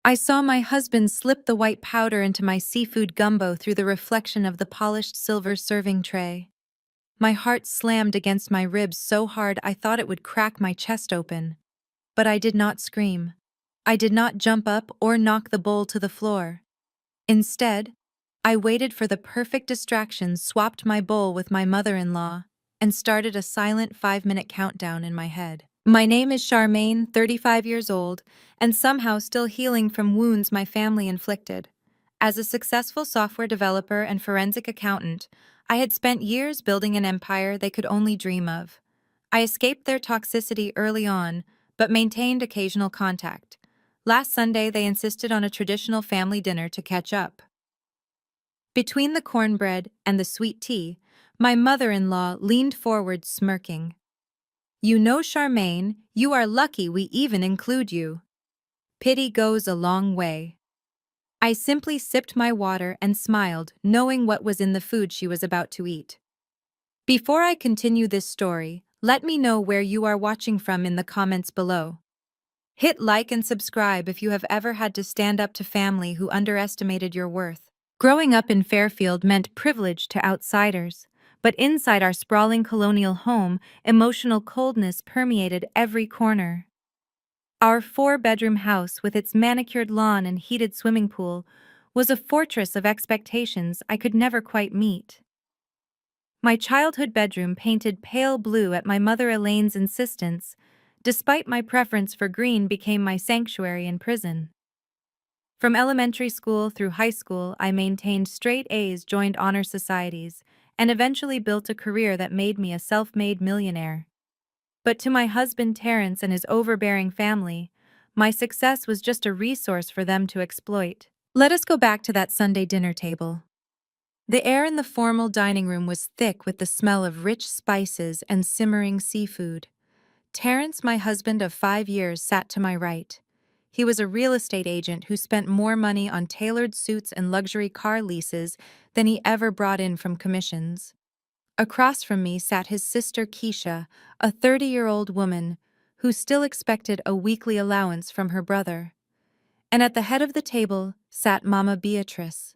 I saw my husband slip the white powder into my seafood gumbo through the reflection of the polished silver serving tray. My heart slammed against my ribs so hard I thought it would crack my chest open. But I did not scream. I did not jump up or knock the bowl to the floor. Instead, I waited for the perfect distraction, swapped my bowl with my mother-in-law, and started a silent 5-minute countdown in my head. My name is Charmaine, 35 years old, and somehow still healing from wounds my family inflicted. As a successful software developer and forensic accountant, I had spent years building an empire they could only dream of. I escaped their toxicity early on, but maintained occasional contact. Last Sunday, they insisted on a traditional family dinner to catch up. Between the cornbread and the sweet tea, my mother-in-law leaned forward smirking. "You know, Charmaine, you are lucky we even include you. Pity goes a long way." I simply sipped my water and smiled, knowing what was in the food she was about to eat. Before I continue this story, let me know where you are watching from in the comments below. Hit like and subscribe if you have ever had to stand up to family who underestimated your worth. Growing up in Fairfield meant privilege to outsiders, but inside our sprawling colonial home, emotional coldness permeated every corner. Our 4-bedroom house with its manicured lawn and heated swimming pool was a fortress of expectations I could never quite meet. My childhood bedroom painted pale blue at my mother Elaine's insistence, despite my preference for green became my sanctuary in prison. From elementary school through high school, I maintained straight A's, joined honor societies, and eventually built a career that made me a self-made millionaire. But to my husband Terrence and his overbearing family, my success was just a resource for them to exploit. Let us go back to that Sunday dinner table. The air in the formal dining room was thick with the smell of rich spices and simmering seafood. Terrence, my husband of 5 years, sat to my right. He was a real estate agent who spent more money on tailored suits and luxury car leases than he ever brought in from commissions. Across from me sat his sister Keisha, a 30-year-old woman who still expected a weekly allowance from her brother. And at the head of the table sat Mama Beatrice.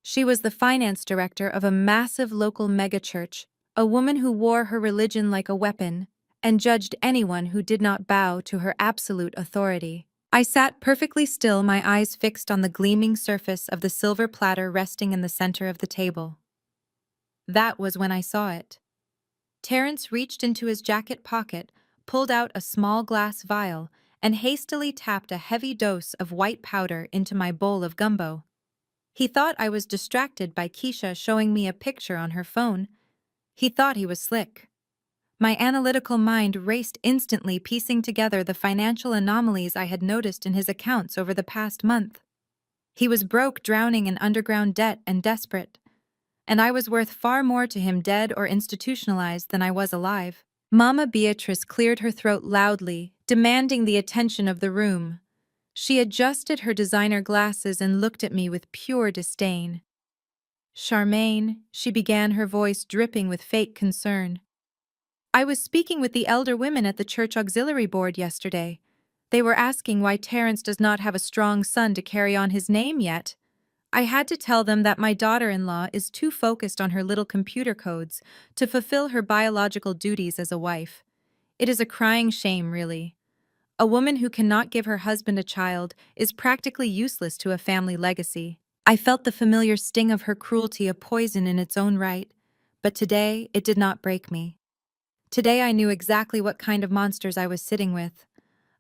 She was the finance director of a massive local megachurch, a woman who wore her religion like a weapon and judged anyone who did not bow to her absolute authority. I sat perfectly still, my eyes fixed on the gleaming surface of the silver platter resting in the center of the table. That was when I saw it. Terrence reached into his jacket pocket, pulled out a small glass vial, and hastily tapped a heavy dose of white powder into my bowl of gumbo. He thought I was distracted by Keisha showing me a picture on her phone. He thought he was slick. My analytical mind raced instantly, piecing together the financial anomalies I had noticed in his accounts over the past month. He was broke, drowning in underground debt, and desperate. And I was worth far more to him dead or institutionalized than I was alive. Mama Beatrice cleared her throat loudly, demanding the attention of the room. She adjusted her designer glasses and looked at me with pure disdain. "Charmaine," she began, her voice dripping with fake concern. "I was speaking with the elder women at the church auxiliary board yesterday. They were asking why Terrence does not have a strong son to carry on his name yet. I had to tell them that my daughter-in-law is too focused on her little computer codes to fulfill her biological duties as a wife. It is a crying shame, really. A woman who cannot give her husband a child is practically useless to a family legacy." I felt the familiar sting of her cruelty, a poison in its own right, but today it did not break me. Today I knew exactly what kind of monsters I was sitting with.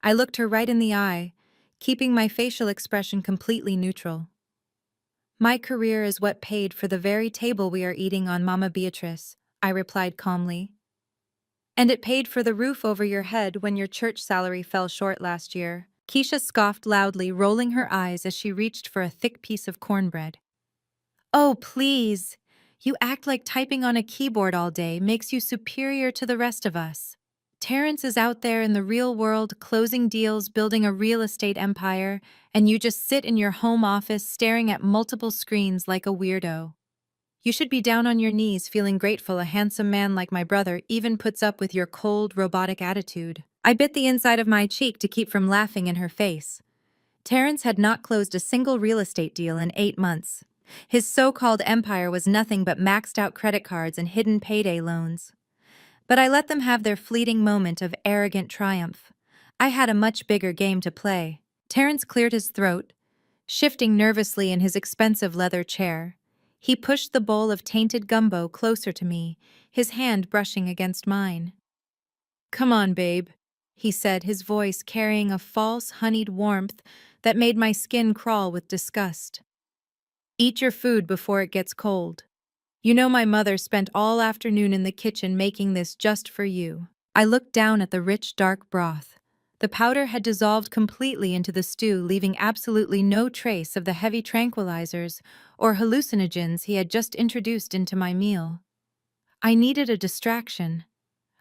I looked her right in the eye, keeping my facial expression completely neutral. "My career is what paid for the very table we are eating on, Mama Beatrice," I replied calmly. "And it paid for the roof over your head when your church salary fell short last year." Keisha scoffed loudly, rolling her eyes as she reached for a thick piece of cornbread. "Oh, please! You act like typing on a keyboard all day makes you superior to the rest of us. Terrence is out there in the real world, closing deals, building a real estate empire, and you just sit in your home office staring at multiple screens like a weirdo. You should be down on your knees feeling grateful a handsome man like my brother even puts up with your cold, robotic attitude." I bit the inside of my cheek to keep from laughing in her face. Terrence had not closed a single real estate deal in 8 months. His so-called empire was nothing but maxed-out credit cards and hidden payday loans. But I let them have their fleeting moment of arrogant triumph. I had a much bigger game to play. Terrence cleared his throat, shifting nervously in his expensive leather chair. He pushed the bowl of tainted gumbo closer to me, his hand brushing against mine. "Come on, babe," he said, his voice carrying a false, honeyed warmth that made my skin crawl with disgust. "Eat your food before it gets cold. You know my mother spent all afternoon in the kitchen making this just for you." I looked down at the rich, dark broth. The powder had dissolved completely into the stew, leaving absolutely no trace of the heavy tranquilizers or hallucinogens he had just introduced into my meal. I needed a distraction.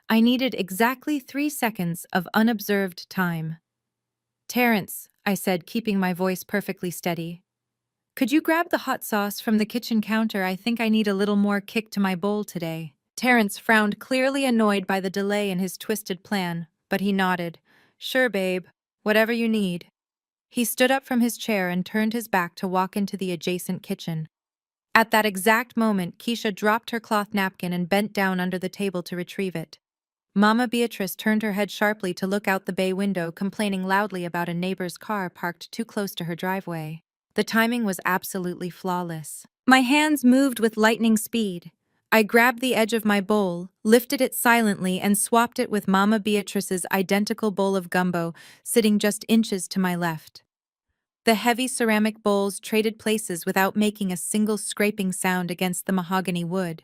I needed exactly 3 seconds of unobserved time. "Terrence," I said, keeping my voice perfectly steady, "could you grab the hot sauce from the kitchen counter? I think I need a little more kick to my bowl today." Terrence frowned, clearly annoyed by the delay in his twisted plan, but he nodded. "Sure, babe. Whatever you need." He stood up from his chair and turned his back to walk into the adjacent kitchen. At that exact moment, Keisha dropped her cloth napkin and bent down under the table to retrieve it. Mama Beatrice turned her head sharply to look out the bay window, complaining loudly about a neighbor's car parked too close to her driveway. The timing was absolutely flawless. My hands moved with lightning speed. I grabbed the edge of my bowl, lifted it silently, and swapped it with Mama Beatrice's identical bowl of gumbo, sitting just inches to my left. The heavy ceramic bowls traded places without making a single scraping sound against the mahogany wood.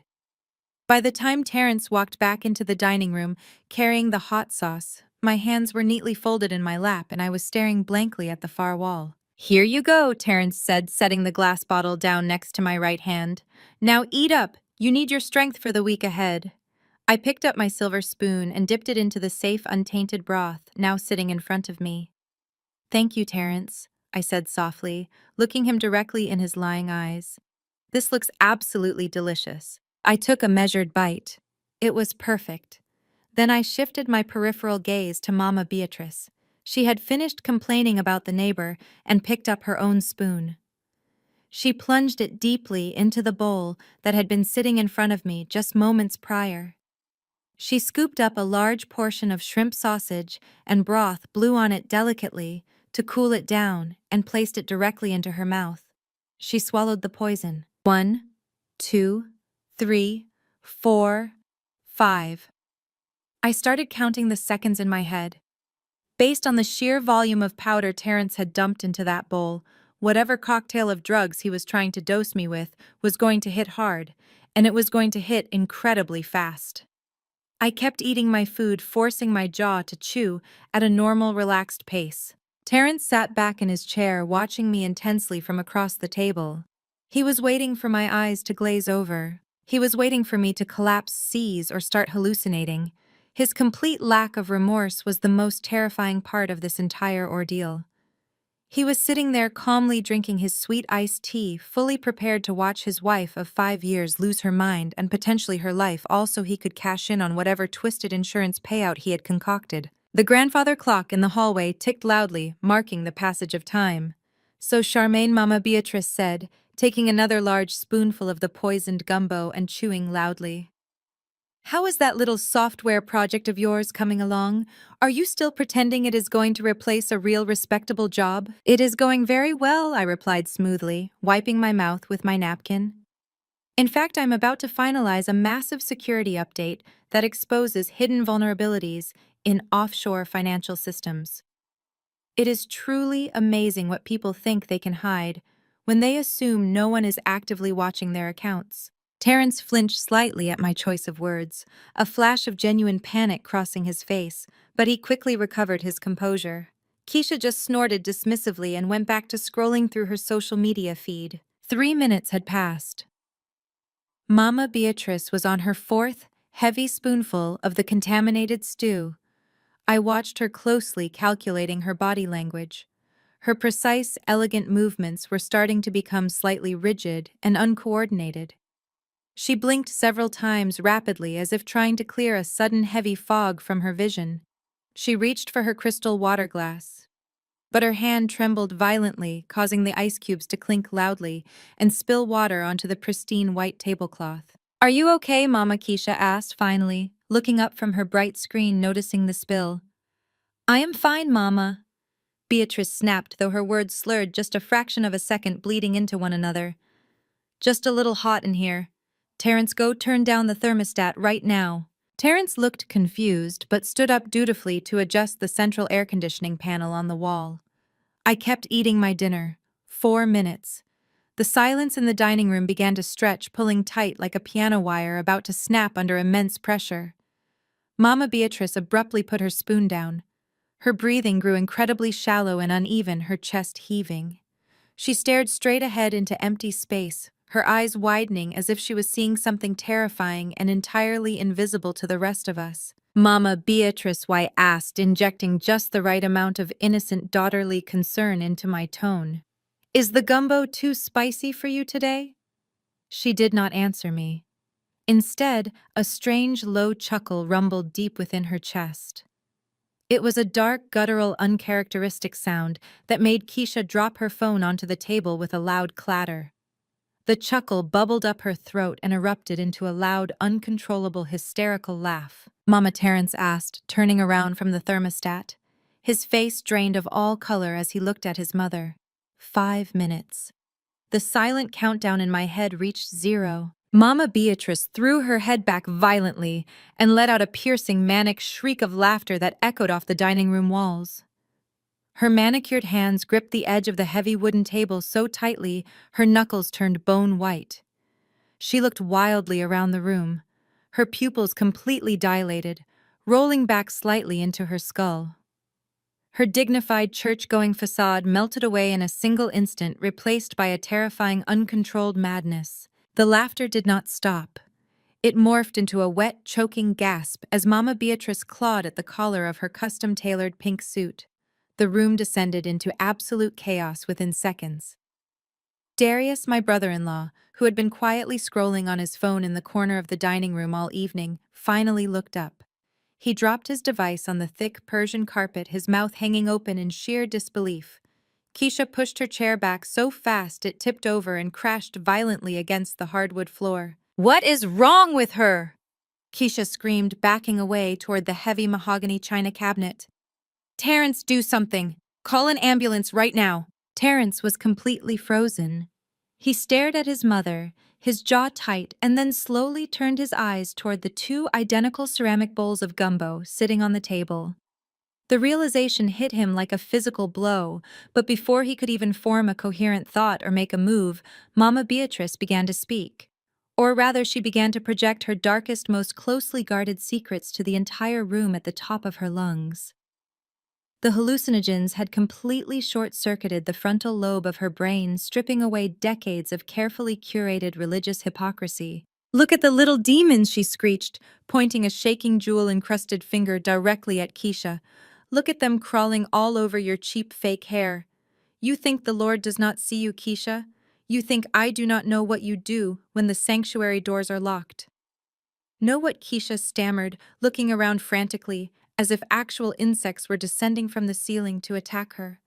By the time Terrence walked back into the dining room, carrying the hot sauce, my hands were neatly folded in my lap and I was staring blankly at the far wall. "Here you go," Terrence said, setting the glass bottle down next to my right hand. "Now eat up. You need your strength for the week ahead." I picked up my silver spoon and dipped it into the safe, untainted broth, now sitting in front of me. "Thank you, Terrence," I said softly, looking him directly in his lying eyes. "This looks absolutely delicious." I took a measured bite. It was perfect. Then I shifted my peripheral gaze to Mama Beatrice. She had finished complaining about the neighbor and picked up her own spoon. She plunged it deeply into the bowl that had been sitting in front of me just moments prior. She scooped up a large portion of shrimp sausage and broth, blew on it delicately to cool it down, and placed it directly into her mouth. She swallowed the poison. 1, 2, 3, 4, 5. I started counting the seconds in my head. Based on the sheer volume of powder Terrence had dumped into that bowl, whatever cocktail of drugs he was trying to dose me with was going to hit hard, and it was going to hit incredibly fast. I kept eating my food, forcing my jaw to chew at a normal, relaxed pace. Terrence sat back in his chair, watching me intensely from across the table. He was waiting for my eyes to glaze over. He was waiting for me to collapse, seize, or start hallucinating. His complete lack of remorse was the most terrifying part of this entire ordeal. He was sitting there calmly drinking his sweet iced tea, fully prepared to watch his wife of 5 years lose her mind and potentially her life, also he could cash in on whatever twisted insurance payout he had concocted. The grandfather clock in the hallway ticked loudly, marking the passage of time. "So Charmaine," Mama Beatrice said, taking another large spoonful of the poisoned gumbo and chewing loudly. "How is that little software project of yours coming along? Are you still pretending it is going to replace a real respectable job?" "It is going very well," I replied smoothly, wiping my mouth with my napkin. "In fact, I'm about to finalize a massive security update that exposes hidden vulnerabilities in offshore financial systems. It is truly amazing what people think they can hide when they assume no one is actively watching their accounts." Terrence flinched slightly at my choice of words, a flash of genuine panic crossing his face, but he quickly recovered his composure. Keisha just snorted dismissively and went back to scrolling through her social media feed. 3 minutes had passed. Mama Beatrice was on her fourth, heavy spoonful of the contaminated stew. I watched her closely, calculating her body language. Her precise, elegant movements were starting to become slightly rigid and uncoordinated. She blinked several times rapidly, as if trying to clear a sudden heavy fog from her vision. She reached for her crystal water glass. but her hand trembled violently, causing the ice cubes to clink loudly and spill water onto the pristine white tablecloth. "Are you okay, Mama?" Keisha asked finally, looking up from her bright screen, noticing the spill. "I am fine, Mama," Beatrice snapped, though her words slurred just a fraction of a second, bleeding into one another. "Just a little hot in here. Terrence, go turn down the thermostat right now." Terrence looked confused, but stood up dutifully to adjust the central air conditioning panel on the wall. I kept eating my dinner. 4 minutes. The silence in the dining room began to stretch, pulling tight like a piano wire about to snap under immense pressure. Mama Beatrice abruptly put her spoon down. Her breathing grew incredibly shallow and uneven, her chest heaving. She stared straight ahead into empty space, her eyes widening as if she was seeing something terrifying and entirely invisible to the rest of us. "Mama Beatrice," I asked, injecting just the right amount of innocent daughterly concern into my tone. "Is the gumbo too spicy for you today?" She did not answer me. Instead, a strange low chuckle rumbled deep within her chest. It was a dark, guttural, uncharacteristic sound that made Keisha drop her phone onto the table with a loud clatter. The chuckle bubbled up her throat and erupted into a loud, uncontrollable, hysterical laugh. Mama Terrence asked, turning around from the thermostat. His face drained of all color as he looked at his mother. 5 minutes. The silent countdown in my head reached 0. Mama Beatrice threw her head back violently and let out a piercing, manic shriek of laughter that echoed off the dining room walls. Her manicured hands gripped the edge of the heavy wooden table so tightly her knuckles turned bone white. She looked wildly around the room, her pupils completely dilated, rolling back slightly into her skull. Her dignified church-going facade melted away in a single instant, replaced by a terrifying, uncontrolled madness. The laughter did not stop. It morphed into a wet, choking gasp as Mama Beatrice clawed at the collar of her custom-tailored pink suit. The room descended into absolute chaos within seconds. Darius, my brother-in-law, who had been quietly scrolling on his phone in the corner of the dining room all evening, finally looked up. He dropped his device on the thick Persian carpet, his mouth hanging open in sheer disbelief. Keisha pushed her chair back so fast it tipped over and crashed violently against the hardwood floor. "What is wrong with her?" Keisha screamed, backing away toward the heavy mahogany china cabinet. "Terrence, do something! Call an ambulance right now!" Terrence was completely frozen. He stared at his mother, his jaw tight, and then slowly turned his eyes toward the 2 identical ceramic bowls of gumbo sitting on the table. The realization hit him like a physical blow, but before he could even form a coherent thought or make a move, Mama Beatrice began to speak. Or rather, she began to project her darkest, most closely guarded secrets to the entire room at the top of her lungs. The hallucinogens had completely short-circuited the frontal lobe of her brain, stripping away decades of carefully curated religious hypocrisy. "Look at the little demons," she screeched, pointing a shaking jewel-encrusted finger directly at Keisha. "Look at them crawling all over your cheap fake hair. You think the Lord does not see you, Keisha? You think I do not know what you do when the sanctuary doors are locked?" "Know what?" Keisha stammered, looking around frantically, as if actual insects were descending from the ceiling to attack her.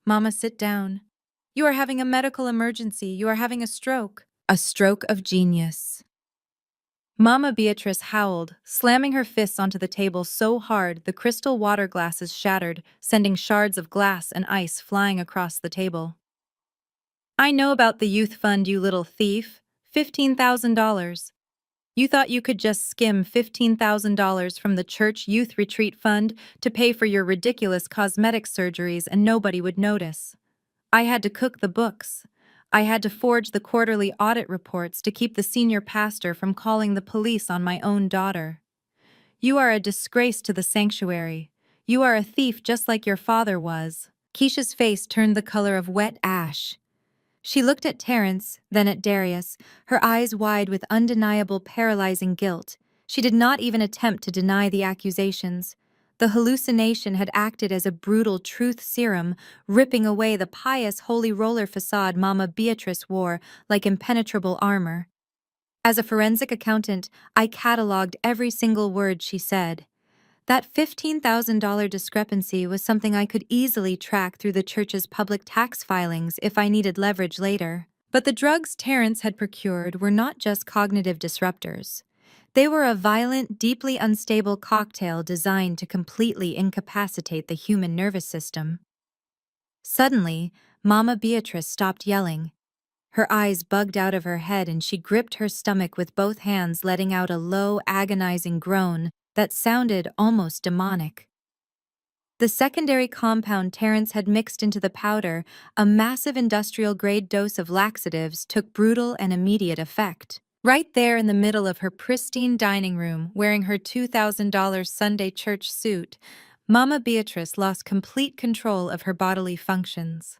"Mama, sit down. You are having a medical emergency. You are having a stroke." "A stroke of genius." Mama Beatrice howled, slamming her fists onto the table so hard the crystal water glasses shattered, sending shards of glass and ice flying across the table. "I know about the youth fund, you little thief. $15,000. You thought you could just skim $15,000 from the church youth retreat fund to pay for your ridiculous cosmetic surgeries and nobody would notice. I had to cook the books. I had to forge the quarterly audit reports to keep the senior pastor from calling the police on my own daughter. You are a disgrace to the sanctuary. You are a thief just like your father was." Keisha's face turned the color of wet ash. She looked at Terrence, then at Darius, her eyes wide with undeniable, paralyzing guilt. She did not even attempt to deny the accusations. The hallucination had acted as a brutal truth serum, ripping away the pious holy roller facade Mama Beatrice wore like impenetrable armor. As a forensic accountant, I cataloged every single word she said. That $15,000 discrepancy was something I could easily track through the church's public tax filings if I needed leverage later. But the drugs Terrence had procured were not just cognitive disruptors. They were a violent, deeply unstable cocktail designed to completely incapacitate the human nervous system. Suddenly, Mama Beatrice stopped yelling. Her eyes bugged out of her head and she gripped her stomach with both hands, letting out a low, agonizing groan that sounded almost demonic. The secondary compound Terrence had mixed into the powder, a massive industrial-grade dose of laxatives, took brutal and immediate effect. Right there in the middle of her pristine dining room, wearing her $2,000 Sunday church suit, Mama Beatrice lost complete control of her bodily functions.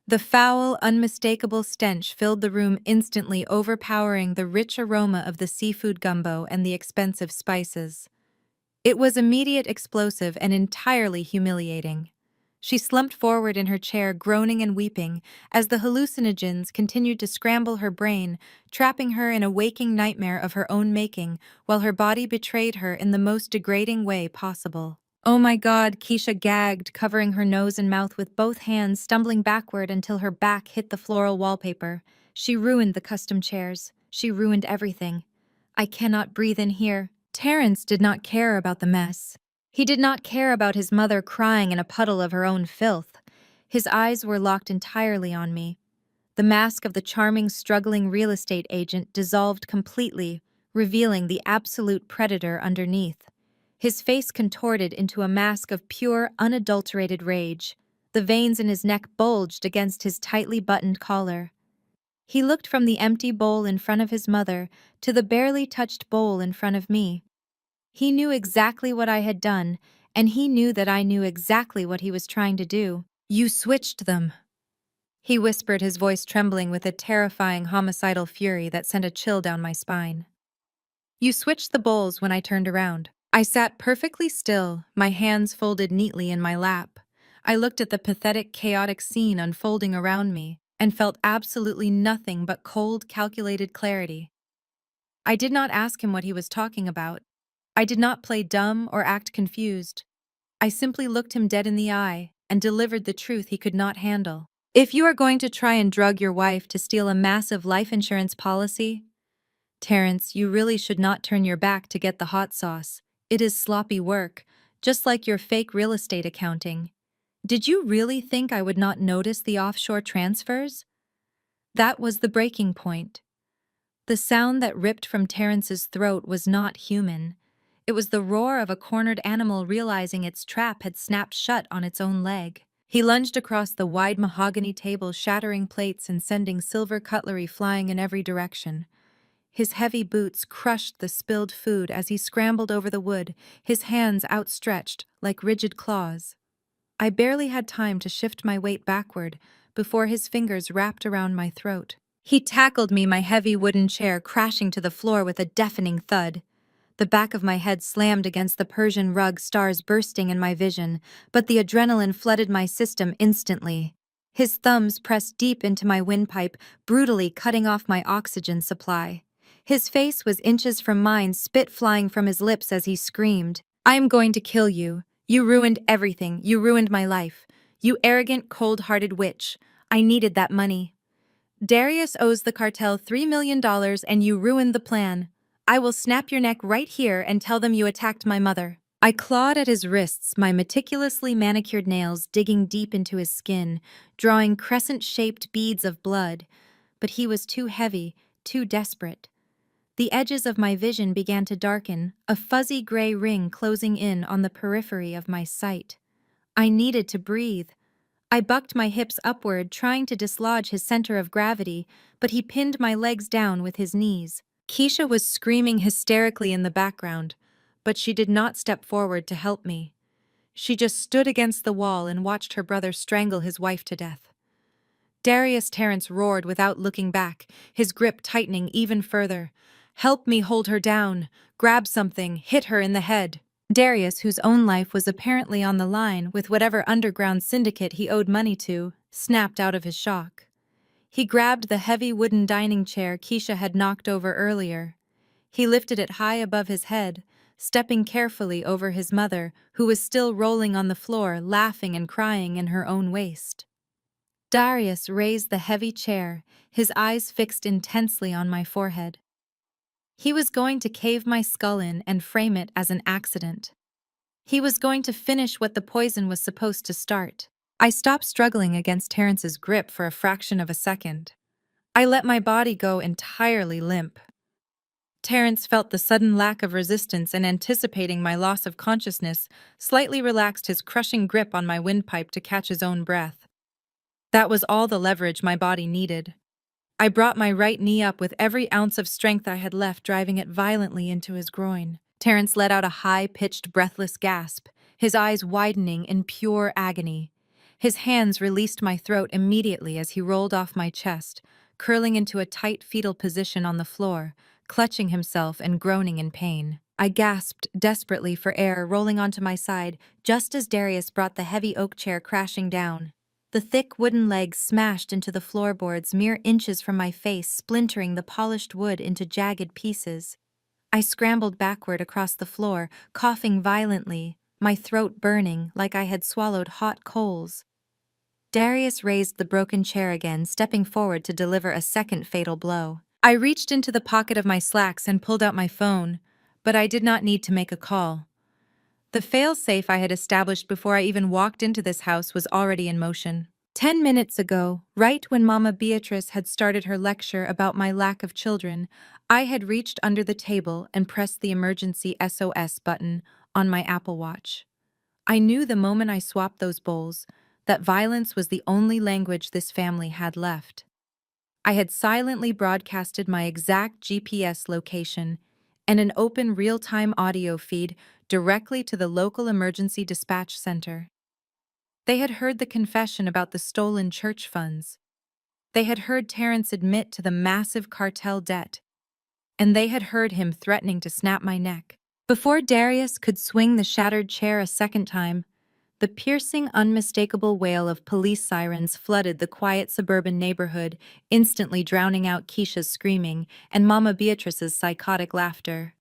The foul, unmistakable stench filled the room, instantly overpowering the rich aroma of the seafood gumbo and the expensive spices. It was immediate, explosive, and entirely humiliating. She slumped forward in her chair, groaning and weeping, as the hallucinogens continued to scramble her brain, trapping her in a waking nightmare of her own making, while her body betrayed her in the most degrading way possible. "Oh my God," Keisha gagged, covering her nose and mouth with both hands, stumbling backward until her back hit the floral wallpaper. "She ruined the custom chairs. She ruined everything. I cannot breathe in here." Terrence did not care about the mess. He did not care about his mother crying in a puddle of her own filth. His eyes were locked entirely on me. The mask of the charming, struggling real estate agent dissolved completely, revealing the absolute predator underneath. His face contorted into a mask of pure, unadulterated rage. The veins in his neck bulged against his tightly buttoned collar. He looked from the empty bowl in front of his mother to the barely touched bowl in front of me. He knew exactly what I had done, and he knew that I knew exactly what he was trying to do. "You switched them," he whispered, his voice trembling with a terrifying homicidal fury that sent a chill down my spine. "You switched the bowls when I turned around." I sat perfectly still, my hands folded neatly in my lap. I looked at the pathetic, chaotic scene unfolding around me and felt absolutely nothing but cold, calculated clarity. I did not ask him what he was talking about. I did not play dumb or act confused. I simply looked him dead in the eye and delivered the truth he could not handle. "If you are going to try and drug your wife to steal a massive life insurance policy, Terrence, you really should not turn your back to get the hot sauce. It is sloppy work, just like your fake real estate accounting. Did you really think I would not notice the offshore transfers?" That was the breaking point. The sound that ripped from Terrence's throat was not human. It was the roar of a cornered animal realizing its trap had snapped shut on its own leg. He lunged across the wide mahogany table, shattering plates and sending silver cutlery flying in every direction. His heavy boots crushed the spilled food as he scrambled over the wood, his hands outstretched like rigid claws. I barely had time to shift my weight backward before his fingers wrapped around my throat. He tackled me, my heavy wooden chair crashing to the floor with a deafening thud. The back of my head slammed against the Persian rug, stars bursting in my vision, but the adrenaline flooded my system instantly. His thumbs pressed deep into my windpipe, brutally cutting off my oxygen supply. His face was inches from mine, spit flying from his lips as he screamed, "I am going to kill you. You ruined everything. You ruined my life. You arrogant, cold-hearted witch. I needed that money. Darius owes the cartel $3 million and you ruined the plan. I will snap your neck right here and tell them you attacked my mother." I clawed at his wrists, my meticulously manicured nails digging deep into his skin, drawing crescent-shaped beads of blood. But he was too heavy, too desperate. The edges of my vision began to darken, a fuzzy gray ring closing in on the periphery of my sight. I needed to breathe. I bucked my hips upward, trying to dislodge his center of gravity, but he pinned my legs down with his knees. Keisha was screaming hysterically in the background, but she did not step forward to help me. She just stood against the wall and watched her brother strangle his wife to death. Darius Terrence roared without looking back, his grip tightening even further. "Help me hold her down. Grab something. Hit her in the head." Darius, whose own life was apparently on the line with whatever underground syndicate he owed money to, snapped out of his shock. He grabbed the heavy wooden dining chair Keisha had knocked over earlier. He lifted it high above his head, stepping carefully over his mother, who was still rolling on the floor, laughing and crying in her own waist. Darius raised the heavy chair, his eyes fixed intensely on my forehead. He was going to cave my skull in and frame it as an accident. He was going to finish what the poison was supposed to start. I stopped struggling against Terrence's grip for a fraction of a second. I let my body go entirely limp. Terrence felt the sudden lack of resistance and, anticipating my loss of consciousness, slightly relaxed his crushing grip on my windpipe to catch his own breath. That was all the leverage my body needed. I brought my right knee up with every ounce of strength I had left, driving it violently into his groin. Terrence let out a high-pitched, breathless gasp, his eyes widening in pure agony. His hands released my throat immediately as he rolled off my chest, curling into a tight fetal position on the floor, clutching himself and groaning in pain. I gasped desperately for air, rolling onto my side, just as Darius brought the heavy oak chair crashing down. The thick wooden legs smashed into the floorboards mere inches from my face, splintering the polished wood into jagged pieces. I scrambled backward across the floor, coughing violently, my throat burning like I had swallowed hot coals. Darius raised the broken chair again, stepping forward to deliver a second fatal blow. I reached into the pocket of my slacks and pulled out my phone, but I did not need to make a call. The fail-safe I had established before I even walked into this house was already in motion. 10 minutes ago, right when Mama Beatrice had started her lecture about my lack of children, I had reached under the table and pressed the emergency SOS button on my Apple Watch. I knew the moment I swapped those bowls that violence was the only language this family had left. I had silently broadcasted my exact GPS location and an open real-time audio feed directly to the local emergency dispatch center. They had heard the confession about the stolen church funds. They had heard Terrence admit to the massive cartel debt, and they had heard him threatening to snap my neck. Before Darius could swing the shattered chair a second time, the piercing, unmistakable wail of police sirens flooded the quiet suburban neighborhood, instantly drowning out Keisha's screaming and Mama Beatrice's psychotic laughter.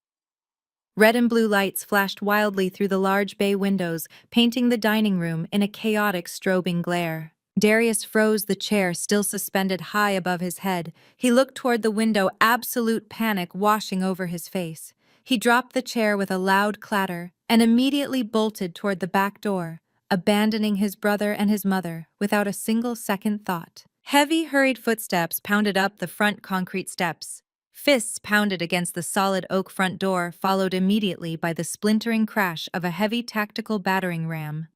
Red and blue lights flashed wildly through the large bay windows, painting the dining room in a chaotic, strobing glare. Darius froze, the chair still suspended high above his head. He looked toward the window, absolute panic washing over his face. He dropped the chair with a loud clatter and immediately bolted toward the back door, abandoning his brother and his mother without a single second thought. Heavy, hurried footsteps pounded up the front concrete steps. Fists pounded against the solid oak front door, followed immediately by the splintering crash of a heavy tactical battering ram.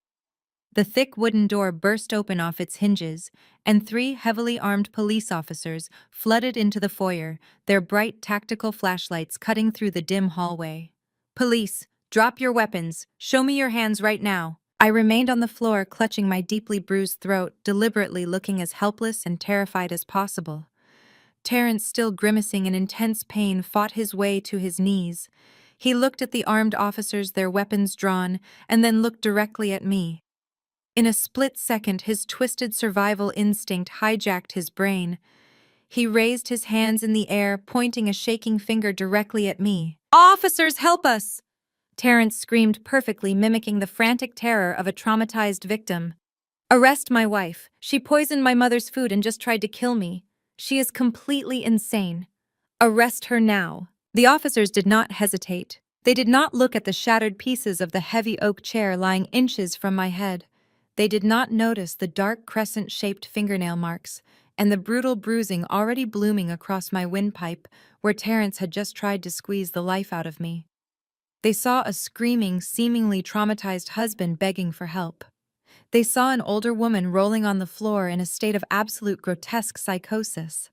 The thick wooden door burst open off its hinges, and 3 heavily armed police officers flooded into the foyer, their bright tactical flashlights cutting through the dim hallway. "Police, drop your weapons. Show me your hands right now." I remained on the floor, clutching my deeply bruised throat, deliberately looking as helpless and terrified as possible. Terrence, still grimacing in intense pain, fought his way to his knees. He looked at the armed officers, their weapons drawn, and then looked directly at me. In a split second, his twisted survival instinct hijacked his brain. He raised his hands in the air, pointing a shaking finger directly at me. "Officers, help us!" Terrence screamed, perfectly mimicking the frantic terror of a traumatized victim. "Arrest my wife. She poisoned my mother's food and just tried to kill me. She is completely insane. Arrest her now." The officers did not hesitate. They did not look at the shattered pieces of the heavy oak chair lying inches from my head. They did not notice the dark crescent-shaped fingernail marks and the brutal bruising already blooming across my windpipe where Terrence had just tried to squeeze the life out of me. They saw a screaming, seemingly traumatized husband begging for help. They saw an older woman rolling on the floor in a state of absolute grotesque psychosis.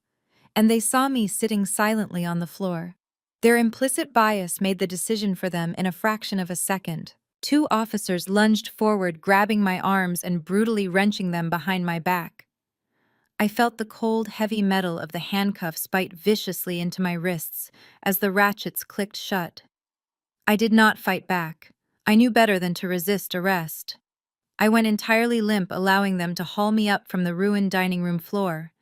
And they saw me sitting silently on the floor. Their implicit bias made the decision for them in a fraction of a second. 2 officers lunged forward, grabbing my arms and brutally wrenching them behind my back. I felt the cold, heavy metal of the handcuffs bite viciously into my wrists as the ratchets clicked shut. I did not fight back. I knew better than to resist arrest. I went entirely limp, allowing them to haul me up from the ruined dining room floor.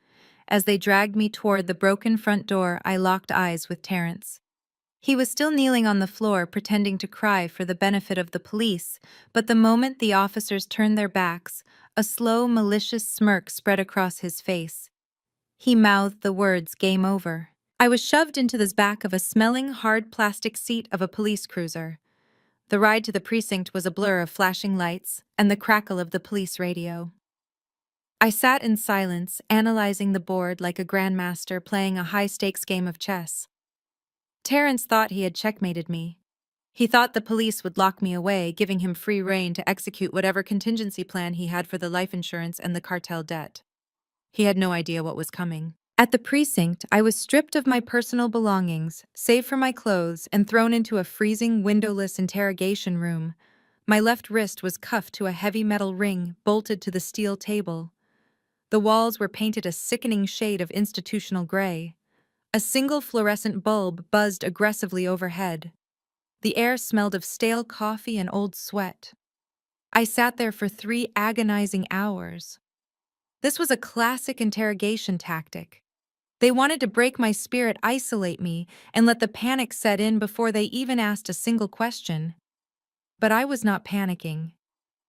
As they dragged me toward the broken front door, I locked eyes with Terrence. He was still kneeling on the floor, pretending to cry for the benefit of the police, but the moment the officers turned their backs, a slow, malicious smirk spread across his face. He mouthed the words, "Game over." I was shoved into the back of a smelling, hard plastic seat of a police cruiser. The ride to the precinct was a blur of flashing lights and the crackle of the police radio. I sat in silence, analyzing the board like a grandmaster playing a high-stakes game of chess. Terrence thought he had checkmated me. He thought the police would lock me away, giving him free rein to execute whatever contingency plan he had for the life insurance and the cartel debt. He had no idea what was coming. At the precinct, I was stripped of my personal belongings, save for my clothes, and thrown into a freezing, windowless interrogation room. My left wrist was cuffed to a heavy metal ring bolted to the steel table. The walls were painted a sickening shade of institutional gray. A single fluorescent bulb buzzed aggressively overhead. The air smelled of stale coffee and old sweat. I sat there for 3 agonizing hours. This was a classic interrogation tactic. They wanted to break my spirit, isolate me, and let the panic set in before they even asked a single question. But I was not panicking.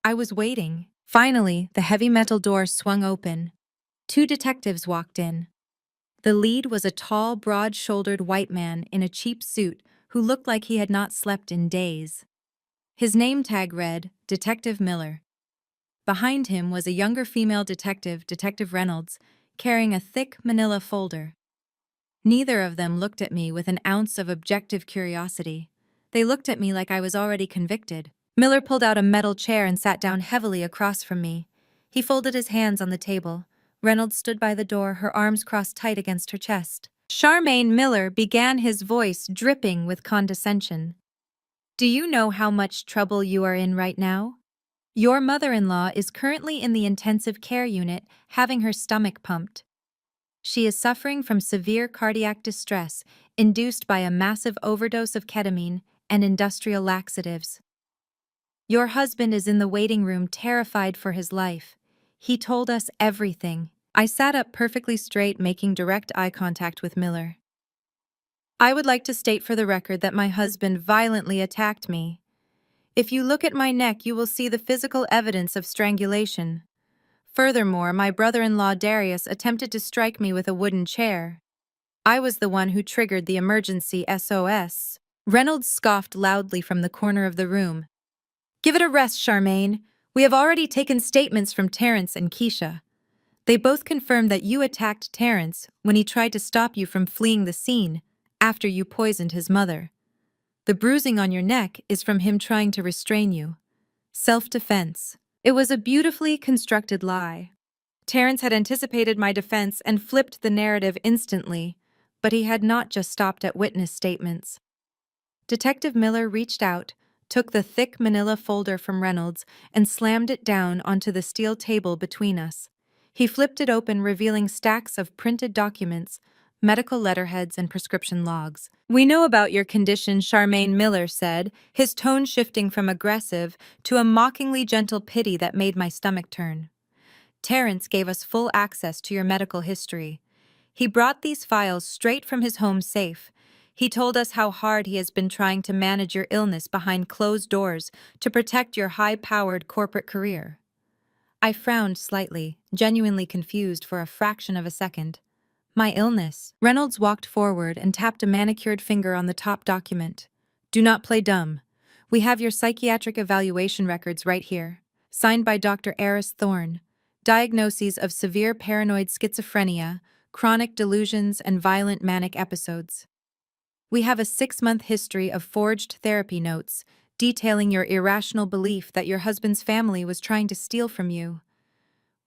I was waiting. Finally, the heavy metal door swung open. 2 detectives walked in. The lead was a tall, broad-shouldered white man in a cheap suit who looked like he had not slept in days. His name tag read, Detective Miller. Behind him was a younger female detective, Detective Reynolds, carrying a thick manila folder. Neither of them looked at me with an ounce of objective curiosity. They looked at me like I was already convicted. Miller pulled out a metal chair and sat down heavily across from me. He folded his hands on the table. Reynolds stood by the door, her arms crossed tight against her chest. Charmaine Miller began, his voice dripping with condescension. "Do you know how much trouble you are in right now? Your mother-in-law is currently in the intensive care unit having her stomach pumped. She is suffering from severe cardiac distress induced by a massive overdose of ketamine and industrial laxatives. Your husband is in the waiting room terrified for his life. He told us everything." I sat up perfectly straight, making direct eye contact with Miller. "I would like to state for the record that my husband violently attacked me. If you look at my neck, you will see the physical evidence of strangulation. Furthermore, my brother-in-law Darius attempted to strike me with a wooden chair. I was the one who triggered the emergency SOS." Reynolds scoffed loudly from the corner of the room. "Give it a rest, Charmaine. We have already taken statements from Terrence and Keisha. They both confirmed that you attacked Terrence when he tried to stop you from fleeing the scene after you poisoned his mother. The bruising on your neck is from him trying to restrain you. Self-defense." It was a beautifully constructed lie. Terrence had anticipated my defense and flipped the narrative instantly, but he had not just stopped at witness statements. Detective Miller reached out, took the thick manila folder from Reynolds, and slammed it down onto the steel table between us. He flipped it open, revealing stacks of printed documents, medical letterheads, and prescription logs. "We know about your condition," Charmaine Miller said, his tone shifting from aggressive to a mockingly gentle pity that made my stomach turn. "Terrence gave us full access to your medical history. He brought these files straight from his home safe. He told us how hard he has been trying to manage your illness behind closed doors to protect your high-powered corporate career." I frowned slightly, genuinely confused for a fraction of a second. "My illness." Reynolds walked forward and tapped a manicured finger on the top document. "Do not play dumb. We have your psychiatric evaluation records right here. Signed by Dr. Eris Thorne. Diagnoses of severe paranoid schizophrenia, chronic delusions, and violent manic episodes. We have a 6-month history of forged therapy notes detailing your irrational belief that your husband's family was trying to steal from you.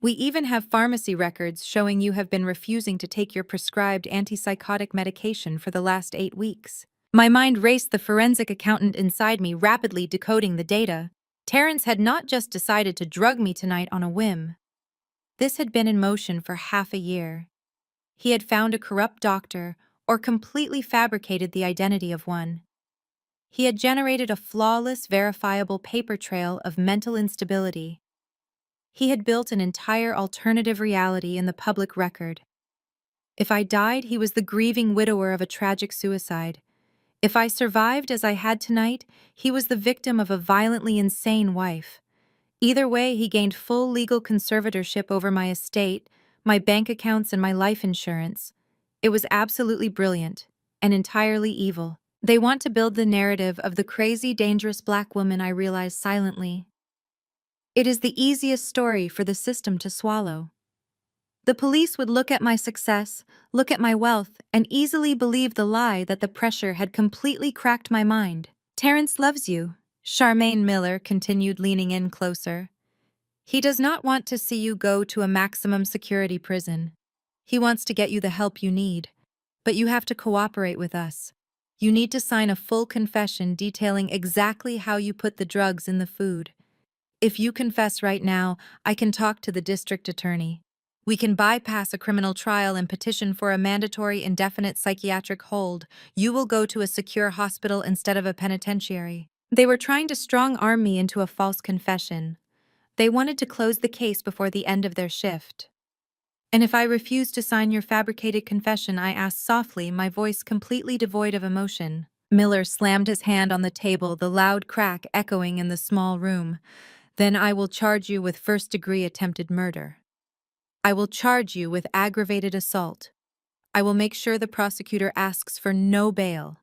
We even have pharmacy records showing you have been refusing to take your prescribed antipsychotic medication for the last 8 weeks. My mind raced, the forensic accountant inside me rapidly decoding the data. Terrence had not just decided to drug me tonight on a whim. This had been in motion for half a year. He had found a corrupt doctor or completely fabricated the identity of one. He had generated a flawless, verifiable paper trail of mental instability. He had built an entire alternative reality in the public record. If I died, he was the grieving widower of a tragic suicide. If I survived as I had tonight, he was the victim of a violently insane wife. Either way, he gained full legal conservatorship over my estate, my bank accounts, and my life insurance. It was absolutely brilliant and entirely evil. They want to build the narrative of the crazy, dangerous black woman, I realized silently. It is the easiest story for the system to swallow. The police would look at my success, look at my wealth, and easily believe the lie that the pressure had completely cracked my mind. Terrence loves you, Charmaine Miller continued, leaning in closer. He does not want to see you go to a maximum security prison. He wants to get you the help you need. But you have to cooperate with us. You need to sign a full confession detailing exactly how you put the drugs in the food. If you confess right now, I can talk to the district attorney. We can bypass a criminal trial and petition for a mandatory indefinite psychiatric hold. You will go to a secure hospital instead of a penitentiary. They were trying to strong-arm me into a false confession. They wanted to close the case before the end of their shift. And if I refused to sign your fabricated confession, I asked softly, my voice completely devoid of emotion. Miller slammed his hand on the table, the loud crack echoing in the small room. Then I will charge you with first-degree attempted murder. I will charge you with aggravated assault. I will make sure the prosecutor asks for no bail.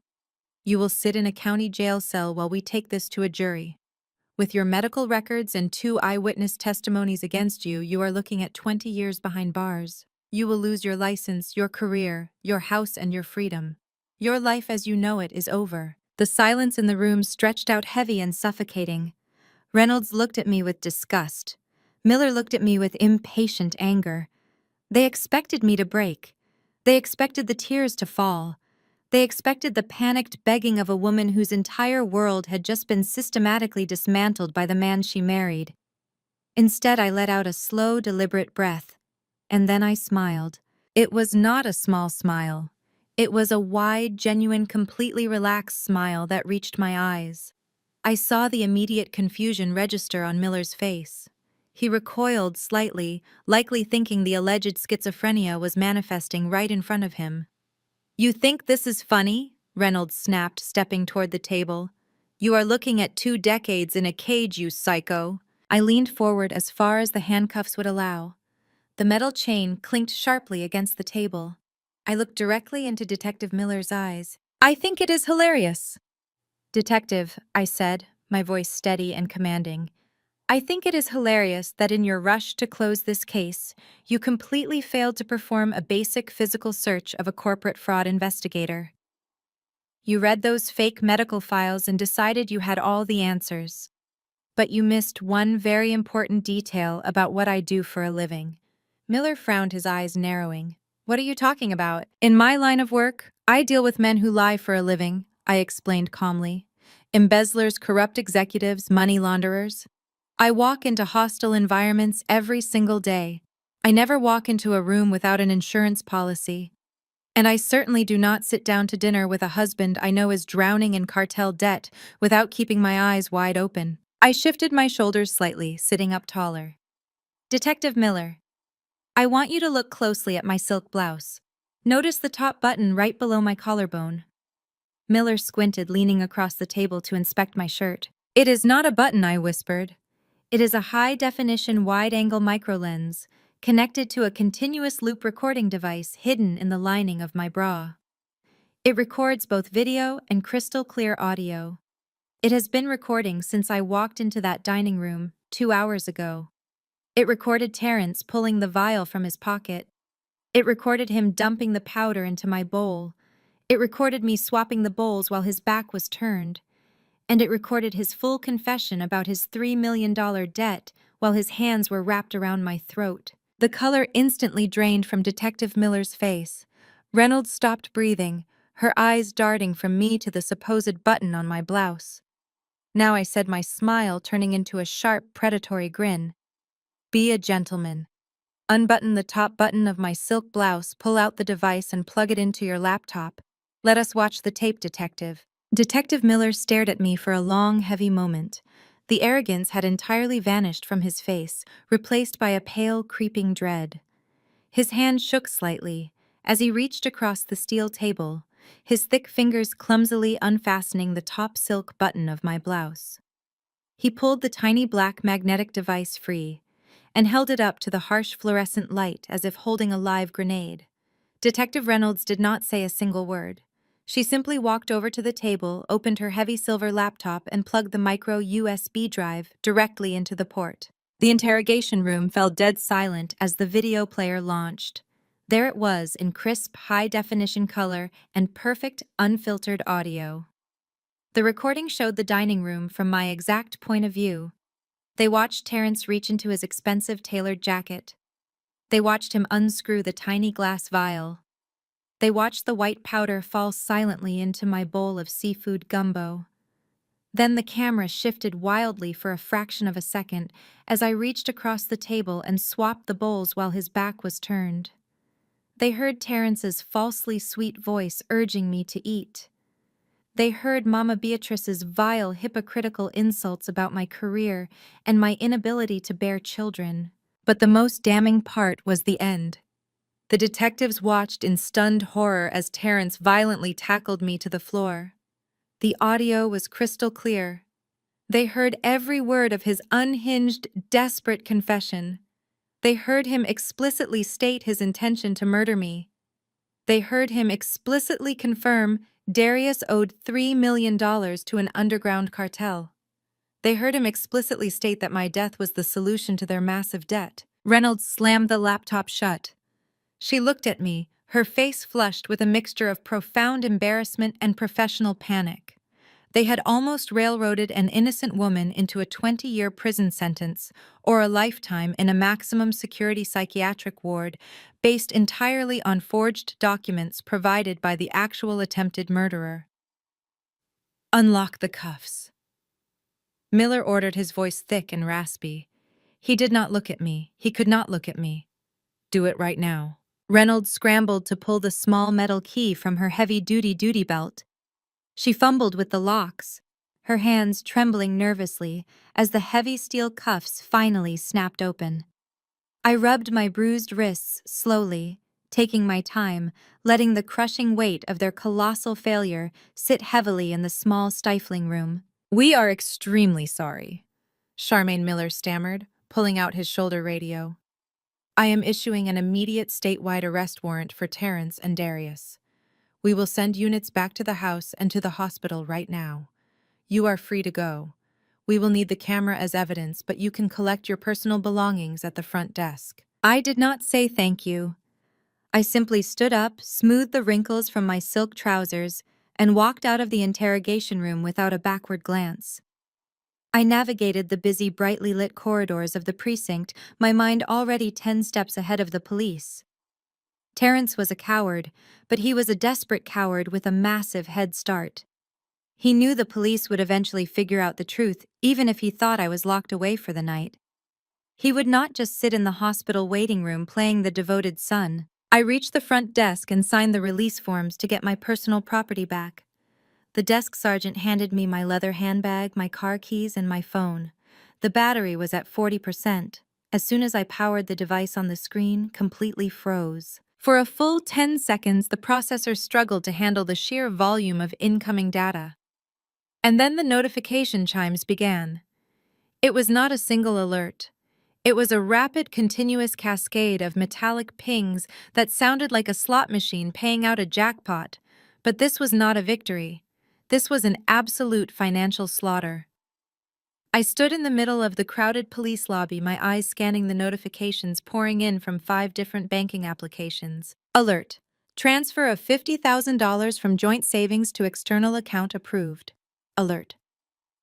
You will sit in a county jail cell while we take this to a jury. With your medical records and 2 eyewitness testimonies against you, you are looking at 20 years behind bars. You will lose your license, your career, your house, and your freedom. Your life as you know it is over. The silence in the room stretched out heavy and suffocating. Reynolds looked at me with disgust. Miller looked at me with impatient anger. They expected me to break. They expected the tears to fall. They expected the panicked begging of a woman whose entire world had just been systematically dismantled by the man she married. Instead, I let out a slow, deliberate breath, and then I smiled. It was not a small smile. It was a wide, genuine, completely relaxed smile that reached my eyes. I saw the immediate confusion register on Miller's face. He recoiled slightly, likely thinking the alleged schizophrenia was manifesting right in front of him. You think this is funny? Reynolds snapped, stepping toward the table. You are looking at 2 decades in a cage, you psycho. I leaned forward as far as the handcuffs would allow. The metal chain clinked sharply against the table. I looked directly into Detective Miller's eyes. I think it is hilarious. Detective, I said, my voice steady and commanding. I think it is hilarious that in your rush to close this case, you completely failed to perform a basic physical search of a corporate fraud investigator. You read those fake medical files and decided you had all the answers. But you missed one very important detail about what I do for a living. Miller frowned, his eyes narrowing. What are you talking about? In my line of work, I deal with men who lie for a living, I explained calmly. Embezzlers, corrupt executives, money launderers. I walk into hostile environments every single day. I never walk into a room without an insurance policy. And I certainly do not sit down to dinner with a husband I know is drowning in cartel debt without keeping my eyes wide open. I shifted my shoulders slightly, sitting up taller. Detective Miller, I want you to look closely at my silk blouse. Notice the top button right below my collarbone. Miller squinted, leaning across the table to inspect my shirt. It is not a button, I whispered. It is a high-definition wide-angle microlens connected to a continuous loop recording device hidden in the lining of my bra. It records both video and crystal-clear audio. It has been recording since I walked into that dining room 2 hours ago. It recorded Terrence pulling the vial from his pocket. It recorded him dumping the powder into my bowl. It recorded me swapping the bowls while his back was turned. And it recorded his full confession about his $3 million debt while his hands were wrapped around my throat. The color instantly drained from Detective Miller's face. Reynolds stopped breathing, her eyes darting from me to the supposed button on my blouse. Now I said, my smile turning into a sharp, predatory grin. Be a gentleman. Unbutton the top button of my silk blouse, pull out the device and plug it into your laptop. Let us watch the tape, Detective. Detective Miller stared at me for a long, heavy moment. The arrogance had entirely vanished from his face, replaced by a pale, creeping dread. His hand shook slightly as he reached across the steel table, his thick fingers clumsily unfastening the top silk button of my blouse. He pulled the tiny black magnetic device free and held it up to the harsh fluorescent light as if holding a live grenade. Detective Reynolds did not say a single word. She simply walked over to the table, opened her heavy silver laptop, and plugged the micro USB drive directly into the port. The interrogation room fell dead silent as the video player launched. There it was in crisp, high-definition color and perfect, unfiltered audio. The recording showed the dining room from my exact point of view. They watched Terrence reach into his expensive tailored jacket. They watched him unscrew the tiny glass vial. They watched the white powder fall silently into my bowl of seafood gumbo. Then the camera shifted wildly for a fraction of a second as I reached across the table and swapped the bowls while his back was turned. They heard Terrence's falsely sweet voice urging me to eat. They heard Mama Beatrice's vile, hypocritical insults about my career and my inability to bear children. But the most damning part was the end. The detectives watched in stunned horror as Terrence violently tackled me to the floor. The audio was crystal clear. They heard every word of his unhinged, desperate confession. They heard him explicitly state his intention to murder me. They heard him explicitly confirm Darius owed $3 million to an underground cartel. They heard him explicitly state that my death was the solution to their massive debt. Reynolds slammed the laptop shut. She looked at me, her face flushed with a mixture of profound embarrassment and professional panic. They had almost railroaded an innocent woman into a 20-year prison sentence or a lifetime in a maximum security psychiatric ward based entirely on forged documents provided by the actual attempted murderer. "Unlock the cuffs." Miller ordered, his voice thick and raspy. He did not look at me. He could not look at me. "Do it right now." Reynolds scrambled to pull the small metal key from her heavy-duty belt. She fumbled with the locks, her hands trembling nervously as the heavy steel cuffs finally snapped open. I rubbed my bruised wrists slowly, taking my time, letting the crushing weight of their colossal failure sit heavily in the small, stifling room. "We are extremely sorry," Charmaine Miller stammered, pulling out his shoulder radio. "I am issuing an immediate statewide arrest warrant for Terrence and Darius. We will send units back to the house and to the hospital right now. You are free to go. We will need the camera as evidence, but you can collect your personal belongings at the front desk." I did not say thank you. I simply stood up, smoothed the wrinkles from my silk trousers, and walked out of the interrogation room without a backward glance. I navigated the busy, brightly lit corridors of the precinct, my mind already 10 steps ahead of the police. Terrence was a coward, but he was a desperate coward with a massive head start. He knew the police would eventually figure out the truth, even if he thought I was locked away for the night. He would not just sit in the hospital waiting room playing the devoted son. I reached the front desk and signed the release forms to get my personal property back. The desk sergeant handed me my leather handbag, my car keys, and my phone. The battery was at 40%. As soon as I powered the device on the screen, completely froze. For a full 10 seconds, the processor struggled to handle the sheer volume of incoming data. And then the notification chimes began. It was not a single alert. It was a rapid, continuous cascade of metallic pings that sounded like a slot machine paying out a jackpot. But this was not a victory. This was an absolute financial slaughter. I stood in the middle of the crowded police lobby, my eyes scanning the notifications pouring in from 5 different banking applications. Alert. Transfer of $50,000 from joint savings to external account approved. Alert.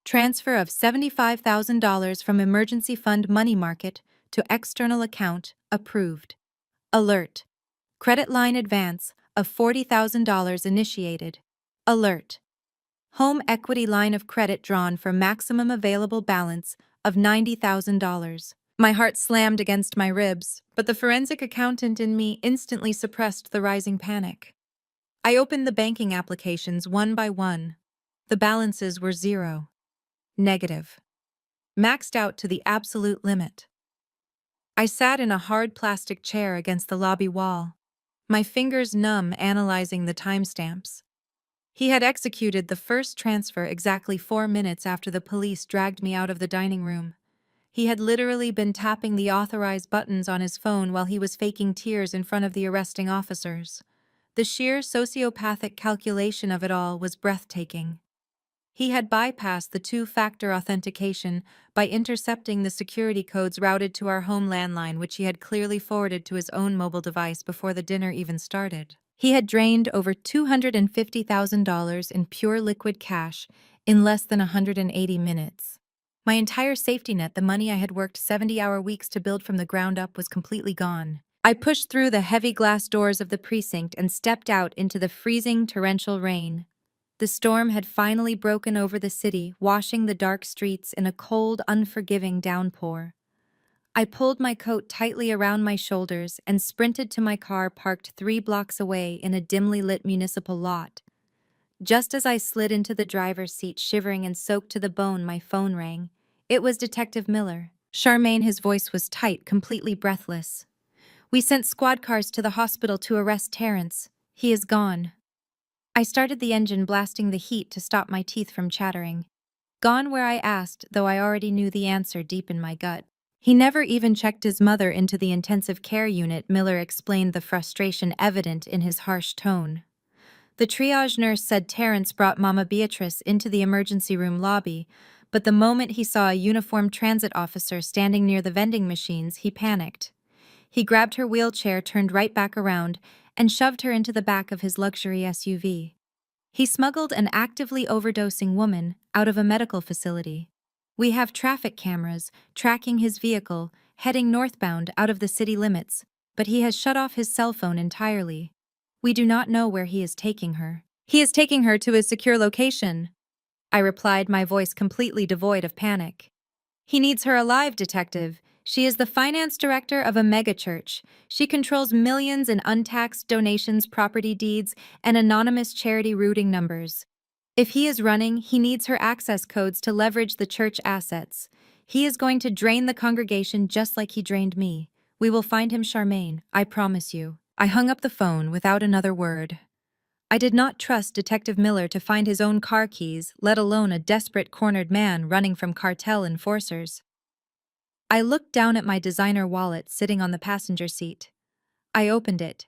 Transfer of $75,000 from emergency fund money market to external account approved. Alert. Credit line advance of $40,000 initiated. Alert. Home equity line of credit drawn for maximum available balance of $90,000. My heart slammed against my ribs, but the forensic accountant in me instantly suppressed the rising panic. I opened the banking applications one by one. The balances were zero. Negative. Maxed out to the absolute limit. I sat in a hard plastic chair against the lobby wall, my fingers numb analyzing the timestamps. He had executed the first transfer exactly 4 minutes after the police dragged me out of the dining room. He had literally been tapping the authorized buttons on his phone while he was faking tears in front of the arresting officers. The sheer sociopathic calculation of it all was breathtaking. He had bypassed the two-factor authentication by intercepting the security codes routed to our home landline, which he had clearly forwarded to his own mobile device before the dinner even started. He had drained over $250,000 in pure liquid cash in less than 180 minutes. My entire safety net, the money I had worked 70-hour weeks to build from the ground up, was completely gone. I pushed through the heavy glass doors of the precinct and stepped out into the freezing torrential rain. The storm had finally broken over the city, washing the dark streets in a cold, unforgiving downpour. I pulled my coat tightly around my shoulders and sprinted to my car parked 3 blocks away in a dimly lit municipal lot. Just as I slid into the driver's seat, shivering and soaked to the bone, my phone rang. It was Detective Miller. Charmaine, his voice was tight, completely breathless. "We sent squad cars to the hospital to arrest Terrence. He is gone." I started the engine, blasting the heat to stop my teeth from chattering. Gone where, I asked, though I already knew the answer deep in my gut. "He never even checked his mother into the intensive care unit," Miller explained, the frustration evident in his harsh tone. "The triage nurse said Terrence brought Mama Beatrice into the emergency room lobby, but the moment he saw a uniformed transit officer standing near the vending machines, he panicked. He grabbed her wheelchair, turned right back around, and shoved her into the back of his luxury SUV. He smuggled an actively overdosing woman out of a medical facility. We have traffic cameras tracking his vehicle, heading northbound out of the city limits, but he has shut off his cell phone entirely. We do not know where he is taking her." "He is taking her to his secure location," I replied, my voice completely devoid of panic. "He needs her alive, Detective. She is the finance director of a megachurch. She controls millions in untaxed donations, property deeds, and anonymous charity routing numbers. If he is running, he needs her access codes to leverage the church assets. He is going to drain the congregation just like he drained me. We will find him, Charmaine, I promise you." I hung up the phone without another word. I did not trust Detective Miller to find his own car keys, let alone a desperate cornered man running from cartel enforcers. I looked down at my designer wallet sitting on the passenger seat. I opened it.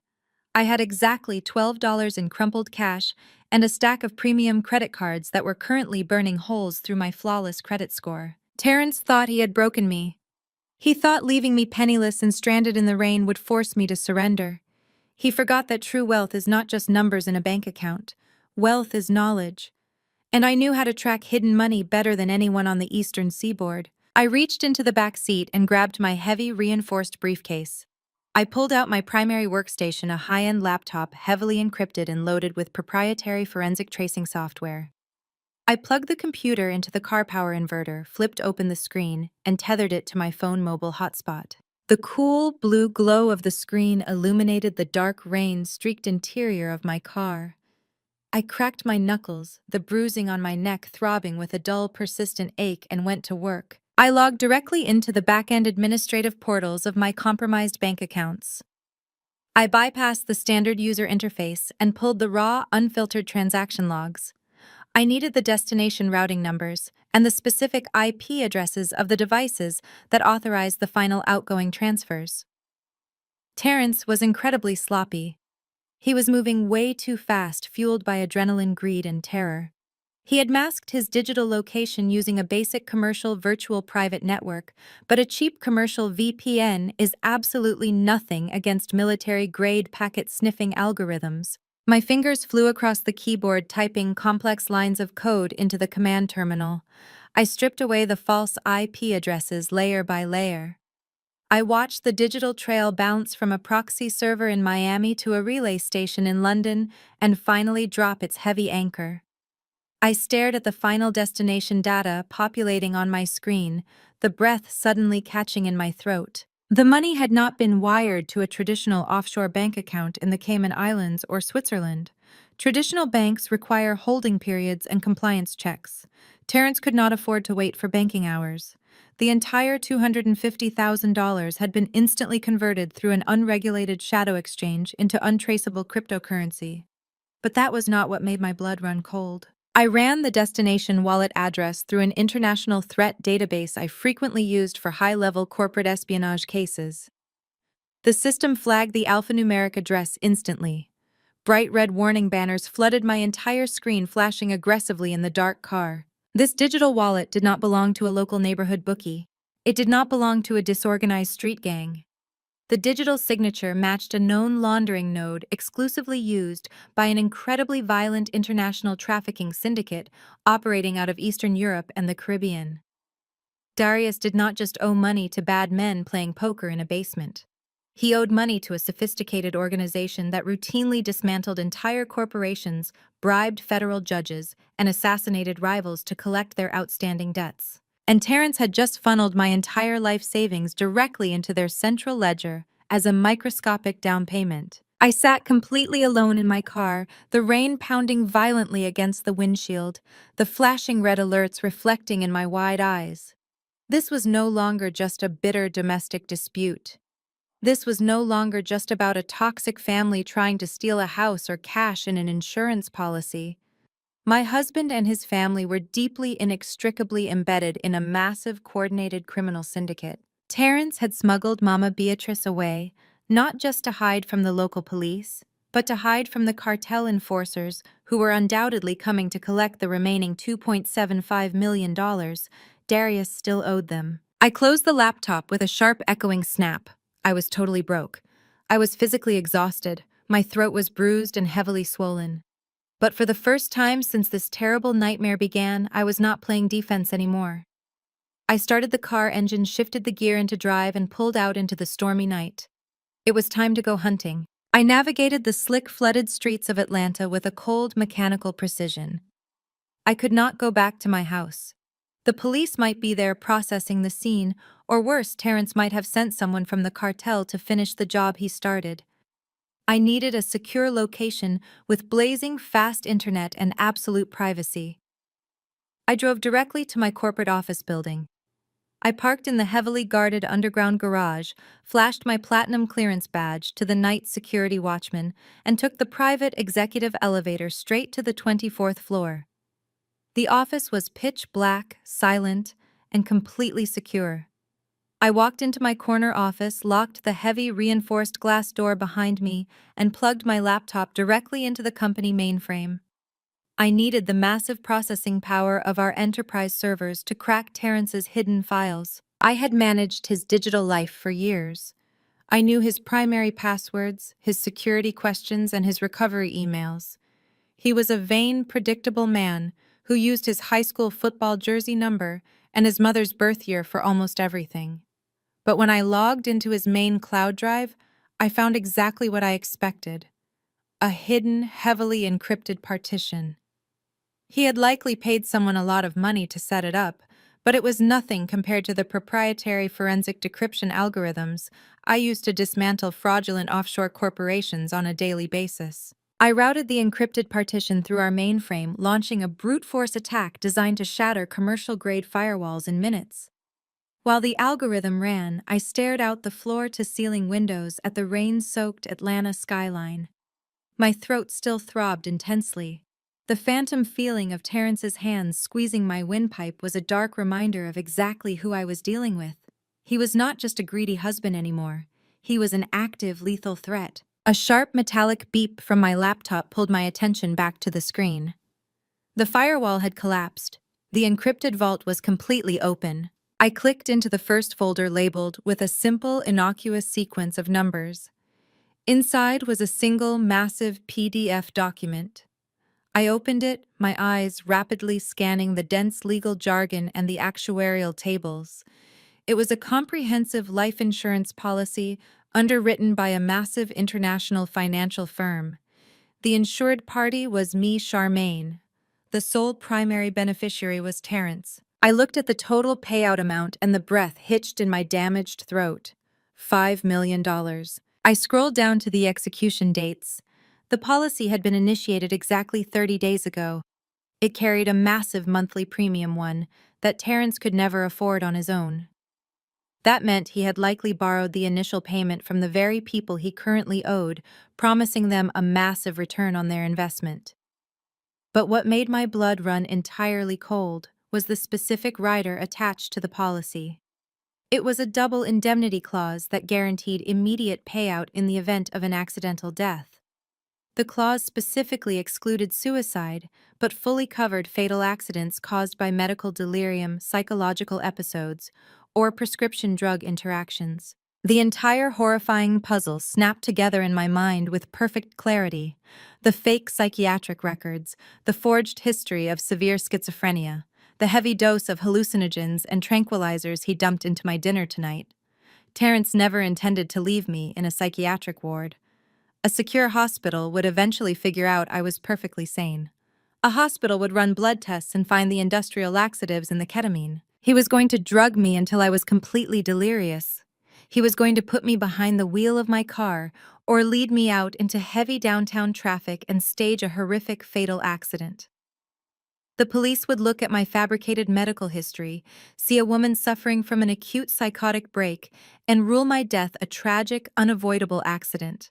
I had exactly $12 in crumpled cash and a stack of premium credit cards that were currently burning holes through my flawless credit score. Terrence thought he had broken me. He thought leaving me penniless and stranded in the rain would force me to surrender. He forgot that true wealth is not just numbers in a bank account. Wealth is knowledge. And I knew how to track hidden money better than anyone on the eastern seaboard. I reached into the back seat and grabbed my heavy, reinforced briefcase. I pulled out my primary workstation, a high-end laptop heavily encrypted and loaded with proprietary forensic tracing software. I plugged the computer into the car power inverter, flipped open the screen, and tethered it to my phone mobile hotspot. The cool, blue glow of the screen illuminated the dark, rain-streaked interior of my car. I cracked my knuckles, the bruising on my neck throbbing with a dull, persistent ache, and went to work. I logged directly into the back-end administrative portals of my compromised bank accounts. I bypassed the standard user interface and pulled the raw, unfiltered transaction logs. I needed the destination routing numbers and the specific IP addresses of the devices that authorized the final outgoing transfers. Terrence was incredibly sloppy. He was moving way too fast, fueled by adrenaline, greed, and terror. He had masked his digital location using a basic commercial virtual private network, but a cheap commercial VPN is absolutely nothing against military-grade packet-sniffing algorithms. My fingers flew across the keyboard, typing complex lines of code into the command terminal. I stripped away the false IP addresses layer by layer. I watched the digital trail bounce from a proxy server in Miami to a relay station in London and finally drop its heavy anchor. I stared at the final destination data populating on my screen, the breath suddenly catching in my throat. The money had not been wired to a traditional offshore bank account in the Cayman Islands or Switzerland. Traditional banks require holding periods and compliance checks. Terrence could not afford to wait for banking hours. The entire $250,000 had been instantly converted through an unregulated shadow exchange into untraceable cryptocurrency. But that was not what made my blood run cold. I ran the destination wallet address through an international threat database I frequently used for high-level corporate espionage cases. The system flagged the alphanumeric address instantly. Bright red warning banners flooded my entire screen, flashing aggressively in the dark car. This digital wallet did not belong to a local neighborhood bookie. It did not belong to a disorganized street gang. The digital signature matched a known laundering node exclusively used by an incredibly violent international trafficking syndicate operating out of Eastern Europe and the Caribbean. Darius did not just owe money to bad men playing poker in a basement. He owed money to a sophisticated organization that routinely dismantled entire corporations, bribed federal judges, and assassinated rivals to collect their outstanding debts. And Terrence had just funneled my entire life savings directly into their central ledger as a microscopic down payment. I sat completely alone in my car, the rain pounding violently against the windshield, the flashing red alerts reflecting in my wide eyes. This was no longer just a bitter domestic dispute. This was no longer just about a toxic family trying to steal a house or cash in an insurance policy. My husband and his family were deeply, inextricably embedded in a massive, coordinated criminal syndicate. Terrence had smuggled Mama Beatrice away, not just to hide from the local police, but to hide from the cartel enforcers who were undoubtedly coming to collect the remaining $2.75 million Darius still owed them. I closed the laptop with a sharp, echoing snap. I was totally broke. I was physically exhausted. My throat was bruised and heavily swollen. But for the first time since this terrible nightmare began, I was not playing defense anymore. I started the car engine, shifted the gear into drive, and pulled out into the stormy night. It was time to go hunting. I navigated the slick, flooded streets of Atlanta with a cold, mechanical precision. I could not go back to my house. The police might be there processing the scene, or worse, Terrence might have sent someone from the cartel to finish the job he started. I needed a secure location with blazing fast internet and absolute privacy. I drove directly to my corporate office building. I parked in the heavily guarded underground garage, flashed my platinum clearance badge to the night security watchman, and took the private executive elevator straight to the 24th floor. The office was pitch black, silent, and completely secure. I walked into my corner office, locked the heavy reinforced glass door behind me, and plugged my laptop directly into the company mainframe. I needed the massive processing power of our enterprise servers to crack Terrence's hidden files. I had managed his digital life for years. I knew his primary passwords, his security questions, and his recovery emails. He was a vain, predictable man who used his high school football jersey number and his mother's birth year for almost everything. But when I logged into his main cloud drive, I found exactly what I expected: a hidden, heavily encrypted partition. He had likely paid someone a lot of money to set it up, but it was nothing compared to the proprietary forensic decryption algorithms I used to dismantle fraudulent offshore corporations on a daily basis. I routed the encrypted partition through our mainframe, launching a brute force attack designed to shatter commercial-grade firewalls in minutes. While the algorithm ran, I stared out the floor-to-ceiling windows at the rain-soaked Atlanta skyline. My throat still throbbed intensely. The phantom feeling of Terrence's hands squeezing my windpipe was a dark reminder of exactly who I was dealing with. He was not just a greedy husband anymore. He was an active, lethal threat. A sharp metallic beep from my laptop pulled my attention back to the screen. The firewall had collapsed. The encrypted vault was completely open. I clicked into the first folder labeled with a simple, innocuous sequence of numbers. Inside was a single, massive PDF document. I opened it, my eyes rapidly scanning the dense legal jargon and the actuarial tables. It was a comprehensive life insurance policy underwritten by a massive international financial firm. The insured party was me, Charmaine. The sole primary beneficiary was Terrence. I looked at the total payout amount and the breath hitched in my damaged throat. $5 million. I scrolled down to the execution dates. The policy had been initiated exactly 30 days ago. It carried a massive monthly premium, one that Terrence could never afford on his own. That meant he had likely borrowed the initial payment from the very people he currently owed, promising them a massive return on their investment. But what made my blood run entirely cold was the specific rider attached to the policy. It was a double indemnity clause that guaranteed immediate payout in the event of an accidental death. The clause specifically excluded suicide, but fully covered fatal accidents caused by medical delirium, psychological episodes, or prescription drug interactions. The entire horrifying puzzle snapped together in my mind with perfect clarity. The fake psychiatric records, the forged history of severe schizophrenia, the heavy dose of hallucinogens and tranquilizers he dumped into my dinner tonight. Terrence never intended to leave me in a psychiatric ward. A secure hospital would eventually figure out I was perfectly sane. A hospital would run blood tests and find the industrial laxatives in the ketamine. He was going to drug me until I was completely delirious. He was going to put me behind the wheel of my car or lead me out into heavy downtown traffic and stage a horrific fatal accident. The police would look at my fabricated medical history, see a woman suffering from an acute psychotic break, and rule my death a tragic, unavoidable accident.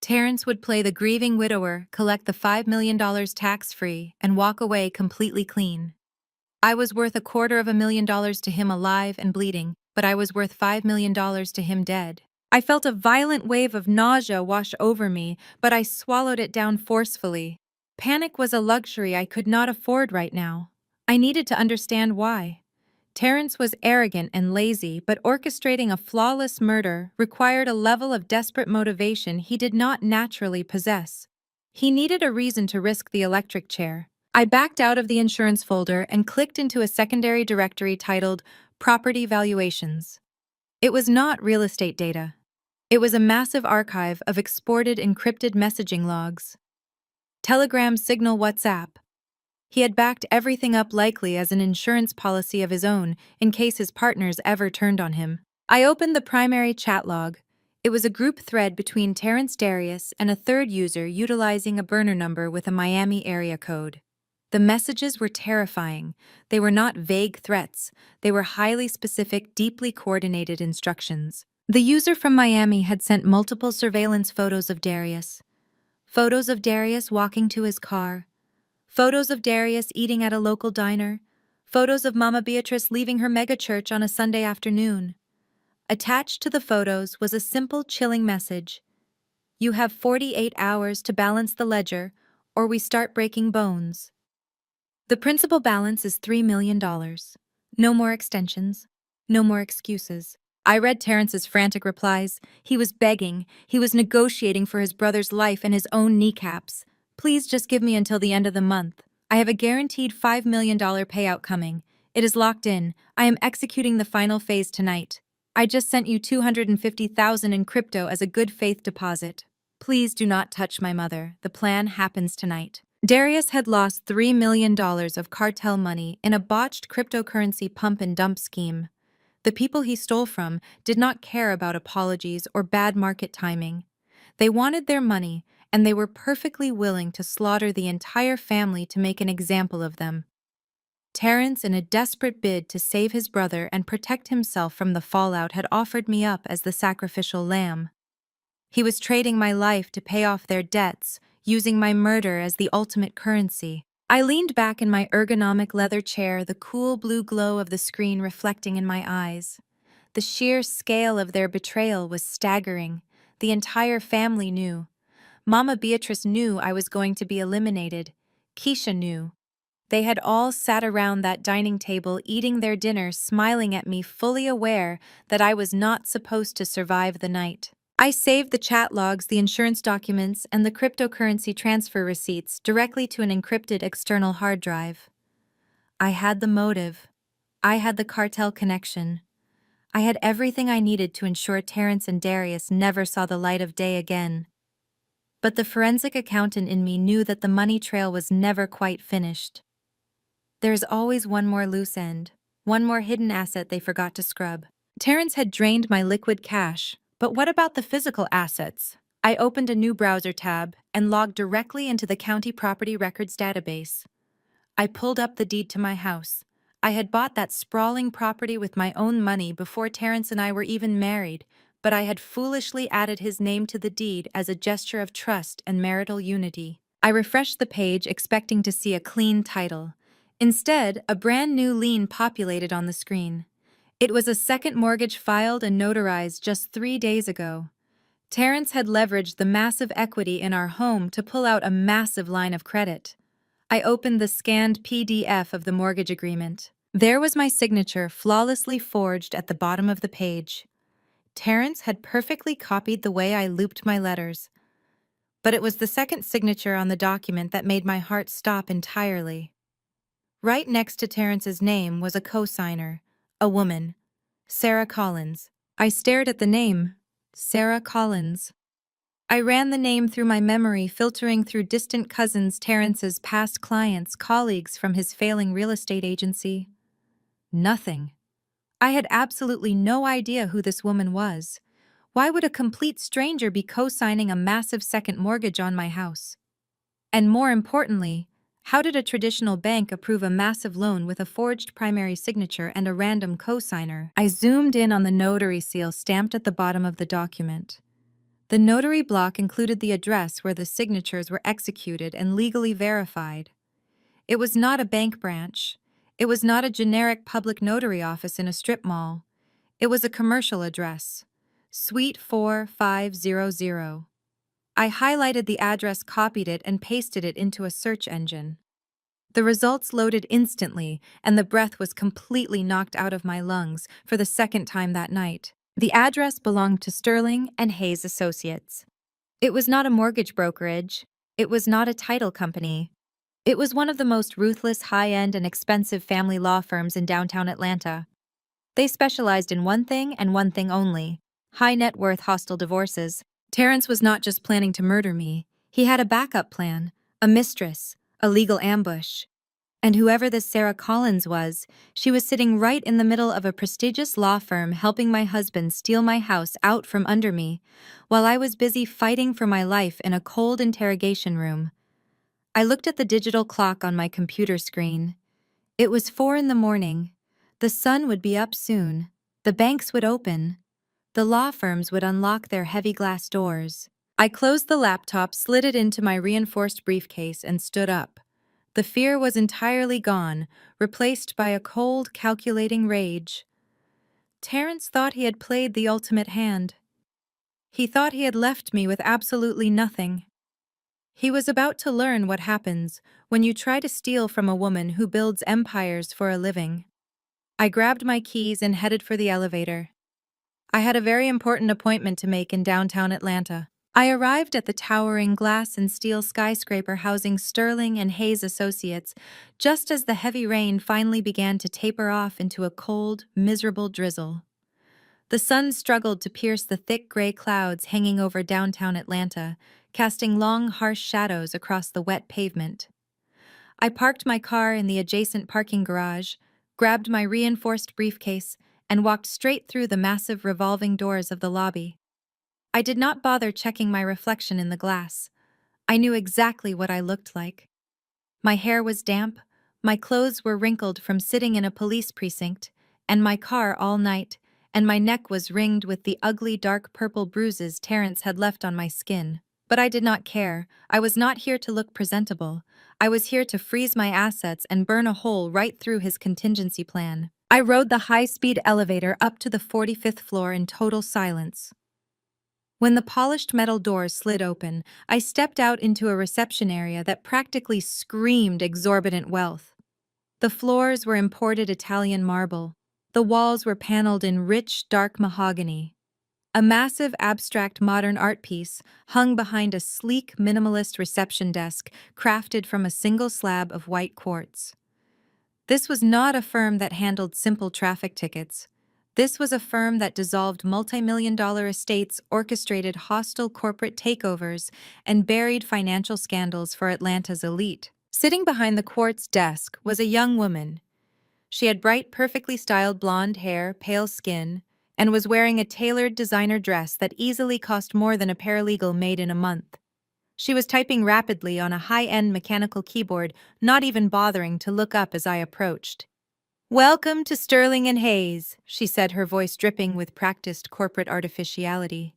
Terrence would play the grieving widower, collect the $5 million tax-free, and walk away completely clean. I was worth $250,000 to him alive and bleeding, but I was worth $5 million to him dead. I felt a violent wave of nausea wash over me, but I swallowed it down forcefully. Panic was a luxury I could not afford right now. I needed to understand why. Terrence was arrogant and lazy, but orchestrating a flawless murder required a level of desperate motivation he did not naturally possess. He needed a reason to risk the electric chair. I backed out of the insurance folder and clicked into a secondary directory titled Property Valuations. It was not real estate data. It was a massive archive of exported encrypted messaging logs. Telegram, Signal, WhatsApp. He had backed everything up likely as an insurance policy of his own in case his partners ever turned on him. I opened the primary chat log. It was a group thread between Terrence Darius and a third user utilizing a burner number with a Miami area code. The messages were terrifying. They were not vague threats. They were highly specific, deeply coordinated instructions. The user from Miami had sent multiple surveillance photos of Darius. Photos of Darius walking to his car. Photos of Darius eating at a local diner. Photos of Mama Beatrice leaving her megachurch on a Sunday afternoon. Attached to the photos was a simple, chilling message. You have 48 hours to balance the ledger, or we start breaking bones. The principal balance is $3 million. No more extensions. No more excuses. I read Terrence's frantic replies. He was begging. He was negotiating for his brother's life and his own kneecaps. Please just give me until the end of the month. I have a guaranteed $5 million payout coming. It is locked in. I am executing the final phase tonight. I just sent you $250,000 in crypto as a good faith deposit. Please do not touch my mother. The plan happens tonight. Darius had lost $3 million of cartel money in a botched cryptocurrency pump and dump scheme. The people he stole from did not care about apologies or bad market timing. They wanted their money, and they were perfectly willing to slaughter the entire family to make an example of them. Terrence, in a desperate bid to save his brother and protect himself from the fallout, had offered me up as the sacrificial lamb. He was trading my life to pay off their debts, using my murder as the ultimate currency. I leaned back in my ergonomic leather chair, the cool blue glow of the screen reflecting in my eyes. The sheer scale of their betrayal was staggering. The entire family knew. Mama Beatrice knew I was going to be eliminated. Keisha knew. They had all sat around that dining table eating their dinner, smiling at me, fully aware that I was not supposed to survive the night. I saved the chat logs, the insurance documents, and the cryptocurrency transfer receipts directly to an encrypted external hard drive. I had the motive. I had the cartel connection. I had everything I needed to ensure Terrence and Darius never saw the light of day again. But the forensic accountant in me knew that the money trail was never quite finished. There's always one more loose end, one more hidden asset they forgot to scrub. Terrence had drained my liquid cash, but what about the physical assets? I opened a new browser tab and logged directly into the county property records database. I pulled up the deed to my house. I had bought that sprawling property with my own money before Terrence and I were even married, but I had foolishly added his name to the deed as a gesture of trust and marital unity. I refreshed the page expecting to see a clean title. Instead, a brand new lien populated on the screen. It was a second mortgage filed and notarized just 3 days ago. Terrence had leveraged the massive equity in our home to pull out a massive line of credit. I opened the scanned PDF of the mortgage agreement. There was my signature flawlessly forged at the bottom of the page. Terrence had perfectly copied the way I looped my letters. But it was the second signature on the document that made my heart stop entirely. Right next to Terrence's name was a co-signer, a woman, Sarah Collins. I stared at the name, Sarah Collins. I ran the name through my memory, filtering through distant cousins, Terrence's past clients, colleagues from his failing real estate agency. Nothing. I had absolutely no idea who this woman was. Why would a complete stranger be co-signing a massive second mortgage on my house? And more importantly, how did a traditional bank approve a massive loan with a forged primary signature and a random co-signer? I zoomed in on the notary seal stamped at the bottom of the document. The notary block included the address where the signatures were executed and legally verified. It was not a bank branch. It was not a generic public notary office in a strip mall. It was a commercial address. Suite 4500. I highlighted the address, copied it, and pasted it into a search engine. The results loaded instantly, and the breath was completely knocked out of my lungs for the second time that night. The address belonged to Sterling and Hayes Associates. It was not a mortgage brokerage. It was not a title company. It was one of the most ruthless, high-end, and expensive family law firms in downtown Atlanta. They specialized in one thing and one thing only: high-net-worth hostile divorces. Terrence was not just planning to murder me. He had a backup plan, a mistress, a legal ambush. And whoever this Sarah Collins was, she was sitting right in the middle of a prestigious law firm helping my husband steal my house out from under me, while I was busy fighting for my life in a cold interrogation room. I looked at the digital clock on my computer screen. It was 4 in the morning. The sun would be up soon. The banks would open. The law firms would unlock their heavy glass doors. I closed the laptop, slid it into my reinforced briefcase, and stood up. The fear was entirely gone, replaced by a cold, calculating rage. Terrence thought he had played the ultimate hand. He thought he had left me with absolutely nothing. He was about to learn what happens when you try to steal from a woman who builds empires for a living. I grabbed my keys and headed for the elevator. I had a very important appointment to make in downtown Atlanta. I arrived at the towering glass and steel skyscraper housing Sterling and Hayes Associates just as the heavy rain finally began to taper off into a cold, miserable drizzle. The sun struggled to pierce the thick gray clouds hanging over downtown Atlanta, casting long, harsh shadows across the wet pavement. I parked my car in the adjacent parking garage, grabbed my reinforced briefcase, and walked straight through the massive revolving doors of the lobby. I did not bother checking my reflection in the glass. I knew exactly what I looked like. My hair was damp, my clothes were wrinkled from sitting in a police precinct, and my car all night, and my neck was ringed with the ugly dark purple bruises Terrence had left on my skin. But I did not care. I was not here to look presentable. I was here to freeze my assets and burn a hole right through his contingency plan. I rode the high-speed elevator up to the 45th floor in total silence. When the polished metal doors slid open, I stepped out into a reception area that practically screamed exorbitant wealth. The floors were imported Italian marble. The walls were paneled in rich, dark mahogany. A massive abstract modern art piece hung behind a sleek, minimalist reception desk crafted from a single slab of white quartz. This was not a firm that handled simple traffic tickets. This was a firm that dissolved multi-million-dollar estates, orchestrated hostile corporate takeovers, and buried financial scandals for Atlanta's elite. Sitting behind the quartz desk was a young woman. She had bright, perfectly styled blonde hair, pale skin, and was wearing a tailored designer dress that easily cost more than a paralegal made in a month. She was typing rapidly on a high-end mechanical keyboard, not even bothering to look up as I approached. Welcome to Sterling and Hayes, she said, her voice dripping with practiced corporate artificiality.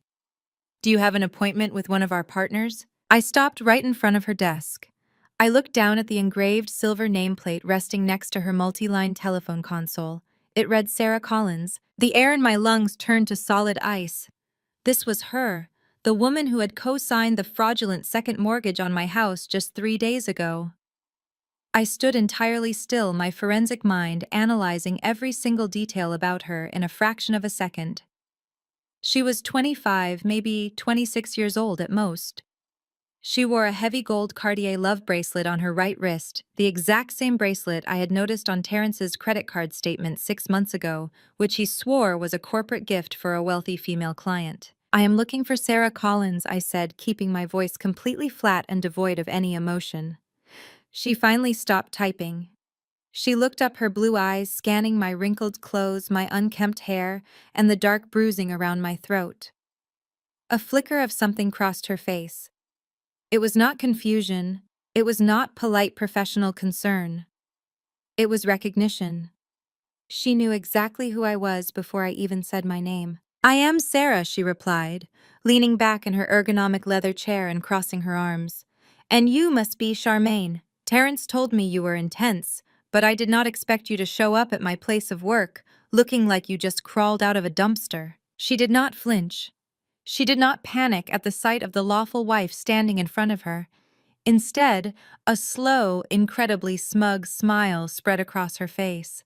Do you have an appointment with one of our partners? I stopped right in front of her desk. I looked down at the engraved silver nameplate resting next to her multi-line telephone console. It read Sarah Collins. The air in my lungs turned to solid ice. This was her, the woman who had co-signed the fraudulent second mortgage on my house just 3 days ago. I stood entirely still, my forensic mind analyzing every single detail about her in a fraction of a second. She was 25, maybe 26 years old at most. She wore a heavy gold Cartier love bracelet on her right wrist, the exact same bracelet I had noticed on Terrence's credit card statement 6 months ago, which he swore was a corporate gift for a wealthy female client. I am looking for Sarah Collins, I said, keeping my voice completely flat and devoid of any emotion. She finally stopped typing. She looked up, her blue eyes scanning my wrinkled clothes, my unkempt hair, and the dark bruising around my throat. A flicker of something crossed her face. It was not confusion. It was not polite professional concern. It was recognition. She knew exactly who I was before I even said my name. I am Sarah, she replied, leaning back in her ergonomic leather chair and crossing her arms. And you must be Charmaine. Terrence told me you were intense, but I did not expect you to show up at my place of work, looking like you just crawled out of a dumpster. She did not flinch. She did not panic at the sight of the lawful wife standing in front of her. Instead, a slow, incredibly smug smile spread across her face.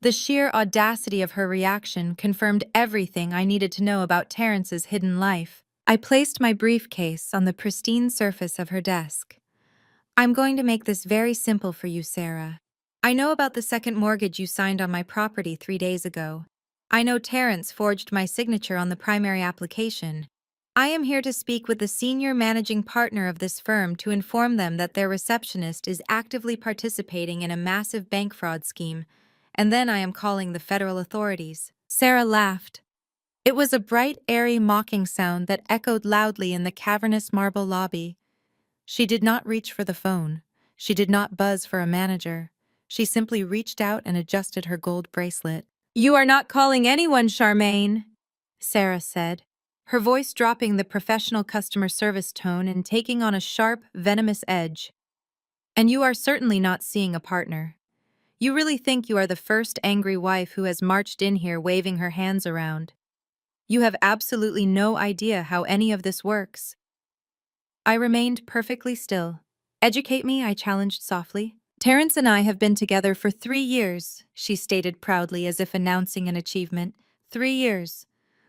The sheer audacity of her reaction confirmed everything I needed to know about Terrence's hidden life. I placed my briefcase on the pristine surface of her desk. I'm going to make this very simple for you, Sarah. I know about the second mortgage you signed on my property 3 days ago. I know Terrence forged my signature on the primary application. I am here to speak with the senior managing partner of this firm to inform them that their receptionist is actively participating in a massive bank fraud scheme, and then I am calling the federal authorities. Sarah laughed. It was a bright, airy, mocking sound that echoed loudly in the cavernous marble lobby. She did not reach for the phone. She did not buzz for a manager. She simply reached out and adjusted her gold bracelet. You are not calling anyone, Charmaine, Sarah said, her voice dropping the professional customer service tone and taking on a sharp, venomous edge. And you are certainly not seeing a partner. You really think you are the first angry wife who has marched in here waving her hands around. You have absolutely no idea how any of this works. I remained perfectly still. Educate me, I challenged softly. Terrence and I have been together for 3 years, she stated proudly as if announcing an achievement. 3 years.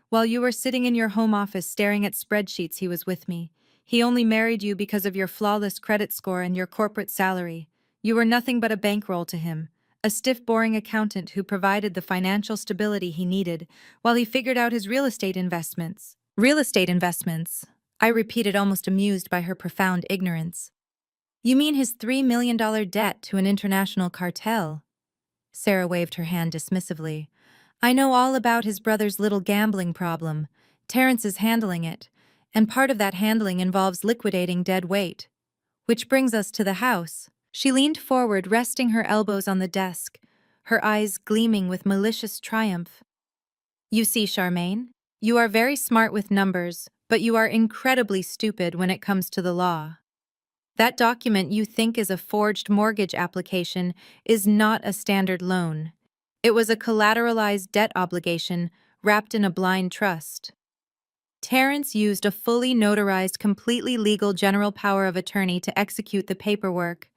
While you were sitting in your home office staring at spreadsheets, he was with me. He only married you because of your flawless credit score and your corporate salary. You were nothing but a bankroll to him, a stiff, boring accountant who provided the financial stability he needed while he figured out his real estate investments. Real estate investments, I repeated, almost amused by her profound ignorance. You mean his $3 million debt to an international cartel? Sarah waved her hand dismissively. I know all about his brother's little gambling problem. Terrence is handling it, and part of that handling involves liquidating dead weight. Which brings us to the house. She leaned forward, resting her elbows on the desk, her eyes gleaming with malicious triumph. You see, Charmaine, you are very smart with numbers, but you are incredibly stupid when it comes to the law. That document you think is a forged mortgage application is not a standard loan. It was a collateralized debt obligation wrapped in a blind trust. Terrence used a fully notarized, completely legal general power of attorney to execute the paperwork.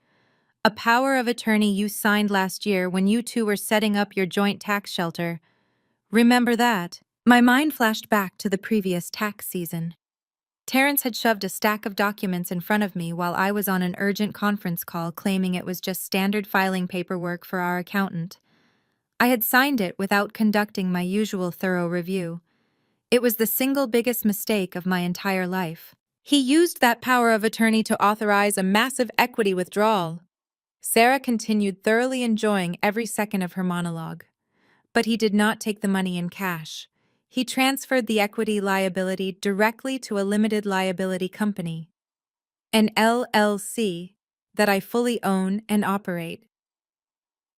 A power of attorney you signed last year when you two were setting up your joint tax shelter. Remember that? My mind flashed back to the previous tax season. Terrence had shoved a stack of documents in front of me while I was on an urgent conference call, claiming it was just standard filing paperwork for our accountant. I had signed it without conducting my usual thorough review. It was the single biggest mistake of my entire life. He used that power of attorney to authorize a massive equity withdrawal. Sarah continued, thoroughly enjoying every second of her monologue. But he did not take the money in cash. He transferred the equity liability directly to a limited liability company, an LLC, that I fully own and operate.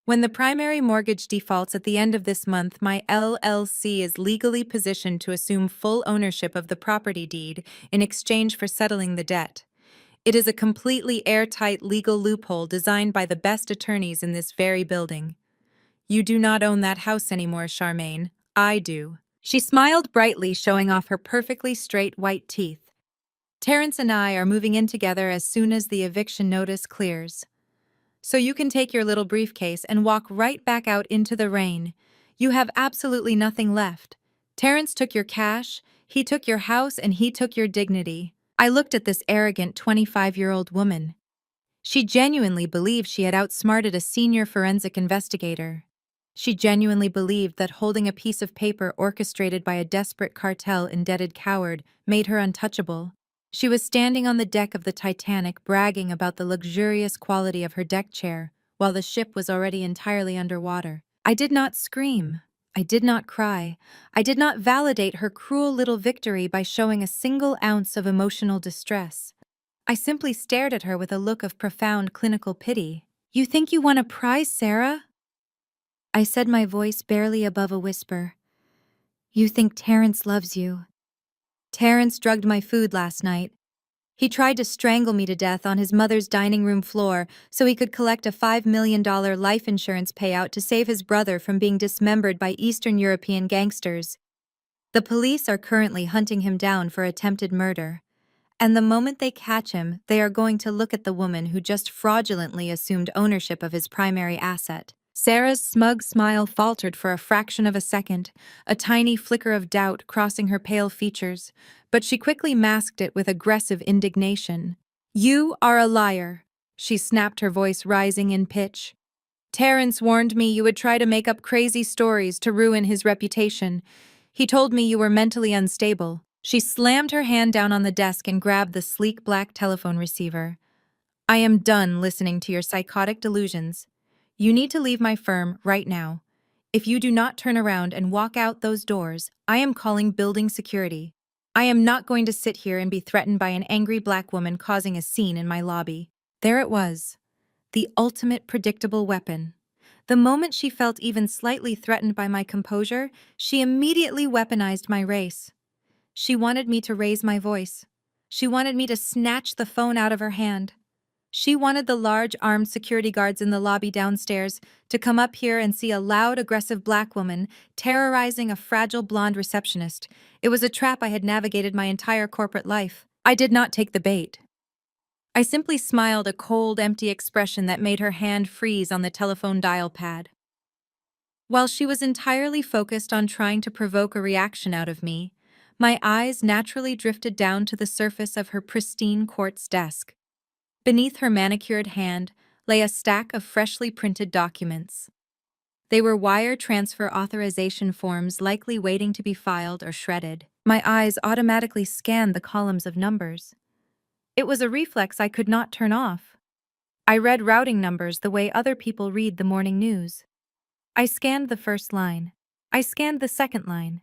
When the primary mortgage defaults at the end of this month, my LLC is legally positioned to assume full ownership of the property deed in exchange for settling the debt. It is a completely airtight legal loophole designed by the best attorneys in this very building. You do not own that house anymore, Charmaine. I do. She smiled brightly, showing off her perfectly straight white teeth. Terrence and I are moving in together as soon as the eviction notice clears. So you can take your little briefcase and walk right back out into the rain. You have absolutely nothing left. Terrence took your cash, he took your house, and he took your dignity. I looked at this arrogant 25-year-old woman. She genuinely believed she had outsmarted a senior forensic investigator. She genuinely believed that holding a piece of paper orchestrated by a desperate cartel-indebted coward made her untouchable. She was standing on the deck of the Titanic bragging about the luxurious quality of her deck chair, while the ship was already entirely underwater. I did not scream. I did not cry. I did not validate her cruel little victory by showing a single ounce of emotional distress. I simply stared at her with a look of profound clinical pity. "You think you won a prize, Sarah?" I said, my voice barely above a whisper. "You think Terrence loves you." Terrence drugged my food last night. He tried to strangle me to death on his mother's dining room floor so he could collect a $5 million life insurance payout to save his brother from being dismembered by Eastern European gangsters. The police are currently hunting him down for attempted murder. And the moment they catch him, they are going to look at the woman who just fraudulently assumed ownership of his primary asset. Sarah's smug smile faltered for a fraction of a second, a tiny flicker of doubt crossing her pale features, but she quickly masked it with aggressive indignation. "You are a liar," she snapped, her voice rising in pitch. "Terrence warned me you would try to make up crazy stories to ruin his reputation. He told me you were mentally unstable." She slammed her hand down on the desk and grabbed the sleek black telephone receiver. "I am done listening to your psychotic delusions. You need to leave my firm right now. If you do not turn around and walk out those doors, I am calling building security. I am not going to sit here and be threatened by an angry black woman causing a scene in my lobby." There it was, the ultimate predictable weapon. The moment she felt even slightly threatened by my composure, she immediately weaponized my race. She wanted me to raise my voice. She wanted me to snatch the phone out of her hand. She wanted the large armed security guards in the lobby downstairs to come up here and see a loud, aggressive black woman terrorizing a fragile blonde receptionist. It was a trap I had navigated my entire corporate life. I did not take the bait. I simply smiled, a cold, empty expression that made her hand freeze on the telephone dial pad. While she was entirely focused on trying to provoke a reaction out of me, my eyes naturally drifted down to the surface of her pristine quartz desk. Beneath her manicured hand lay a stack of freshly printed documents. They were wire transfer authorization forms likely waiting to be filed or shredded. My eyes automatically scanned the columns of numbers. It was a reflex I could not turn off. I read routing numbers the way other people read the morning news. I scanned the first line. I scanned the second line.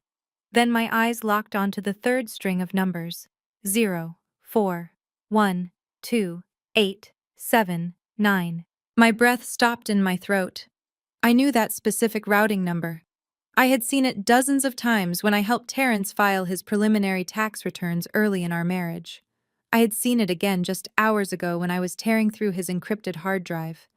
Then my eyes locked onto the third string of numbers. 0, 4, 1, 2, 8, 7, 9. My breath stopped in my throat. I knew that specific routing number. I had seen it dozens of times when I helped Terrence file his preliminary tax returns early in our marriage. I had seen it again just hours ago when I was tearing through his encrypted hard drive.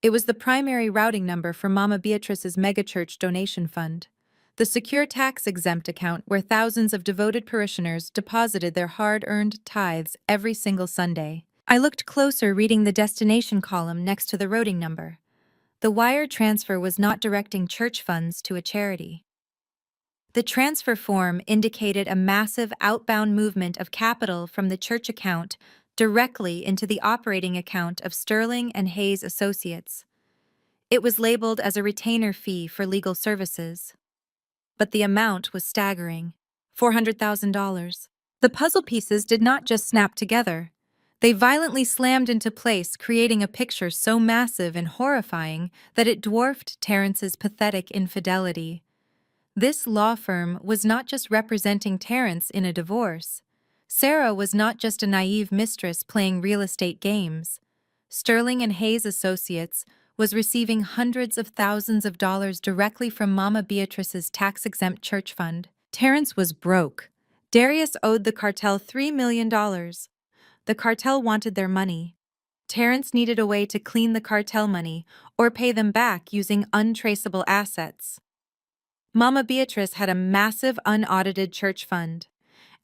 It was the primary routing number for Mama Beatrice's megachurch donation fund, the secure tax-exempt account where thousands of devoted parishioners deposited their hard-earned tithes every single Sunday. I looked closer, reading the destination column next to the routing number. The wire transfer was not directing church funds to a charity. The transfer form indicated a massive outbound movement of capital from the church account directly into the operating account of Sterling and Hayes Associates. It was labeled as a retainer fee for legal services. But the amount was staggering, $400,000. The puzzle pieces did not just snap together. They violently slammed into place, creating a picture so massive and horrifying that it dwarfed Terrence's pathetic infidelity. This law firm was not just representing Terrence in a divorce. Sarah was not just a naive mistress playing real estate games. Sterling and Hayes Associates was receiving hundreds of thousands of dollars directly from Mama Beatrice's tax-exempt church fund. Terrence was broke. Darius owed the cartel $3 million. The cartel wanted their money. Terrence needed a way to clean the cartel money or pay them back using untraceable assets. Mama Beatrice had a massive unaudited church fund,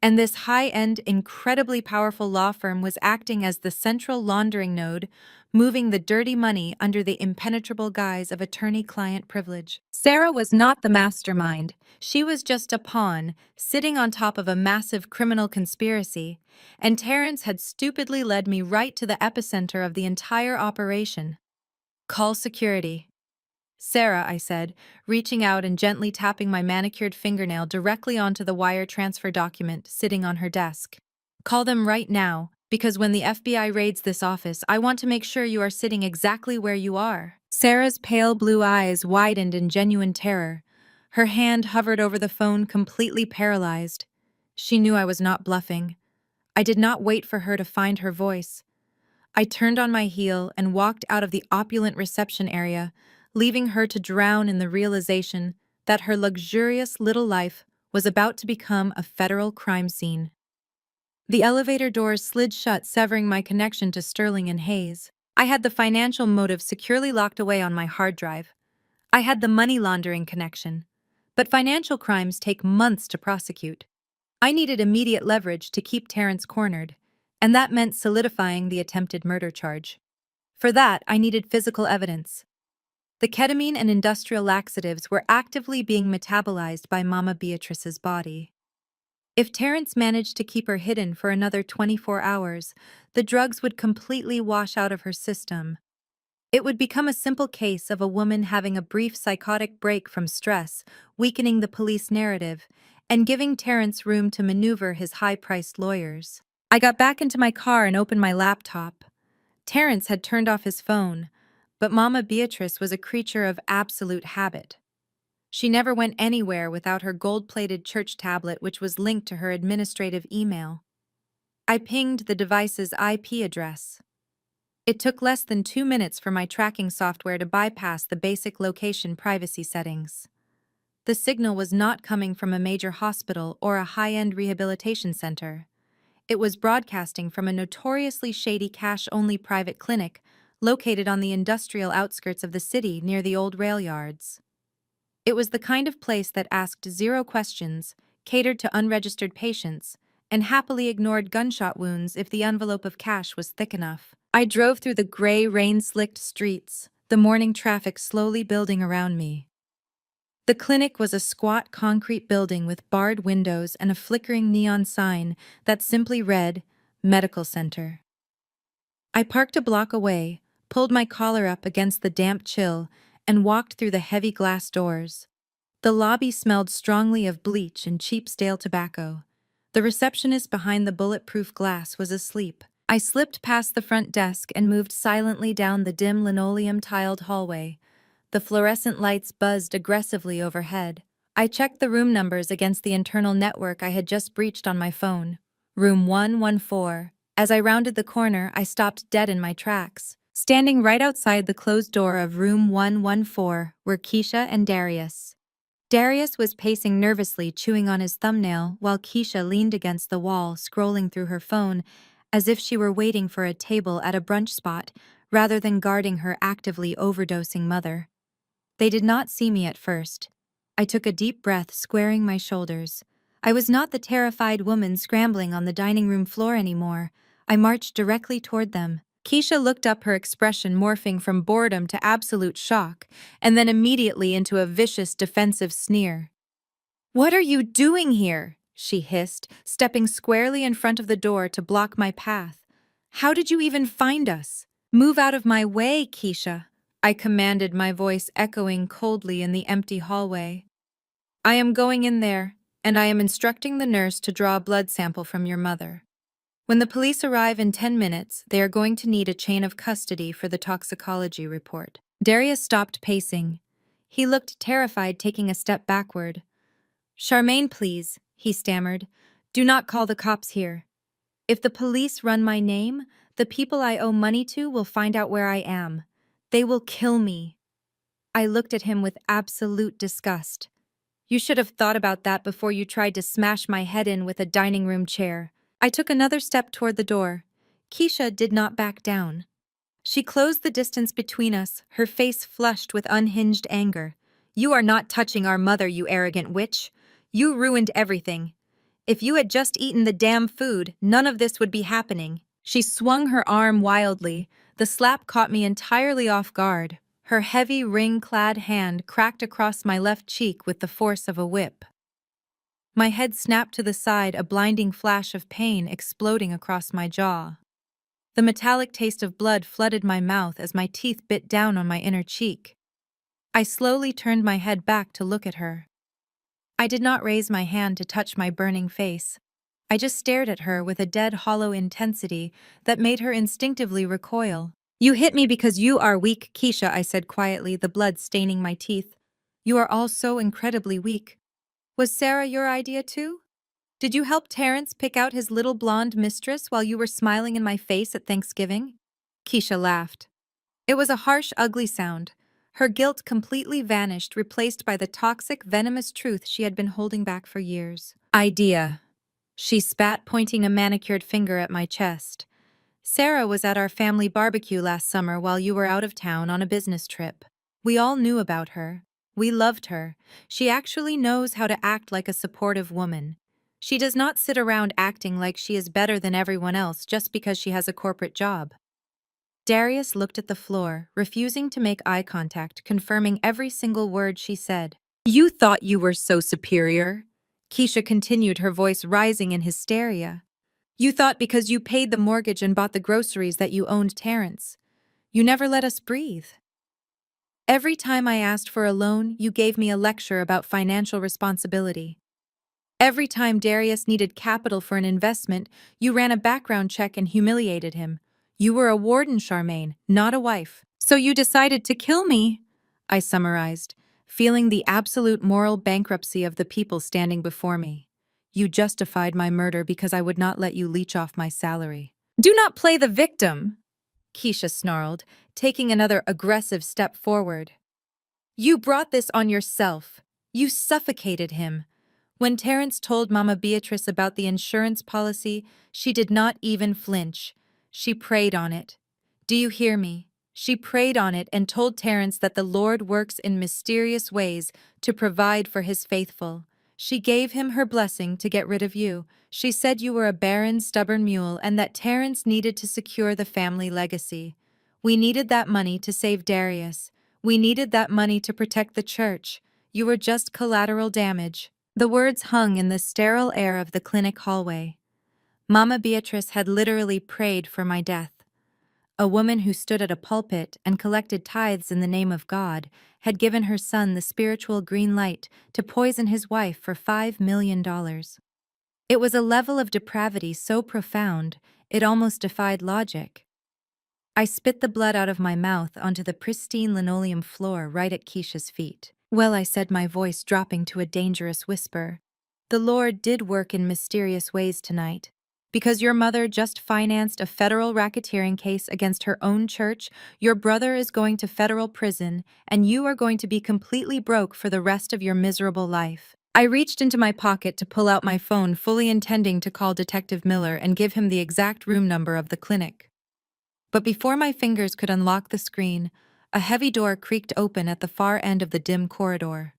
and this high-end, incredibly powerful law firm was acting as the central laundering node, moving the dirty money under the impenetrable guise of attorney-client privilege. Sarah was not the mastermind. She was just a pawn, sitting on top of a massive criminal conspiracy, and Terrence had stupidly led me right to the epicenter of the entire operation. "Call security." "Sarah," I said, reaching out and gently tapping my manicured fingernail directly onto the wire transfer document sitting on her desk. "Call them right now, because when the FBI raids this office, I want to make sure you are sitting exactly where you are." Sarah's pale blue eyes widened in genuine terror. Her hand hovered over the phone, completely paralyzed. She knew I was not bluffing. I did not wait for her to find her voice. I turned on my heel and walked out of the opulent reception area, leaving her to drown in the realization that her luxurious little life was about to become a federal crime scene. The elevator doors slid shut, severing my connection to Sterling and Hayes. I had the financial motive securely locked away on my hard drive. I had the money laundering connection. But financial crimes take months to prosecute. I needed immediate leverage to keep Terrence cornered, and that meant solidifying the attempted murder charge. For that, I needed physical evidence. The ketamine and industrial laxatives were actively being metabolized by Mama Beatrice's body. If Terrence managed to keep her hidden for another 24 hours, the drugs would completely wash out of her system. It would become a simple case of a woman having a brief psychotic break from stress, weakening the police narrative, and giving Terrence room to maneuver his high-priced lawyers. I got back into my car and opened my laptop. Terrence had turned off his phone, but Mama Beatrice was a creature of absolute habit. She never went anywhere without her gold-plated church tablet, which was linked to her administrative email. I pinged the device's IP address. It took less than 2 minutes for my tracking software to bypass the basic location privacy settings. The signal was not coming from a major hospital or a high-end rehabilitation center. It was broadcasting from a notoriously shady cash-only private clinic located on the industrial outskirts of the city near the old rail yards. It was the kind of place that asked zero questions, catered to unregistered patients, and happily ignored gunshot wounds if the envelope of cash was thick enough. I drove through the gray, rain-slicked streets, the morning traffic slowly building around me. The clinic was a squat concrete building with barred windows and a flickering neon sign that simply read, "Medical Center." I parked a block away, pulled my collar up against the damp chill, and walked through the heavy glass doors. The lobby smelled strongly of bleach and cheap stale tobacco. The receptionist behind the bulletproof glass was asleep. I slipped past the front desk and moved silently down the dim linoleum-tiled hallway. The fluorescent lights buzzed aggressively overhead. I checked the room numbers against the internal network I had just breached on my phone. Room 114. As I rounded the corner, I stopped dead in my tracks. Standing right outside the closed door of room 114 were Keisha and Darius. Darius was pacing nervously, chewing on his thumbnail, while Keisha leaned against the wall, scrolling through her phone, as if she were waiting for a table at a brunch spot, rather than guarding her actively overdosing mother. They did not see me at first. I took a deep breath, squaring my shoulders. I was not the terrified woman scrambling on the dining room floor anymore. I marched directly toward them. Keisha looked up, her expression morphing from boredom to absolute shock, and then immediately into a vicious, defensive sneer. "What are you doing here?" she hissed, stepping squarely in front of the door to block my path. "How did you even find us?" "Move out of my way, Keisha," I commanded, my voice echoing coldly in the empty hallway. "I am going in there, and I am instructing the nurse to draw a blood sample from your mother. When the police arrive in 10 minutes, they are going to need a chain of custody for the toxicology report." Darius stopped pacing. He looked terrified, taking a step backward. "Charmaine, please," he stammered. "Do not call the cops here. If the police run my name, the people I owe money to will find out where I am. They will kill me. I looked at him with absolute disgust. You should have thought about that before you tried to smash my head in with a dining room chair. I took another step toward the door. Keisha did not back down. She closed the distance between us, her face flushed with unhinged anger. You are not touching our mother, you arrogant witch. You ruined everything. If you had just eaten the damn food, none of this would be happening. She swung her arm wildly. The slap caught me entirely off guard. Her heavy, ring-clad hand cracked across my left cheek with the force of a whip. My head snapped to the side, a blinding flash of pain exploding across my jaw. The metallic taste of blood flooded my mouth as my teeth bit down on my inner cheek. I slowly turned my head back to look at her. I did not raise my hand to touch my burning face. I just stared at her with a dead, hollow intensity that made her instinctively recoil. You hit me because you are weak, Keisha, I said quietly, the blood staining my teeth. You are all so incredibly weak. Was Sarah your idea too? Did you help Terrence pick out his little blonde mistress while you were smiling in my face at Thanksgiving? Keisha laughed. It was a harsh, ugly sound. Her guilt completely vanished, replaced by the toxic, venomous truth she had been holding back for years. Idea. She spat, pointing a manicured finger at my chest. Sarah was at our family barbecue last summer while you were out of town on a business trip. We all knew about her. We loved her. She actually knows how to act like a supportive woman. She does not sit around acting like she is better than everyone else just because she has a corporate job. Darius looked at the floor, refusing to make eye contact, confirming every single word she said. You thought you were so superior? Keisha continued, her voice rising in hysteria. You thought because you paid the mortgage and bought the groceries that you owned Terrence. You never let us breathe. Every time I asked for a loan, you gave me a lecture about financial responsibility. Every time Darius needed capital for an investment, you ran a background check and humiliated him. You were a warden, Charmaine, not a wife. So you decided to kill me, I summarized, feeling the absolute moral bankruptcy of the people standing before me. You justified my murder because I would not let you leech off my salary. Do not play the victim, Keisha snarled, taking another aggressive step forward. You brought this on yourself. You suffocated him. When Terrence told Mama Beatrice about the insurance policy, she did not even flinch. She prayed on it. Do you hear me? She prayed on it and told Terrence that the Lord works in mysterious ways to provide for his faithful. She gave him her blessing to get rid of you. She said you were a barren, stubborn mule and that Terrence needed to secure the family legacy. We needed that money to save Darius. We needed that money to protect the church. You were just collateral damage. The words hung in the sterile air of the clinic hallway. Mama Beatrice had literally prayed for my death. A woman who stood at a pulpit and collected tithes in the name of God had given her son the spiritual green light to poison his wife for $5 million. It was a level of depravity so profound, it almost defied logic. I spit the blood out of my mouth onto the pristine linoleum floor right at Keisha's feet. Well, I said, my voice dropping to a dangerous whisper, the Lord did work in mysterious ways tonight. Because your mother just financed a federal racketeering case against her own church, your brother is going to federal prison, and you are going to be completely broke for the rest of your miserable life. I reached into my pocket to pull out my phone, fully intending to call Detective Miller and give him the exact room number of the clinic. But before my fingers could unlock the screen, a heavy door creaked open at the far end of the dim corridor.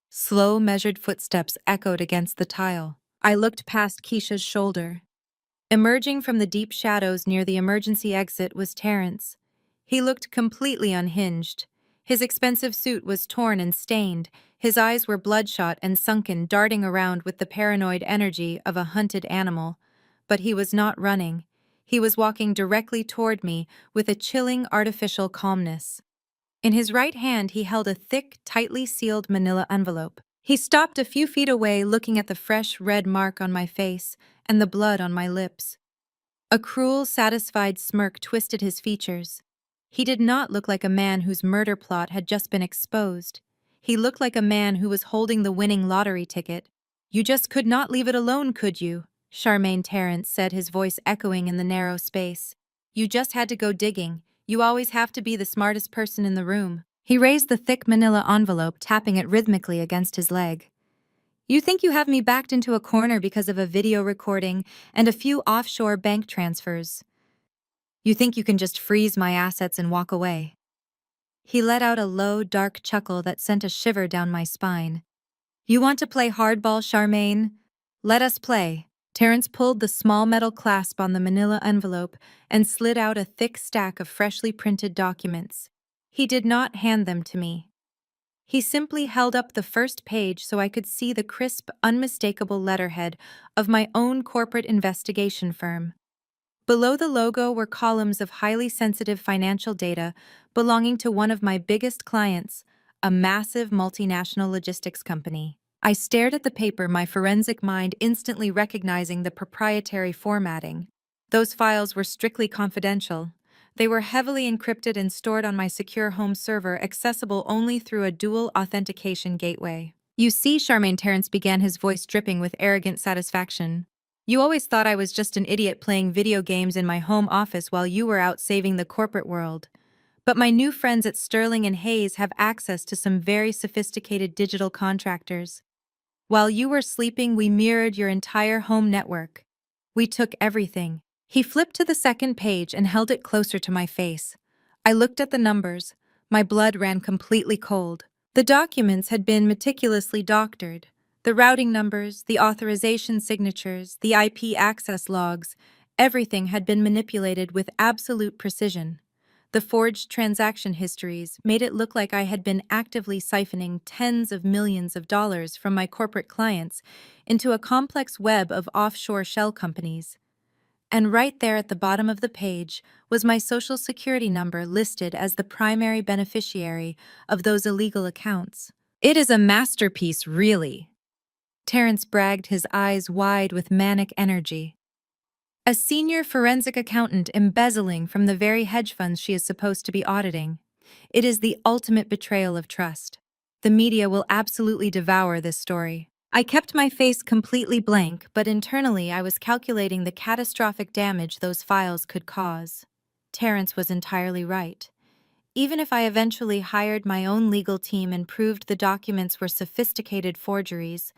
Slow, measured footsteps echoed against the tile. I looked past Keisha's shoulder. Emerging from the deep shadows near the emergency exit was Terrence. He looked completely unhinged. His expensive suit was torn and stained, his eyes were bloodshot and sunken, darting around with the paranoid energy of a hunted animal. But he was not running. He was walking directly toward me with a chilling, artificial calmness. In his right hand, he held a thick, tightly sealed manila envelope. He stopped a few feet away, looking at the fresh red mark on my face and the blood on my lips. A cruel, satisfied smirk twisted his features. He did not look like a man whose murder plot had just been exposed. He looked like a man who was holding the winning lottery ticket. You just could not leave it alone, could you? Charmaine Terrence said, his voice echoing in the narrow space. You just had to go digging. You always have to be the smartest person in the room. He raised the thick manila envelope, tapping it rhythmically against his leg. You think you have me backed into a corner because of a video recording and a few offshore bank transfers. You think you can just freeze my assets and walk away. He let out a low, dark chuckle that sent a shiver down my spine. You want to play hardball, Charmaine? Let us play. Terrence pulled the small metal clasp on the manila envelope and slid out a thick stack of freshly printed documents. He did not hand them to me. He simply held up the first page so I could see the crisp, unmistakable letterhead of my own corporate investigation firm. Below the logo were columns of highly sensitive financial data belonging to one of my biggest clients, a massive multinational logistics company. I stared at the paper, my forensic mind instantly recognizing the proprietary formatting. Those files were strictly confidential. They were heavily encrypted and stored on my secure home server, accessible only through a dual authentication gateway. You see, Charmaine, Terrence began, his voice dripping with arrogant satisfaction. You always thought I was just an idiot playing video games in my home office while you were out saving the corporate world. But my new friends at Sterling and Hayes have access to some very sophisticated digital contractors. While you were sleeping, we mirrored your entire home network. We took everything. He flipped to the second page and held it closer to my face. I looked at the numbers. My blood ran completely cold. The documents had been meticulously doctored. The routing numbers, the authorization signatures, the IP access logs, everything had been manipulated with absolute precision. The forged transaction histories made it look like I had been actively siphoning tens of millions of dollars from my corporate clients into a complex web of offshore shell companies. And right there at the bottom of the page was my social security number listed as the primary beneficiary of those illegal accounts. It is a masterpiece, really. Terrence bragged, his eyes wide with manic energy. A senior forensic accountant embezzling from the very hedge funds she is supposed to be auditing. It is the ultimate betrayal of trust. The media will absolutely devour this story. I kept my face completely blank, but internally I was calculating the catastrophic damage those files could cause. Terrence was entirely right. Even if I eventually hired my own legal team and proved the documents were sophisticated forgeries,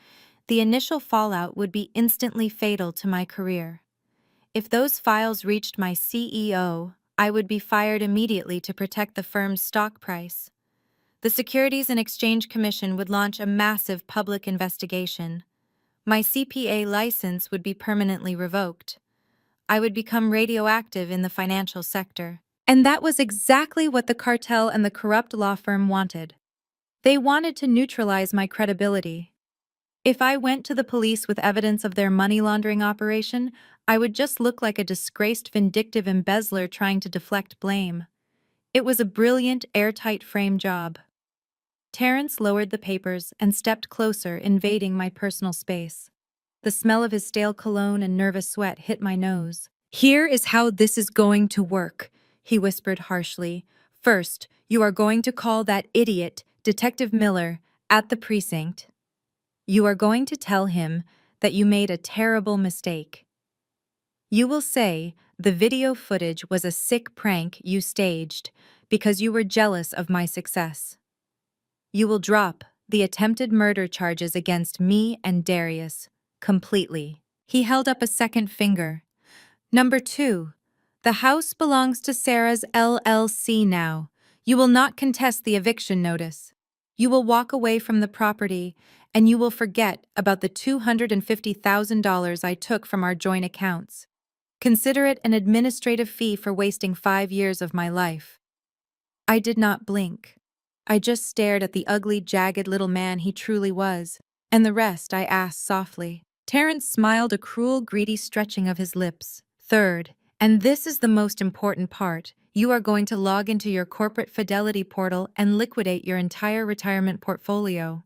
the initial fallout would be instantly fatal to my career. If those files reached my CEO, I would be fired immediately to protect the firm's stock price. The Securities and Exchange Commission would launch a massive public investigation. My CPA license would be permanently revoked. I would become radioactive in the financial sector. And that was exactly what the cartel and the corrupt law firm wanted. They wanted to neutralize my credibility. If I went to the police with evidence of their money laundering operation, I would just look like a disgraced, vindictive embezzler trying to deflect blame. It was a brilliant, airtight frame job. Terrence lowered the papers and stepped closer, invading my personal space. The smell of his stale cologne and nervous sweat hit my nose. "Here is how this is going to work," he whispered harshly. "First, you are going to call that idiot, Detective Miller, at the precinct. You are going to tell him that you made a terrible mistake. You will say the video footage was a sick prank you staged because you were jealous of my success. You will drop the attempted murder charges against me and Darius completely." He held up a second finger. "Number 2, the house belongs to Sarah's LLC now. You will not contest the eviction notice. You will walk away from the property, and you will forget about the $250,000 I took from our joint accounts. Consider it an administrative fee for wasting 5 years of my life." I did not blink. I just stared at the ugly, jagged little man he truly was. "And the rest?" I asked softly. Terrence smiled, a cruel, greedy stretching of his lips. "Third, and this is the most important part, you are going to log into your corporate fidelity portal and liquidate your entire retirement portfolio.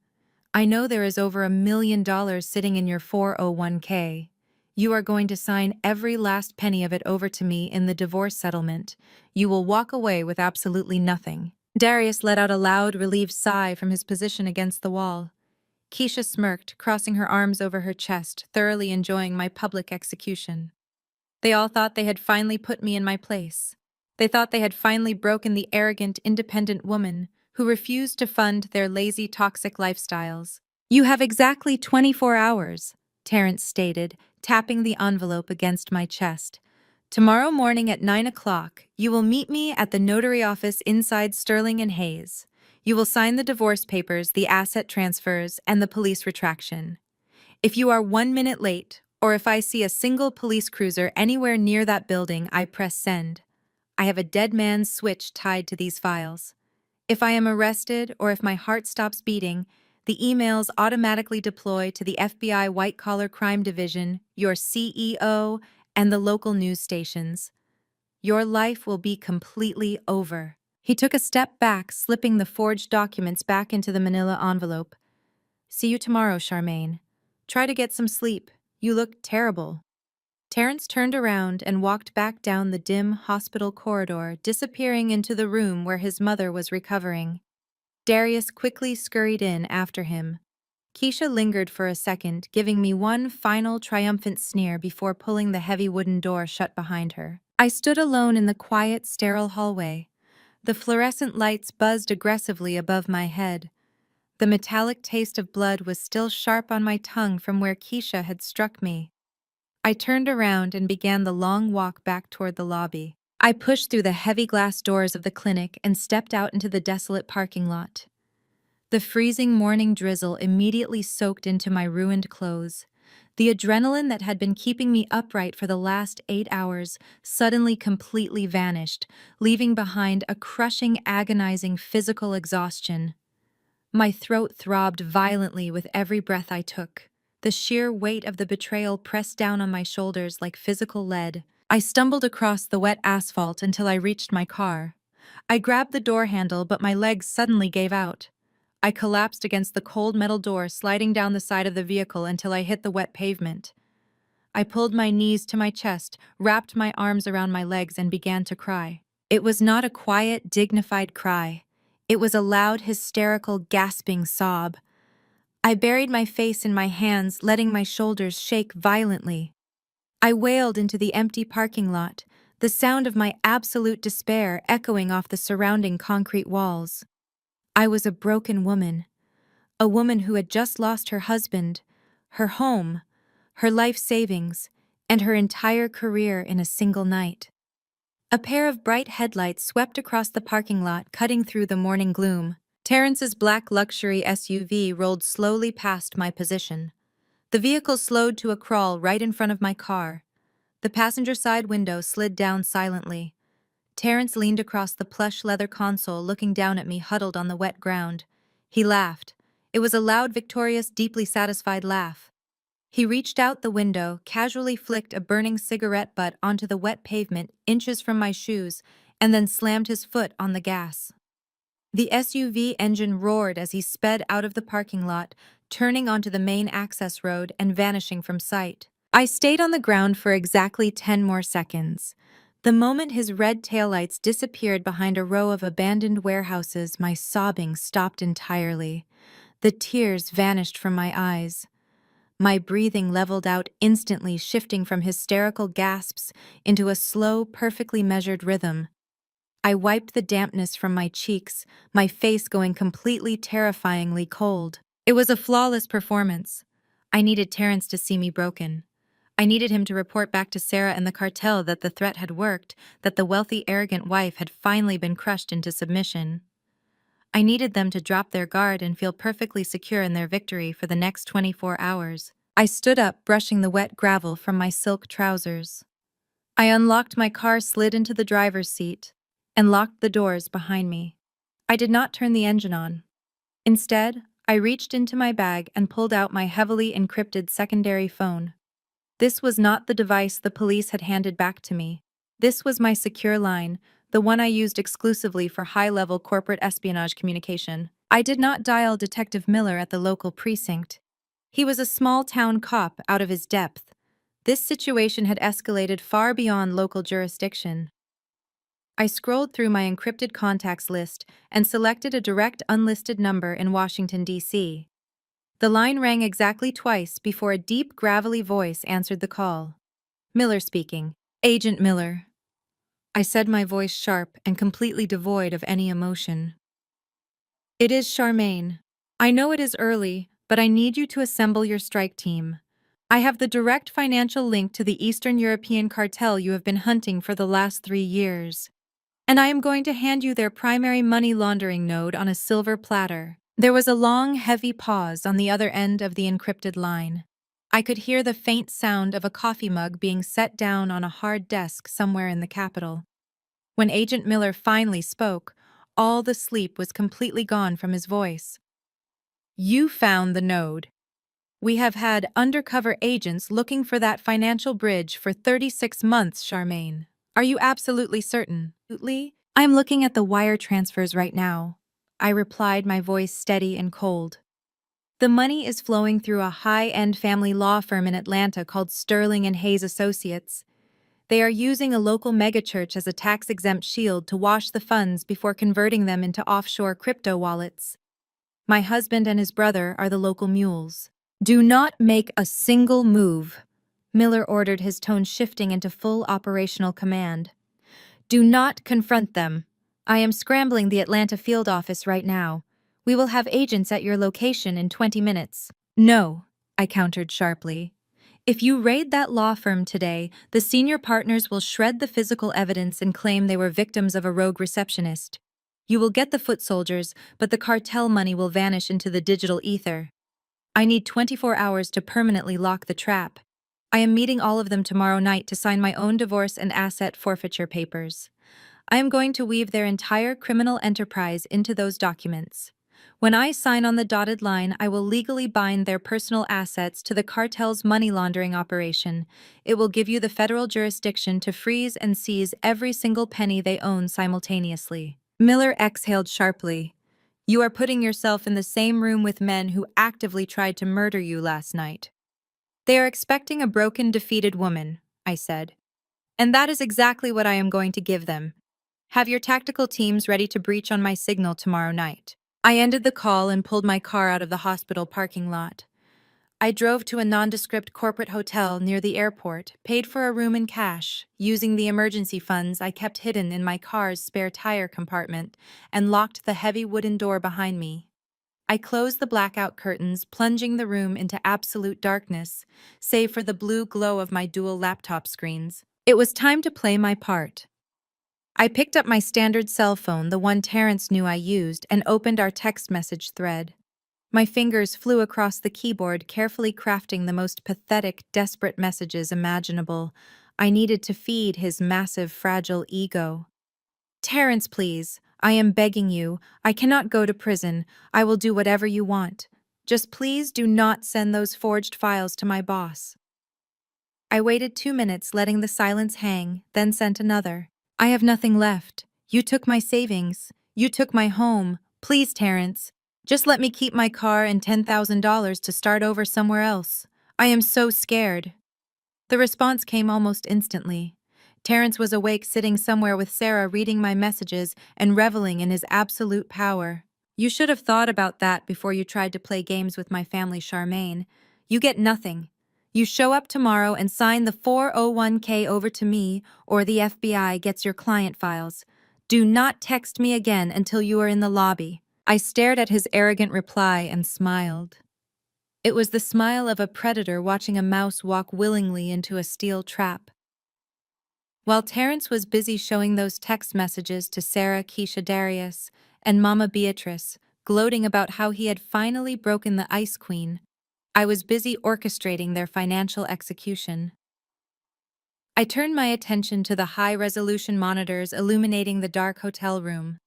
I know there is over $1 million sitting in your 401k. You are going to sign every last penny of it over to me in the divorce settlement. You will walk away with absolutely nothing." Darius let out a loud, relieved sigh from his position against the wall. Keisha smirked, crossing her arms over her chest, thoroughly enjoying my public execution. They all thought they had finally put me in my place. They thought they had finally broken the arrogant, independent woman who refused to fund their lazy, toxic lifestyles. "You have exactly 24 hours," Terrence stated, tapping the envelope against my chest. "Tomorrow morning at 9 o'clock, you will meet me at the notary office inside Sterling and Hayes. You will sign the divorce papers, the asset transfers, and the police retraction. If you are 1 minute late, or if I see a single police cruiser anywhere near that building, I press send. I have a dead man's switch tied to these files. If I am arrested or if my heart stops beating, the emails automatically deploy to the FBI White Collar Crime Division, your CEO, and the local news stations. Your life will be completely over." He took a step back, slipping the forged documents back into the manila envelope. "See you tomorrow, Charmaine. Try to get some sleep. You look terrible." Terrence turned around and walked back down the dim hospital corridor, disappearing into the room where his mother was recovering. Darius quickly scurried in after him. Keisha lingered for a second, giving me one final triumphant sneer before pulling the heavy wooden door shut behind her. I stood alone in the quiet, sterile hallway. The fluorescent lights buzzed aggressively above my head. The metallic taste of blood was still sharp on my tongue from where Keisha had struck me. I turned around and began the long walk back toward the lobby. I pushed through the heavy glass doors of the clinic and stepped out into the desolate parking lot. The freezing morning drizzle immediately soaked into my ruined clothes. The adrenaline that had been keeping me upright for the last 8 hours suddenly completely vanished, leaving behind a crushing, agonizing physical exhaustion. My throat throbbed violently with every breath I took. The sheer weight of the betrayal pressed down on my shoulders like physical lead. I stumbled across the wet asphalt until I reached my car. I grabbed the door handle, but my legs suddenly gave out. I collapsed against the cold metal door, sliding down the side of the vehicle until I hit the wet pavement. I pulled my knees to my chest, wrapped my arms around my legs, and began to cry. It was not a quiet, dignified cry. It was a loud, hysterical, gasping sob. I buried my face in my hands, letting my shoulders shake violently. I wailed into the empty parking lot, the sound of my absolute despair echoing off the surrounding concrete walls. I was a broken woman, a woman who had just lost her husband, her home, her life savings, and her entire career in a single night. A pair of bright headlights swept across the parking lot, cutting through the morning gloom. Terrence's black luxury SUV rolled slowly past my position. The vehicle slowed to a crawl right in front of my car. The passenger side window slid down silently. Terrence leaned across the plush leather console, looking down at me huddled on the wet ground. He laughed. It was a loud, victorious, deeply satisfied laugh. He reached out the window, casually flicked a burning cigarette butt onto the wet pavement inches from my shoes, and then slammed his foot on the gas. The SUV engine roared as he sped out of the parking lot, turning onto the main access road and vanishing from sight. I stayed on the ground for exactly 10 more seconds. The moment his red taillights disappeared behind a row of abandoned warehouses, my sobbing stopped entirely. The tears vanished from my eyes. My breathing leveled out instantly, shifting from hysterical gasps into a slow, perfectly measured rhythm. I wiped the dampness from my cheeks, my face going completely terrifyingly cold. It was a flawless performance. I needed Terrence to see me broken. I needed him to report back to Sarah and the cartel that the threat had worked, that the wealthy, arrogant wife had finally been crushed into submission. I needed them to drop their guard and feel perfectly secure in their victory for the next 24 hours. I stood up, brushing the wet gravel from my silk trousers. I unlocked my car, slid into the driver's seat, and locked the doors behind me. I did not turn the engine on. Instead, I reached into my bag and pulled out my heavily encrypted secondary phone. This was not the device the police had handed back to me. This was my secure line, the one I used exclusively for high-level corporate espionage communication. I did not dial Detective Miller at the local precinct. He was a small-town cop out of his depth. This situation had escalated far beyond local jurisdiction. I scrolled through my encrypted contacts list and selected a direct unlisted number in Washington, D.C. The line rang exactly twice before a deep, gravelly voice answered the call. Miller speaking. Agent Miller. I said, my voice sharp and completely devoid of any emotion. It is Charmaine. I know it is early, but I need you to assemble your strike team. I have the direct financial link to the Eastern European cartel you have been hunting for the last 3 years. And I am going to hand you their primary money laundering node on a silver platter. There was a long, heavy pause on the other end of the encrypted line. I could hear the faint sound of a coffee mug being set down on a hard desk somewhere in the capital. When Agent Miller finally spoke, all the sleep was completely gone from his voice. You found the node. We have had undercover agents looking for that financial bridge for 36 months, Charmaine. Are you absolutely certain? Absolutely. I'm looking at the wire transfers right now. I replied, my voice steady and cold. The money is flowing through a high-end family law firm in Atlanta called Sterling and Hayes Associates. They are using a local megachurch as a tax-exempt shield to wash the funds before converting them into offshore crypto wallets. My husband and his brother are the local mules. Do not make a single move, Miller ordered, his tone shifting into full operational command. Do not confront them. I am scrambling the Atlanta field office right now. We will have agents at your location in 20 minutes. No, I countered sharply. If you raid that law firm today, the senior partners will shred the physical evidence and claim they were victims of a rogue receptionist. You will get the foot soldiers, but the cartel money will vanish into the digital ether. I need 24 hours to permanently lock the trap. I am meeting all of them tomorrow night to sign my own divorce and asset forfeiture papers. I am going to weave their entire criminal enterprise into those documents. When I sign on the dotted line, I will legally bind their personal assets to the cartel's money laundering operation. It will give you the federal jurisdiction to freeze and seize every single penny they own simultaneously. Miller exhaled sharply. You are putting yourself in the same room with men who actively tried to murder you last night. They are expecting a broken, defeated woman, I said. And that is exactly what I am going to give them. Have your tactical teams ready to breach on my signal tomorrow night. I ended the call and pulled my car out of the hospital parking lot. I drove to a nondescript corporate hotel near the airport, paid for a room in cash, using the emergency funds I kept hidden in my car's spare tire compartment, and locked the heavy wooden door behind me. I closed the blackout curtains, plunging the room into absolute darkness, save for the blue glow of my dual laptop screens. It was time to play my part. I picked up my standard cell phone, the one Terrence knew I used, and opened our text message thread. My fingers flew across the keyboard, carefully crafting the most pathetic, desperate messages imaginable. I needed to feed his massive, fragile ego. Terrence, please. I am begging you. I cannot go to prison. I will do whatever you want. Just please do not send those forged files to my boss. I waited 2 minutes, letting the silence hang, then sent another. I have nothing left. You took my savings. You took my home. Please, Terrence. Just let me keep my car and $10,000 to start over somewhere else. I am so scared. The response came almost instantly. Terrence was awake, sitting somewhere with Sarah, reading my messages and reveling in his absolute power. You should have thought about that before you tried to play games with my family, Charmaine. You get nothing. You show up tomorrow and sign the 401k over to me, or the FBI gets your client files. Do not text me again until you are in the lobby. I stared at his arrogant reply and smiled. It was the smile of a predator watching a mouse walk willingly into a steel trap. While Terrence was busy showing those text messages to Sarah, Keisha, Darius, and Mama Beatrice, gloating about how he had finally broken the Ice Queen, I was busy orchestrating their financial execution. I turned my attention to the high-resolution monitors illuminating the dark hotel room.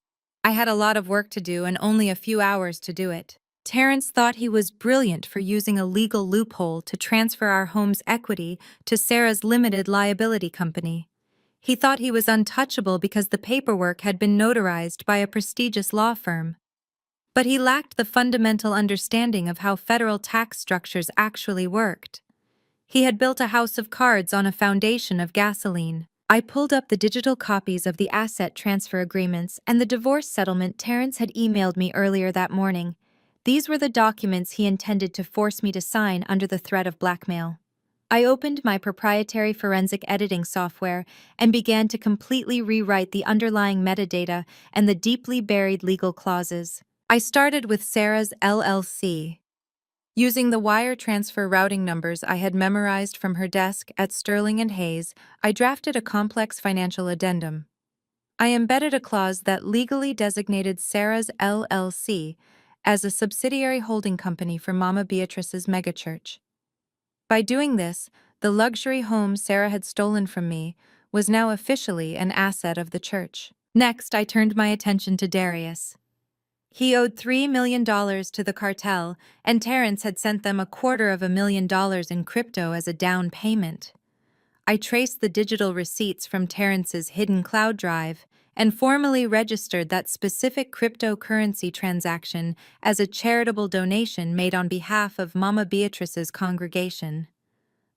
I had a lot of work to do and only a few hours to do it. Terrence thought he was brilliant for using a legal loophole to transfer our home's equity to Sarah's limited liability company. He thought he was untouchable because the paperwork had been notarized by a prestigious law firm. But he lacked the fundamental understanding of how federal tax structures actually worked. He had built a house of cards on a foundation of gasoline. I pulled up the digital copies of the asset transfer agreements and the divorce settlement Terrence had emailed me earlier that morning. These were the documents he intended to force me to sign under the threat of blackmail. I opened my proprietary forensic editing software and began to completely rewrite the underlying metadata and the deeply buried legal clauses. I started with Sarah's LLC. Using the wire transfer routing numbers I had memorized from her desk at Sterling and Hayes, I drafted a complex financial addendum. I embedded a clause that legally designated Sarah's LLC as a subsidiary holding company for Mama Beatrice's megachurch. By doing this, the luxury home Sarah had stolen from me was now officially an asset of the church. Next, I turned my attention to Darius. He owed $3 million to the cartel, and Terrence had sent them $250,000 in crypto as a down payment. I traced the digital receipts from Terrence's hidden cloud drive and formally registered that specific cryptocurrency transaction as a charitable donation made on behalf of Mama Beatrice's congregation.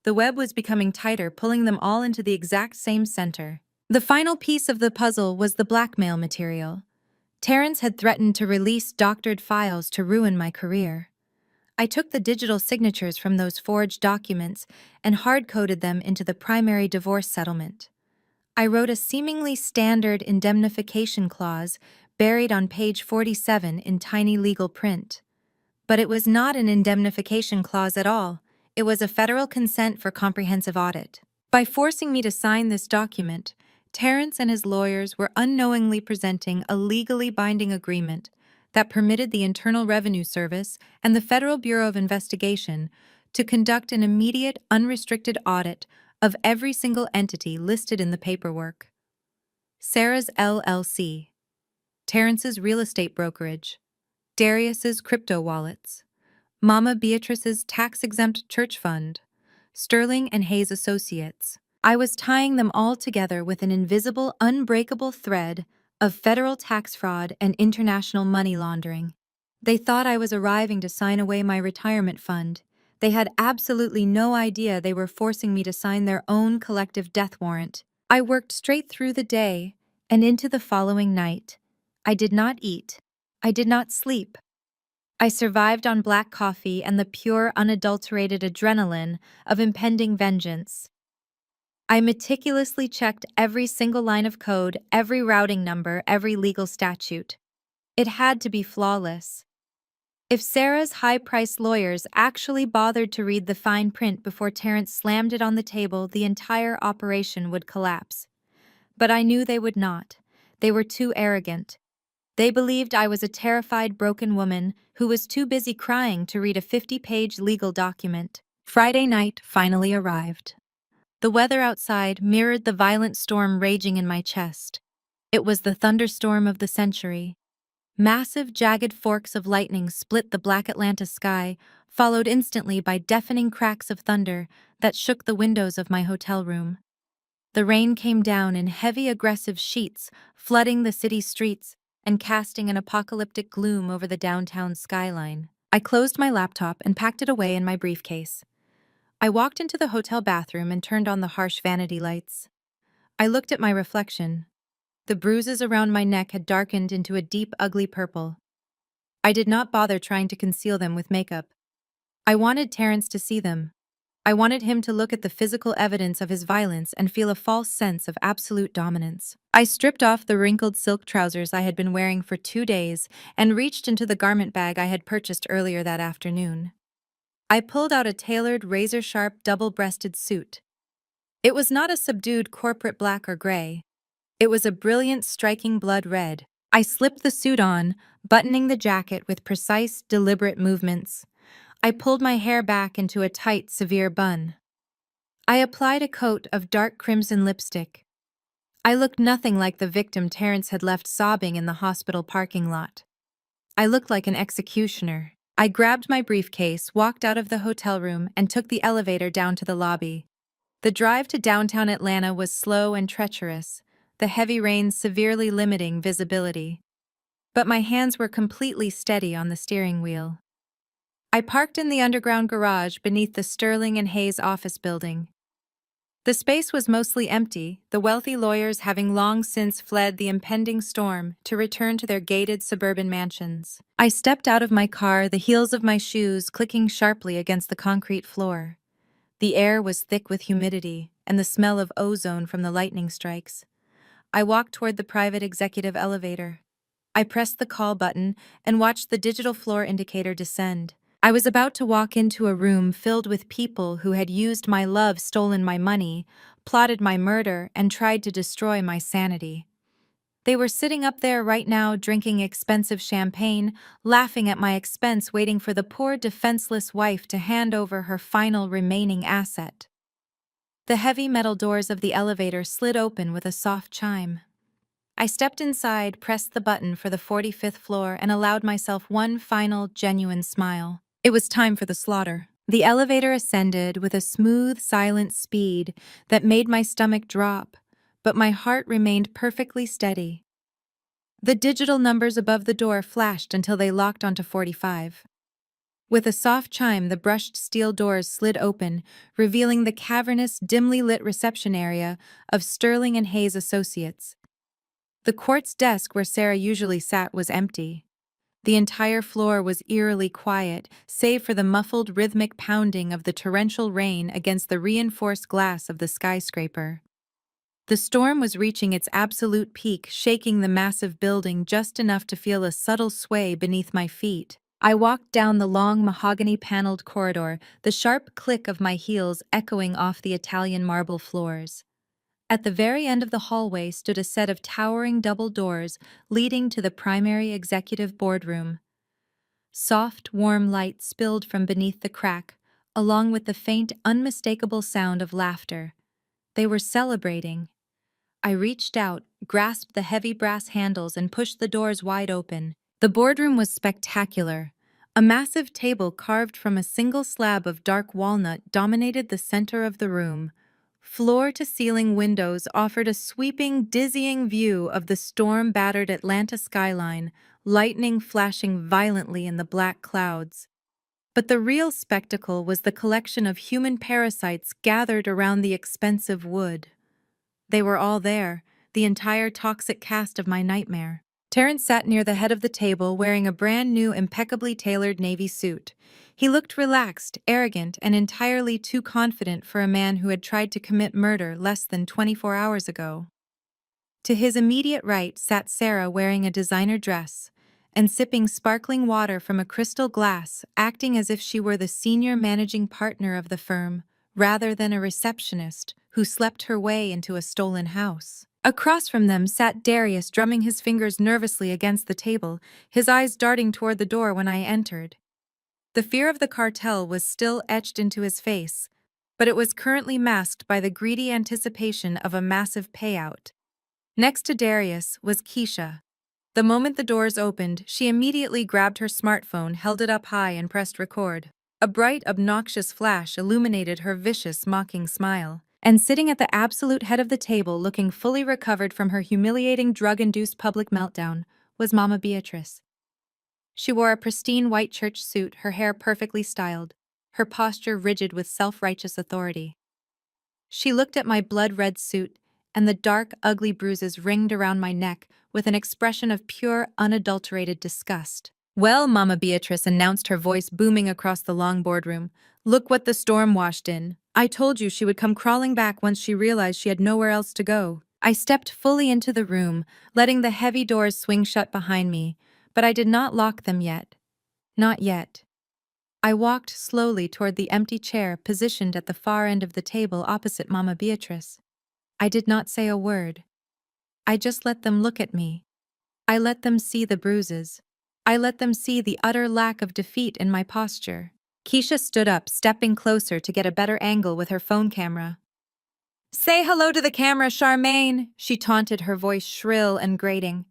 The web was becoming tighter, pulling them all into the exact same center. The final piece of the puzzle was the blackmail material. Terrence had threatened to release doctored files to ruin my career. I took the digital signatures from those forged documents and hard-coded them into the primary divorce settlement. I wrote a seemingly standard indemnification clause buried on page 47 in tiny legal print. But it was not an indemnification clause at all. It was a federal consent for comprehensive audit. By forcing me to sign this document, Terrence and his lawyers were unknowingly presenting a legally binding agreement that permitted the Internal Revenue Service and the Federal Bureau of Investigation to conduct an immediate, unrestricted audit of every single entity listed in the paperwork. Sarah's LLC, Terrence's real estate brokerage, Darius's crypto wallets, Mama Beatrice's tax-exempt church fund, Sterling and Hayes Associates. I was tying them all together with an invisible, unbreakable thread of federal tax fraud and international money laundering. They thought I was arriving to sign away my retirement fund. They had absolutely no idea they were forcing me to sign their own collective death warrant. I worked straight through the day and into the following night. I did not eat. I did not sleep. I survived on black coffee and the pure, unadulterated adrenaline of impending vengeance. I meticulously checked every single line of code, every routing number, every legal statute. It had to be flawless. If Sarah's high-priced lawyers actually bothered to read the fine print before Terrence slammed it on the table, the entire operation would collapse. But I knew they would not. They were too arrogant. They believed I was a terrified, broken woman who was too busy crying to read a 50-page legal document. Friday night finally arrived. The weather outside mirrored the violent storm raging in my chest. It was the thunderstorm of the century. Massive, jagged forks of lightning split the black Atlanta sky, followed instantly by deafening cracks of thunder that shook the windows of my hotel room. The rain came down in heavy, aggressive sheets, flooding the city streets and casting an apocalyptic gloom over the downtown skyline. I closed my laptop and packed it away in my briefcase. I walked into the hotel bathroom and turned on the harsh vanity lights. I looked at my reflection. The bruises around my neck had darkened into a deep, ugly purple. I did not bother trying to conceal them with makeup. I wanted Terrence to see them. I wanted him to look at the physical evidence of his violence and feel a false sense of absolute dominance. I stripped off the wrinkled silk trousers I had been wearing for 2 days and reached into the garment bag I had purchased earlier that afternoon. I pulled out a tailored, razor-sharp, double-breasted suit. It was not a subdued corporate black or gray. It was a brilliant, striking blood red. I slipped the suit on, buttoning the jacket with precise, deliberate movements. I pulled my hair back into a tight, severe bun. I applied a coat of dark crimson lipstick. I looked nothing like the victim Terrence had left sobbing in the hospital parking lot. I looked like an executioner. I grabbed my briefcase, walked out of the hotel room, and took the elevator down to the lobby. The drive to downtown Atlanta was slow and treacherous, the heavy rain severely limiting visibility. But my hands were completely steady on the steering wheel. I parked in the underground garage beneath the Sterling and Hayes office building. The space was mostly empty, the wealthy lawyers having long since fled the impending storm to return to their gated suburban mansions. I stepped out of my car, the heels of my shoes clicking sharply against the concrete floor. The air was thick with humidity and the smell of ozone from the lightning strikes. I walked toward the private executive elevator. I pressed the call button and watched the digital floor indicator descend. I was about to walk into a room filled with people who had used my love, stolen my money, plotted my murder, and tried to destroy my sanity. They were sitting up there right now, drinking expensive champagne, laughing at my expense, waiting for the poor defenseless wife to hand over her final remaining asset. The heavy metal doors of the elevator slid open with a soft chime. I stepped inside, pressed the button for the 45th floor, and allowed myself one final, genuine smile. It was time for the slaughter. The elevator ascended with a smooth, silent speed that made my stomach drop, but my heart remained perfectly steady. The digital numbers above the door flashed until they locked onto 45. With a soft chime, the brushed steel doors slid open, revealing the cavernous, dimly lit reception area of Sterling and Hayes Associates. The quartz desk where Sarah usually sat was empty. The entire floor was eerily quiet, save for the muffled rhythmic pounding of the torrential rain against the reinforced glass of the skyscraper. The storm was reaching its absolute peak, shaking the massive building just enough to feel a subtle sway beneath my feet. I walked down the long mahogany-paneled corridor, the sharp click of my heels echoing off the Italian marble floors. At the very end of the hallway stood a set of towering double doors leading to the primary executive boardroom. Soft, warm light spilled from beneath the crack, along with the faint, unmistakable sound of laughter. They were celebrating. I reached out, grasped the heavy brass handles, and pushed the doors wide open. The boardroom was spectacular. A massive table carved from a single slab of dark walnut dominated the center of the room. Floor-to-ceiling windows offered a sweeping, dizzying view of the storm-battered Atlanta skyline, lightning flashing violently in the black clouds. But the real spectacle was the collection of human parasites gathered around the expensive wood. They were all there, the entire toxic cast of my nightmare. Terrence sat near the head of the table wearing a brand new, impeccably tailored navy suit. He looked relaxed, arrogant, and entirely too confident for a man who had tried to commit murder less than 24 hours ago. To his immediate right sat Sarah wearing a designer dress and sipping sparkling water from a crystal glass, acting as if she were the senior managing partner of the firm, rather than a receptionist who slept her way into a stolen house. Across from them sat Darius, drumming his fingers nervously against the table, his eyes darting toward the door when I entered. The fear of the cartel was still etched into his face, but it was currently masked by the greedy anticipation of a massive payout. Next to Darius was Keisha. The moment the doors opened, she immediately grabbed her smartphone, held it up high, and pressed record. A bright, obnoxious flash illuminated her vicious, mocking smile. And sitting at the absolute head of the table, looking fully recovered from her humiliating drug-induced public meltdown, was Mama Beatrice. She wore a pristine white church suit, her hair perfectly styled, her posture rigid with self-righteous authority. She looked at my blood-red suit and the dark, ugly bruises ringed around my neck with an expression of pure, unadulterated disgust. "Well," Mama Beatrice announced, her voice booming across the long boardroom, "look what the storm washed in. I told you she would come crawling back once she realized she had nowhere else to go." I stepped fully into the room, letting the heavy doors swing shut behind me, but I did not lock them yet. Not yet. I walked slowly toward the empty chair positioned at the far end of the table opposite Mama Beatrice. I did not say a word. I just let them look at me. I let them see the bruises. I let them see the utter lack of defeat in my posture. Keisha stood up, stepping closer to get a better angle with her phone camera. "Say hello to the camera, Charmaine," she taunted, her voice shrill and grating.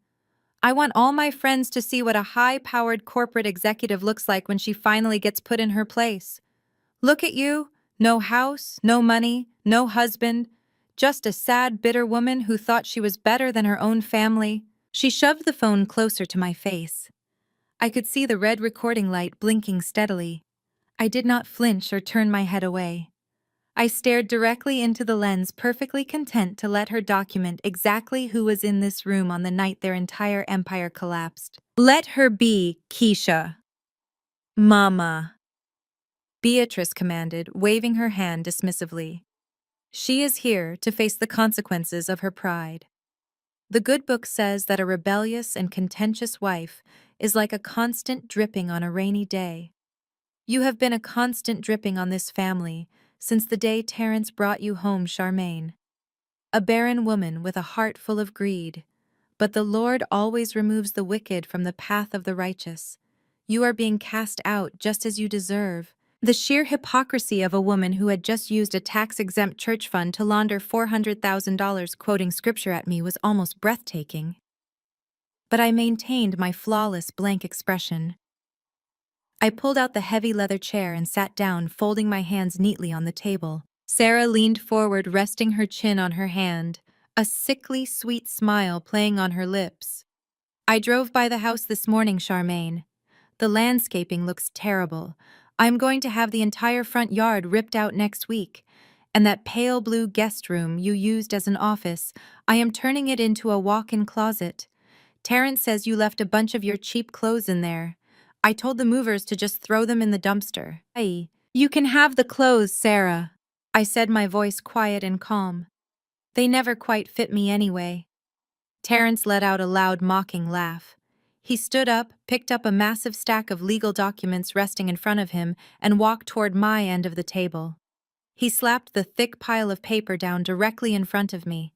"I want all my friends to see what a high-powered corporate executive looks like when she finally gets put in her place. Look at you. No house, no money, no husband. Just a sad, bitter woman who thought she was better than her own family." She shoved the phone closer to my face. I could see the red recording light blinking steadily. I did not flinch or turn my head away. I stared directly into the lens, perfectly content to let her document exactly who was in this room on the night their entire empire collapsed. "Let her be, Keisha." "Mama." Beatrice commanded, waving her hand dismissively. She is here to face the consequences of her pride. The good book says that a rebellious and contentious wife is like a constant dripping on a rainy day. You have been a constant dripping on this family since the day Terence brought you home, Charmaine. A barren woman with a heart full of greed. But the Lord always removes the wicked from the path of the righteous. You are being cast out just as you deserve. The sheer hypocrisy of a woman who had just used a tax-exempt church fund to launder $400,000 quoting scripture at me was almost breathtaking. But I maintained my flawless blank expression. I pulled out the heavy leather chair and sat down, folding my hands neatly on the table. Sarah leaned forward, resting her chin on her hand, a sickly sweet smile playing on her lips. I drove by the house this morning, Charmaine. The landscaping looks terrible. I'm going to have the entire front yard ripped out next week. And that pale blue guest room you used as an office, I am turning it into a walk-in closet. Terence says you left a bunch of your cheap clothes in there. I told the movers to just throw them in the dumpster. Hey, you can have the clothes, Sarah. I said, my voice quiet and calm. They never quite fit me anyway. Terence let out a loud, mocking laugh. He stood up, picked up a massive stack of legal documents resting in front of him, and walked toward my end of the table. He slapped the thick pile of paper down directly in front of me.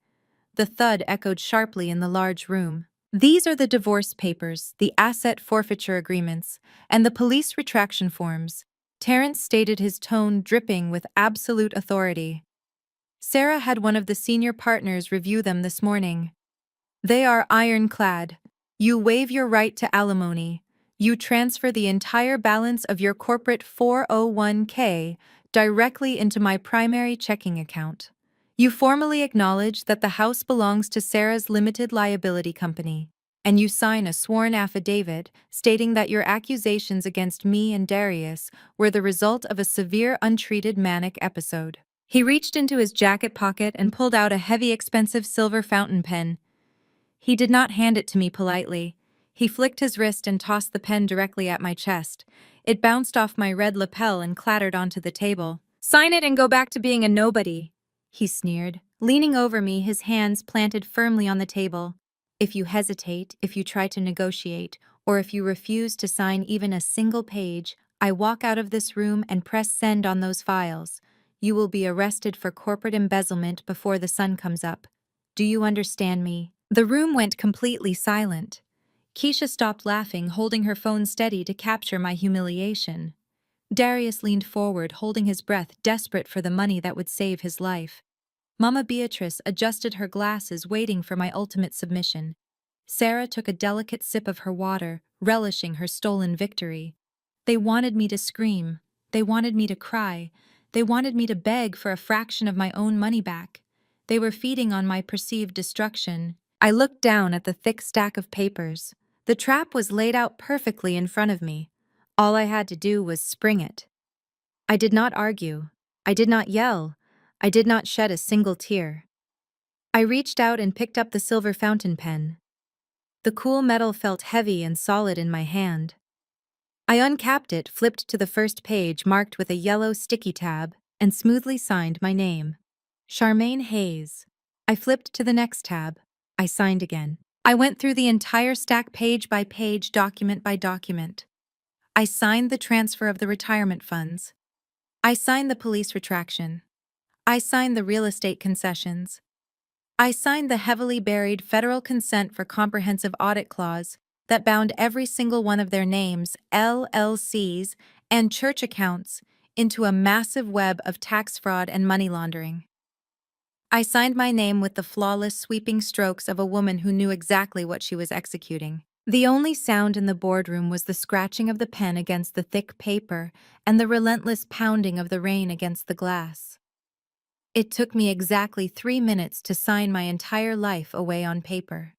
The thud echoed sharply in the large room. These are the divorce papers, the asset forfeiture agreements, and the police retraction forms. Terence stated, his tone dripping with absolute authority. Sarah had one of the senior partners review them this morning. They are ironclad. You waive your right to alimony. You transfer the entire balance of your corporate 401k directly into my primary checking account. You formally acknowledge that the house belongs to Sarah's limited liability company, and you sign a sworn affidavit stating that your accusations against me and Darius were the result of a severe untreated manic episode. He reached into his jacket pocket and pulled out a heavy, expensive silver fountain pen. He did not hand it to me politely. He flicked his wrist and tossed the pen directly at my chest. It bounced off my red lapel and clattered onto the table. "Sign it and go back to being a nobody," he sneered, leaning over me, his hands planted firmly on the table. "If you hesitate, if you try to negotiate, or if you refuse to sign even a single page, I walk out of this room and press send on those files. You will be arrested for corporate embezzlement before the sun comes up. Do you understand me?" The room went completely silent. Keisha stopped laughing, holding her phone steady to capture my humiliation. Darius leaned forward, holding his breath, desperate for the money that would save his life. Mama Beatrice adjusted her glasses, waiting for my ultimate submission. Sarah took a delicate sip of her water, relishing her stolen victory. They wanted me to scream. They wanted me to cry. They wanted me to beg for a fraction of my own money back. They were feeding on my perceived destruction. I looked down at the thick stack of papers. The trap was laid out perfectly in front of me. All I had to do was spring it. I did not argue. I did not yell. I did not shed a single tear. I reached out and picked up the silver fountain pen. The cool metal felt heavy and solid in my hand. I uncapped it, flipped to the first page marked with a yellow sticky tab, and smoothly signed my name. Charmaine Hayes. I flipped to the next tab. I signed again. I went through the entire stack page by page, document by document. I signed the transfer of the retirement funds. I signed the police retraction. I signed the real estate concessions. I signed the heavily buried federal consent for comprehensive audit clause that bound every single one of their names, LLCs, and church accounts into a massive web of tax fraud and money laundering. I signed my name with the flawless, sweeping strokes of a woman who knew exactly what she was executing. The only sound in the boardroom was the scratching of the pen against the thick paper and the relentless pounding of the rain against the glass. It took me exactly 3 minutes to sign my entire life away on paper.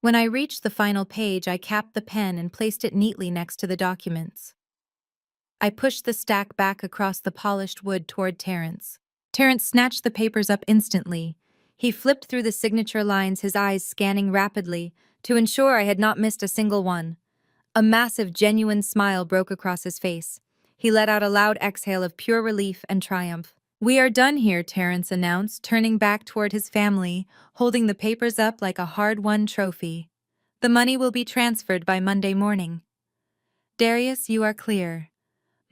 When I reached the final page, I capped the pen and placed it neatly next to the documents. I pushed the stack back across the polished wood toward Terence. Terence snatched the papers up instantly. He flipped through the signature lines, his eyes scanning rapidly to ensure I had not missed a single one. A massive, genuine smile broke across his face. He let out a loud exhale of pure relief and triumph. "We are done here," Terence announced, turning back toward his family, holding the papers up like a hard-won trophy. "The money will be transferred by Monday morning. Darius, you are clear.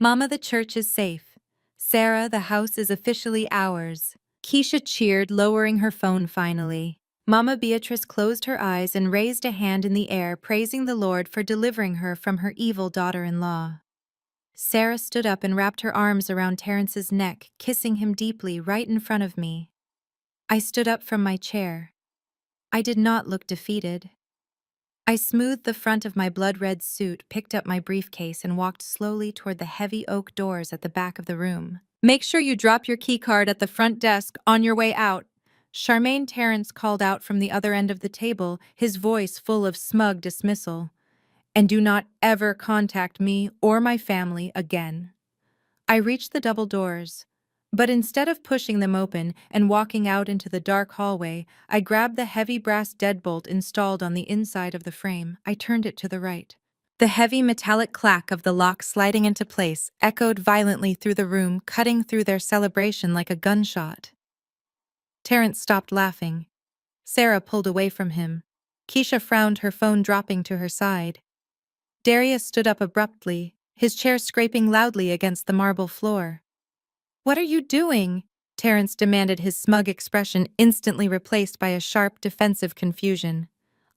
Mama, the church is safe. Sarah, the house is officially ours." Keisha cheered, lowering her phone finally. Mama Beatrice closed her eyes and raised a hand in the air, praising the Lord for delivering her from her evil daughter-in-law. Sarah stood up and wrapped her arms around Terence's neck, kissing him deeply right in front of me. I stood up from my chair. I did not look defeated. I smoothed the front of my blood-red suit, picked up my briefcase, and walked slowly toward the heavy oak doors at the back of the room. "Make sure you drop your keycard at the front desk on your way out," Charmaine Terrence called out from the other end of the table, his voice full of smug dismissal. "And do not ever contact me or my family again." I reached the double doors, but instead of pushing them open and walking out into the dark hallway, I grabbed the heavy brass deadbolt installed on the inside of the frame. I turned it to the right. The heavy metallic clack of the lock sliding into place echoed violently through the room, cutting through their celebration like a gunshot. Terrence stopped laughing. Sarah pulled away from him. Keisha frowned, her phone dropping to her side. Darius stood up abruptly, his chair scraping loudly against the marble floor. "What are you doing?" Terrence demanded, his smug expression instantly replaced by a sharp, defensive confusion.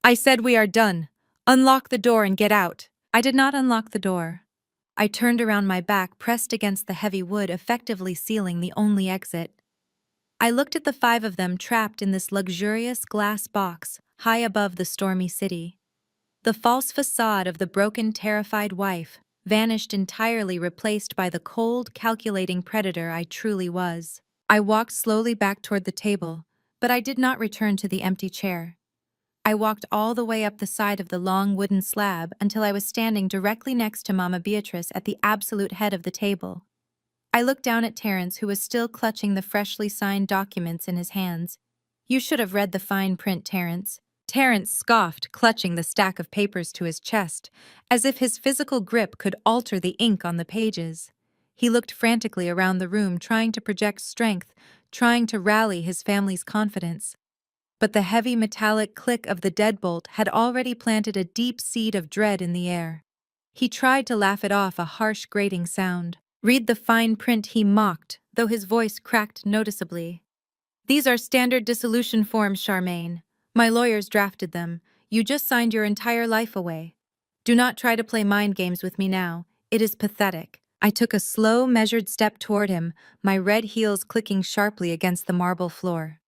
"I said we are done. Unlock the door and get out." I did not unlock the door. I turned around, my back pressed against the heavy wood, effectively sealing the only exit. I looked at the five of them trapped in this luxurious glass box, high above the stormy city. The false facade of the broken, terrified wife vanished entirely, replaced by the cold, calculating predator I truly was. I walked slowly back toward the table, but I did not return to the empty chair. I walked all the way up the side of the long wooden slab until I was standing directly next to Mama Beatrice at the absolute head of the table. I looked down at Terence, who was still clutching the freshly signed documents in his hands. "You should have read the fine print, Terence." Terence scoffed, clutching the stack of papers to his chest, as if his physical grip could alter the ink on the pages. He looked frantically around the room, trying to project strength, trying to rally his family's confidence. But the heavy metallic click of the deadbolt had already planted a deep seed of dread in the air. He tried to laugh it off, a harsh, grating sound. "Read the fine print," he mocked, though his voice cracked noticeably. "These are standard dissolution forms, Charmaine. My lawyers drafted them. You just signed your entire life away. Do not try to play mind games with me now. It is pathetic." I took a slow, measured step toward him, my red heels clicking sharply against the marble floor.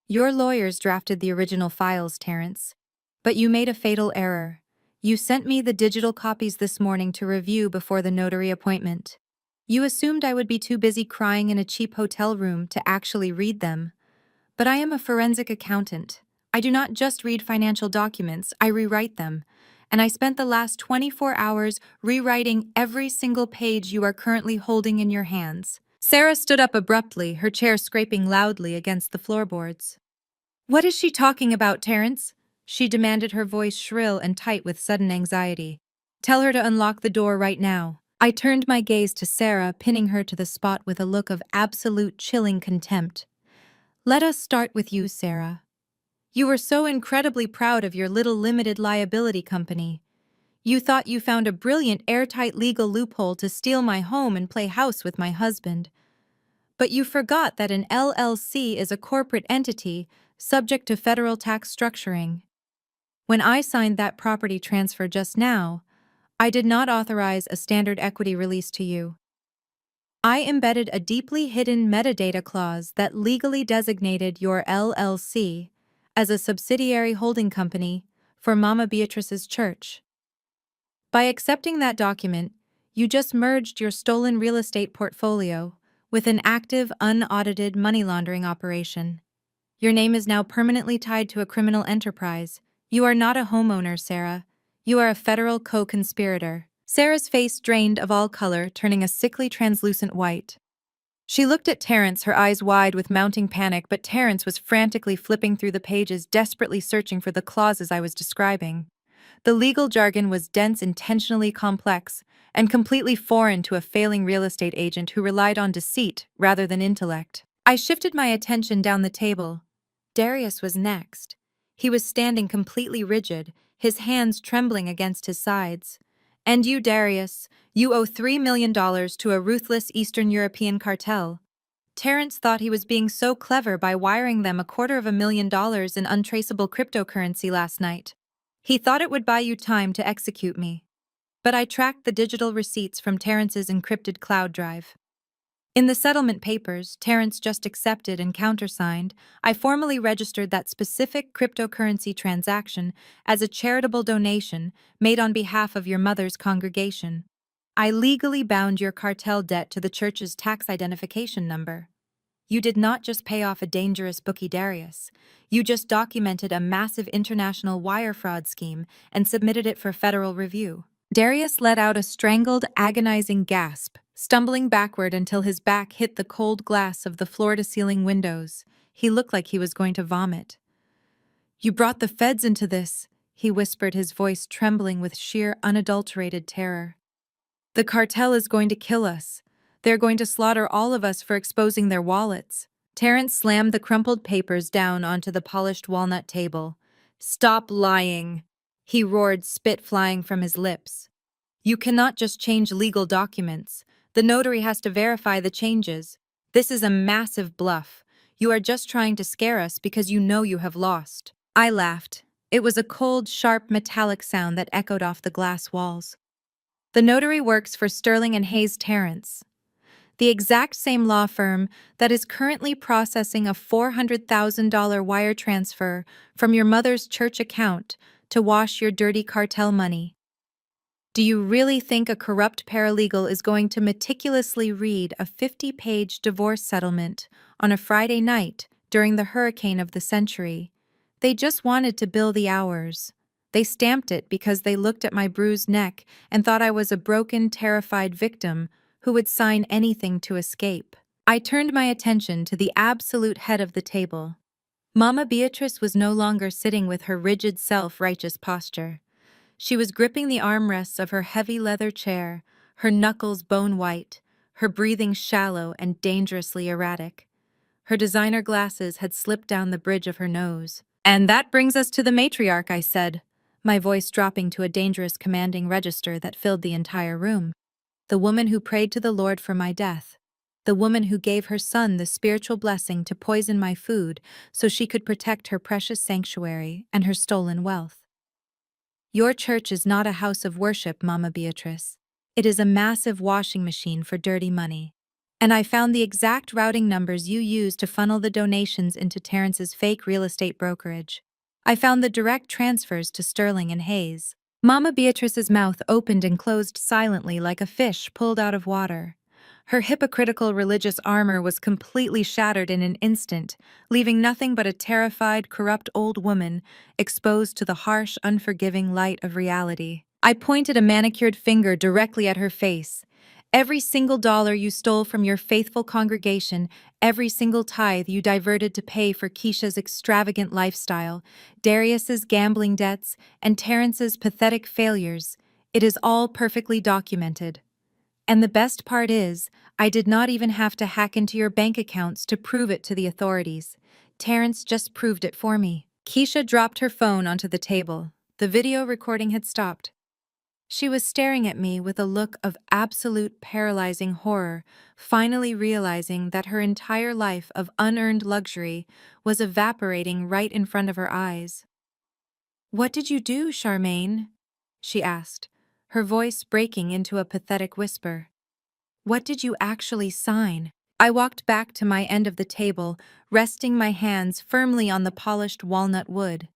"Your lawyers drafted the original files, Terence. But you made a fatal error. You sent me the digital copies this morning to review before the notary appointment. You assumed I would be too busy crying in a cheap hotel room to actually read them. But I am a forensic accountant. I do not just read financial documents, I rewrite them. And I spent the last 24 hours rewriting every single page you are currently holding in your hands." Sarah stood up abruptly, her chair scraping loudly against the floorboards. "What is she talking about, Terence?" she demanded, her voice shrill and tight with sudden anxiety. "Tell her to unlock the door right now." I turned my gaze to Sarah, pinning her to the spot with a look of absolute chilling contempt. "Let us start with you, Sarah. You were so incredibly proud of your little limited liability company. You thought you found a brilliant, airtight legal loophole to steal my home and play house with my husband. But you forgot that an LLC is a corporate entity subject to federal tax structuring. When I signed that property transfer just now, I did not authorize a standard equity release to you. I embedded a deeply hidden metadata clause that legally designated your LLC as a subsidiary holding company for Mama Beatrice's church. By accepting that document, you just merged your stolen real estate portfolio with an active, unaudited money laundering operation. Your name is now permanently tied to a criminal enterprise. You are not a homeowner, Sarah. You are a federal co-conspirator. Sarah's face drained of all color, turning a sickly, translucent white. She looked at Terence, her eyes wide with mounting panic, but Terence was frantically flipping through the pages, desperately searching for the clauses I was describing. The legal jargon was dense, intentionally complex, and completely foreign to a failing real estate agent who relied on deceit rather than intellect. I shifted my attention down the table. Darius was next. He was standing completely rigid, his hands trembling against his sides. "And you, Darius, you owe $3 million to a ruthless Eastern European cartel." Terrence thought he was being so clever by wiring them $250,000 in untraceable cryptocurrency last night. He thought it would buy you time to execute me. But I tracked the digital receipts from Terrence's encrypted cloud drive. In the settlement papers Terrence just accepted and countersigned, I formally registered that specific cryptocurrency transaction as a charitable donation made on behalf of your mother's congregation. I legally bound your cartel debt to the church's tax identification number. You did not just pay off a dangerous bookie Darius. You just documented a massive international wire fraud scheme and submitted it for federal review. Darius let out a strangled, agonizing gasp, stumbling backward until his back hit the cold glass of the floor-to-ceiling windows. He looked like he was going to vomit. "You brought the feds into this," he whispered, his voice trembling with sheer, unadulterated terror. "The cartel is going to kill us. They're going to slaughter all of us for exposing their wallets." Terrence slammed the crumpled papers down onto the polished walnut table. "Stop lying," he roared, spit flying from his lips. "You cannot just change legal documents. The notary has to verify the changes. This is a massive bluff. You are just trying to scare us because you know you have lost." I laughed. It was a cold, sharp, metallic sound that echoed off the glass walls. "The notary works for Sterling and Hayes Terrence, the exact same law firm that is currently processing a $400,000 wire transfer from your mother's church account to wash your dirty cartel money. Do you really think a corrupt paralegal is going to meticulously read a 50-page divorce settlement on a Friday night during the hurricane of the century? They just wanted to bill the hours. They stamped it because they looked at my bruised neck and thought I was a broken, terrified victim who would sign anything to escape." I turned my attention to the absolute head of the table. Mama Beatrice was no longer sitting with her rigid, self-righteous posture. She was gripping the armrests of her heavy leather chair, her knuckles bone-white, her breathing shallow and dangerously erratic. Her designer glasses had slipped down the bridge of her nose. "And that brings us to the matriarch," I said, my voice dropping to a dangerous, commanding register that filled the entire room. "The woman who prayed to the Lord for my death. The woman who gave her son the spiritual blessing to poison my food so she could protect her precious sanctuary and her stolen wealth. Your church is not a house of worship, Mama Beatrice. It is a massive washing machine for dirty money. And I found the exact routing numbers you used to funnel the donations into Terrence's fake real estate brokerage. I found the direct transfers to Sterling and Hayes." Mama Beatrice's mouth opened and closed silently like a fish pulled out of water. Her hypocritical religious armor was completely shattered in an instant, leaving nothing but a terrified, corrupt old woman exposed to the harsh, unforgiving light of reality. I pointed a manicured finger directly at her face. "Every single dollar you stole from your faithful congregation, every single tithe you diverted to pay for Keisha's extravagant lifestyle, Darius's gambling debts, and Terrence's pathetic failures, it is all perfectly documented. And the best part is, I did not even have to hack into your bank accounts to prove it to the authorities. Terrence just proved it for me." Keisha dropped her phone onto the table. The video recording had stopped. She was staring at me with a look of absolute paralyzing horror, finally realizing that her entire life of unearned luxury was evaporating right in front of her eyes. "What did you do, Charmaine?" she asked, her voice breaking into a pathetic whisper. "What did you actually sign?" I walked back to my end of the table, resting my hands firmly on the polished walnut wood.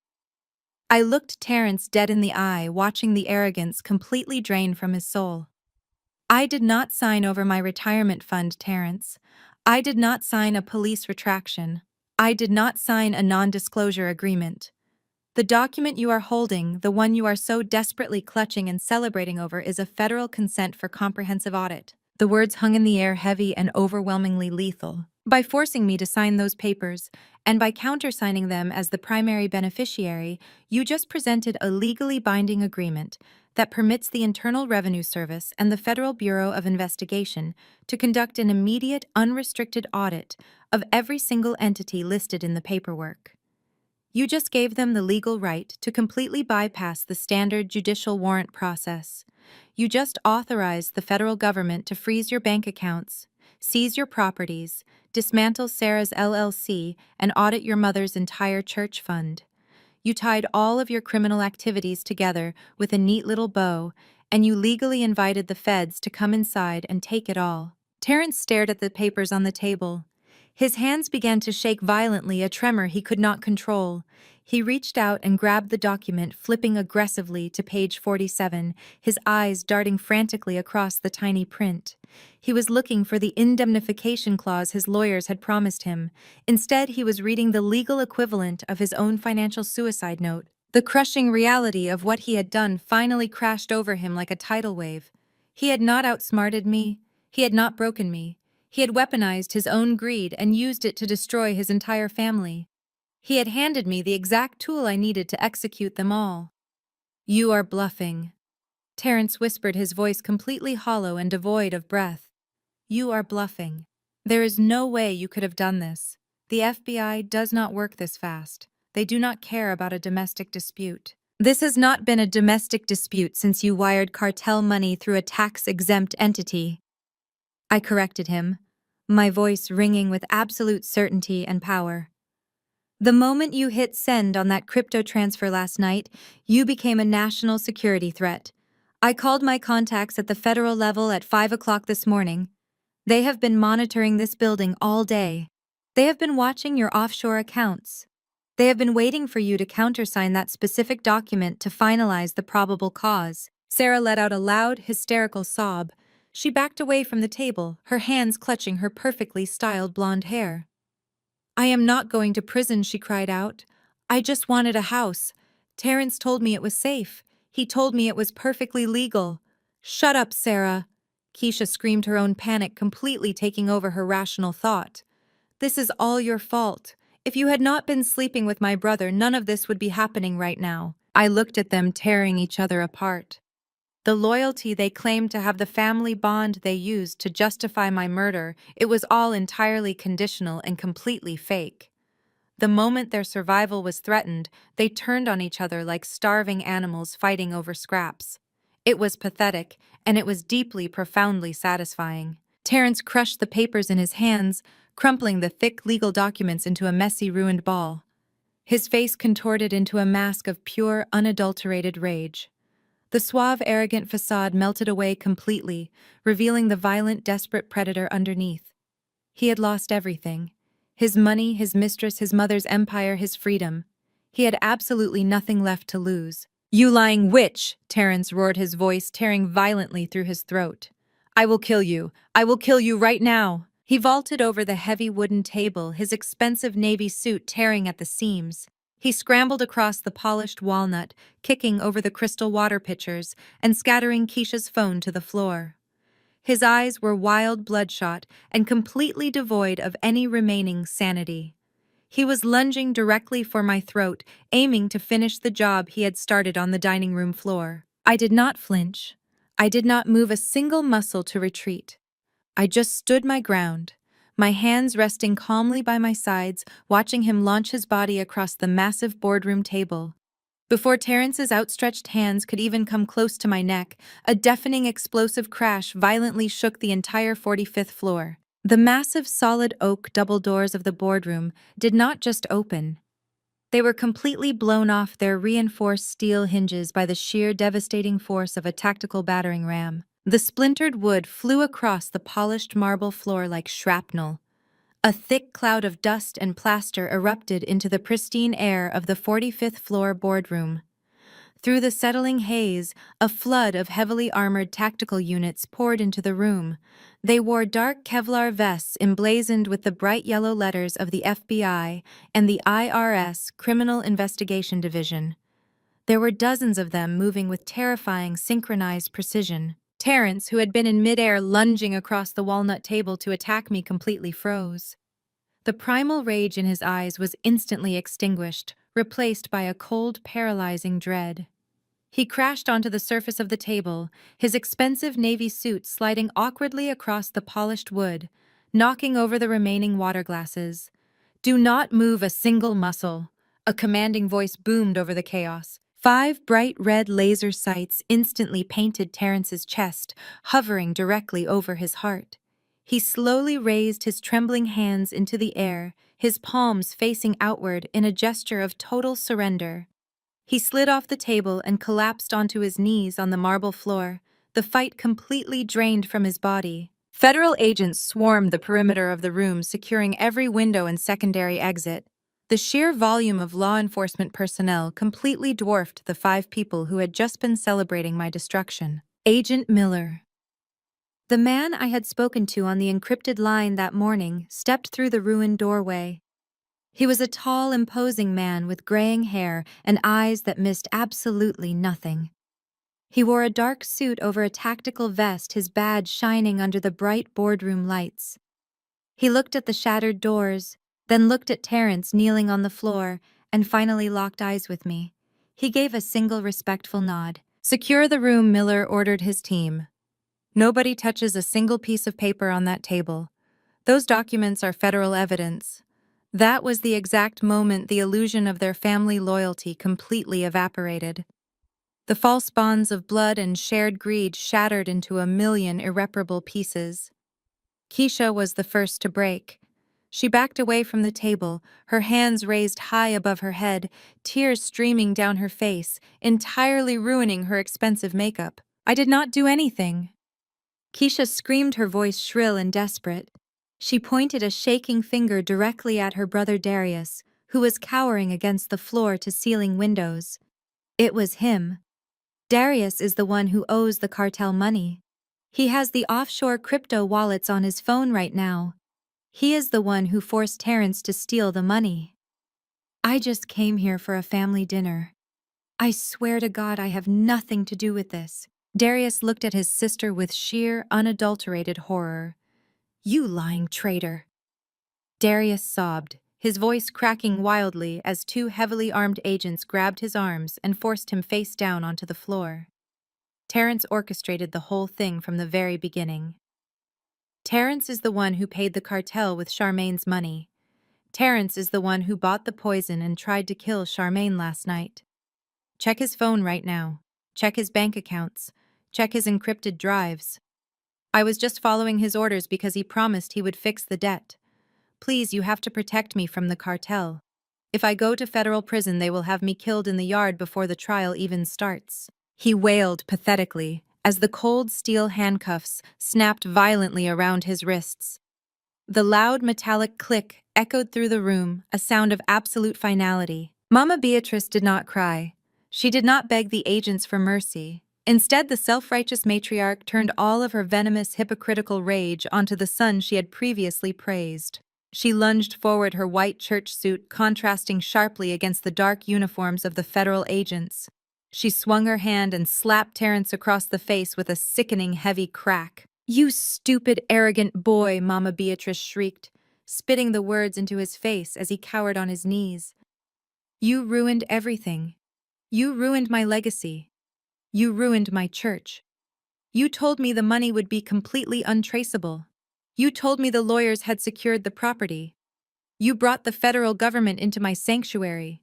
I looked Terrence dead in the eye, watching the arrogance completely drain from his soul. "I did not sign over my retirement fund, Terrence. I did not sign a police retraction. I did not sign a non-disclosure agreement. The document you are holding, the one you are so desperately clutching and celebrating over, is a federal consent for comprehensive audit." The words hung in the air, heavy and overwhelmingly lethal. By forcing me to sign those papers, and by countersigning them as the primary beneficiary, you just presented a legally binding agreement that permits the Internal Revenue Service and the Federal Bureau of Investigation to conduct an immediate, unrestricted audit of every single entity listed in the paperwork. You just gave them the legal right to completely bypass the standard judicial warrant process. You just authorized the federal government to freeze your bank accounts, seize your properties, dismantle Sarah's LLC, and audit your mother's entire church fund. You tied all of your criminal activities together with a neat little bow, and you legally invited the feds to come inside and take it all. Terrence stared at the papers on the table. His hands began to shake violently, a tremor he could not control. He reached out and grabbed the document, flipping aggressively to page 47, his eyes darting frantically across the tiny print. He was looking for the indemnification clause his lawyers had promised him. Instead, he was reading the legal equivalent of his own financial suicide note. The crushing reality of what he had done finally crashed over him like a tidal wave. He had not outsmarted me. He had not broken me. He had weaponized his own greed and used it to destroy his entire family. He had handed me the exact tool I needed to execute them all. "You are bluffing," Terrence whispered, his voice completely hollow and devoid of breath. "You are bluffing. There is no way you could have done this. The FBI does not work this fast. They do not care about a domestic dispute. This has not been a domestic dispute since you wired cartel money through a tax-exempt entity." I corrected him, my voice ringing with absolute certainty and power. "The moment you hit send on that crypto transfer last night, you became a national security threat. I called my contacts at the federal level at 5 o'clock this morning. They have been monitoring this building all day. They have been watching your offshore accounts. They have been waiting for you to countersign that specific document to finalize the probable cause." Sarah let out a loud, hysterical sob. She backed away from the table, her hands clutching her perfectly styled blonde hair. "I am not going to prison," she cried out. "I just wanted a house. Terrence told me it was safe. He told me it was perfectly legal." "Shut up, Sarah!" Keisha screamed, her own panic completely taking over her rational thought. "This is all your fault. If you had not been sleeping with my brother, none of this would be happening right now." I looked at them, tearing each other apart. The loyalty they claimed to have, the family bond they used to justify my murder, it was all entirely conditional and completely fake. The moment their survival was threatened, they turned on each other like starving animals fighting over scraps. It was pathetic, and it was deeply, profoundly satisfying. Terrence crushed the papers in his hands, crumpling the thick legal documents into a messy, ruined ball. His face contorted into a mask of pure, unadulterated rage. The suave, arrogant facade melted away completely, revealing the violent, desperate predator underneath. He had lost everything. His money, his mistress, his mother's empire, his freedom. He had absolutely nothing left to lose. "You lying witch!" Terrence roared, his voice tearing violently through his throat. "I will kill you. I will kill you right now!" He vaulted over the heavy wooden table, his expensive navy suit tearing at the seams. He scrambled across the polished walnut, kicking over the crystal water pitchers and scattering Keisha's phone to the floor. His eyes were wild, bloodshot, and completely devoid of any remaining sanity. He was lunging directly for my throat, aiming to finish the job he had started on the dining room floor. I did not flinch. I did not move a single muscle to retreat. I just stood my ground, my hands resting calmly by my sides, watching him launch his body across the massive boardroom table. Before Terrence's outstretched hands could even come close to my neck, a deafening explosive crash violently shook the entire 45th floor. The massive solid oak double doors of the boardroom did not just open. They were completely blown off their reinforced steel hinges by the sheer devastating force of a tactical battering ram. The splintered wood flew across the polished marble floor like shrapnel. A thick cloud of dust and plaster erupted into the pristine air of the 45th floor boardroom. Through the settling haze, a flood of heavily armored tactical units poured into the room. They wore dark Kevlar vests emblazoned with the bright yellow letters of the FBI and the IRS Criminal Investigation Division. There were dozens of them, moving with terrifying synchronized precision. Terrence, who had been in midair lunging across the walnut table to attack me, completely froze. The primal rage in his eyes was instantly extinguished, replaced by a cold, paralyzing dread. He crashed onto the surface of the table, his expensive navy suit sliding awkwardly across the polished wood, knocking over the remaining water glasses. "Do not move a single muscle," a commanding voice boomed over the chaos. 5 bright red laser sights instantly painted Terrence's chest, hovering directly over his heart. He slowly raised his trembling hands into the air, his palms facing outward in a gesture of total surrender. He slid off the table and collapsed onto his knees on the marble floor, the fight completely drained from his body. Federal agents swarmed the perimeter of the room, securing every window and secondary exit. The sheer volume of law enforcement personnel completely dwarfed the 5 people who had just been celebrating my destruction. Agent Miller. The man I had spoken to on the encrypted line that morning stepped through the ruined doorway. He was a tall, imposing man with graying hair and eyes that missed absolutely nothing. He wore a dark suit over a tactical vest, his badge shining under the bright boardroom lights. He looked at the shattered doors, then looked at Terrence kneeling on the floor, and finally locked eyes with me. He gave a single respectful nod. "Secure the room," Miller ordered his team. "Nobody touches a single piece of paper on that table. Those documents are federal evidence." That was the exact moment the illusion of their family loyalty completely evaporated. The false bonds of blood and shared greed shattered into a million irreparable pieces. Keisha was the first to break. She backed away from the table, her hands raised high above her head, tears streaming down her face, entirely ruining her expensive makeup. "I did not do anything." Keisha screamed, her voice shrill and desperate. She pointed a shaking finger directly at her brother Darius, who was cowering against the floor-to-ceiling windows. It was him. Darius is the one who owes the cartel money. He has the offshore crypto wallets on his phone right now. He is the one who forced Terrence to steal the money. "I just came here for a family dinner. I swear to God I have nothing to do with this." Darius looked at his sister with sheer, unadulterated horror. "You lying traitor." Darius sobbed, his voice cracking wildly as 2 heavily armed agents grabbed his arms and forced him face down onto the floor. Terrence orchestrated the whole thing from the very beginning. Terrence is the one who paid the cartel with Charmaine's money. Terrence is the one who bought the poison and tried to kill Charmaine last night. Check his phone right now. Check his bank accounts. Check his encrypted drives. I was just following his orders because he promised he would fix the debt. Please, you have to protect me from the cartel. If I go to federal prison, they will have me killed in the yard before the trial even starts." He wailed pathetically as the cold steel handcuffs snapped violently around his wrists. The loud metallic click echoed through the room, a sound of absolute finality. Mama Beatrice did not cry. She did not beg the agents for mercy. Instead, the self-righteous matriarch turned all of her venomous, hypocritical rage onto the son she had previously praised. She lunged forward, her white church suit contrasting sharply against the dark uniforms of the federal agents. She swung her hand and slapped Terrence across the face with a sickening heavy crack. "You stupid, arrogant boy," Mama Beatrice shrieked, spitting the words into his face as he cowered on his knees. "You ruined everything. You ruined my legacy. You ruined my church. You told me the money would be completely untraceable. You told me the lawyers had secured the property. You brought the federal government into my sanctuary.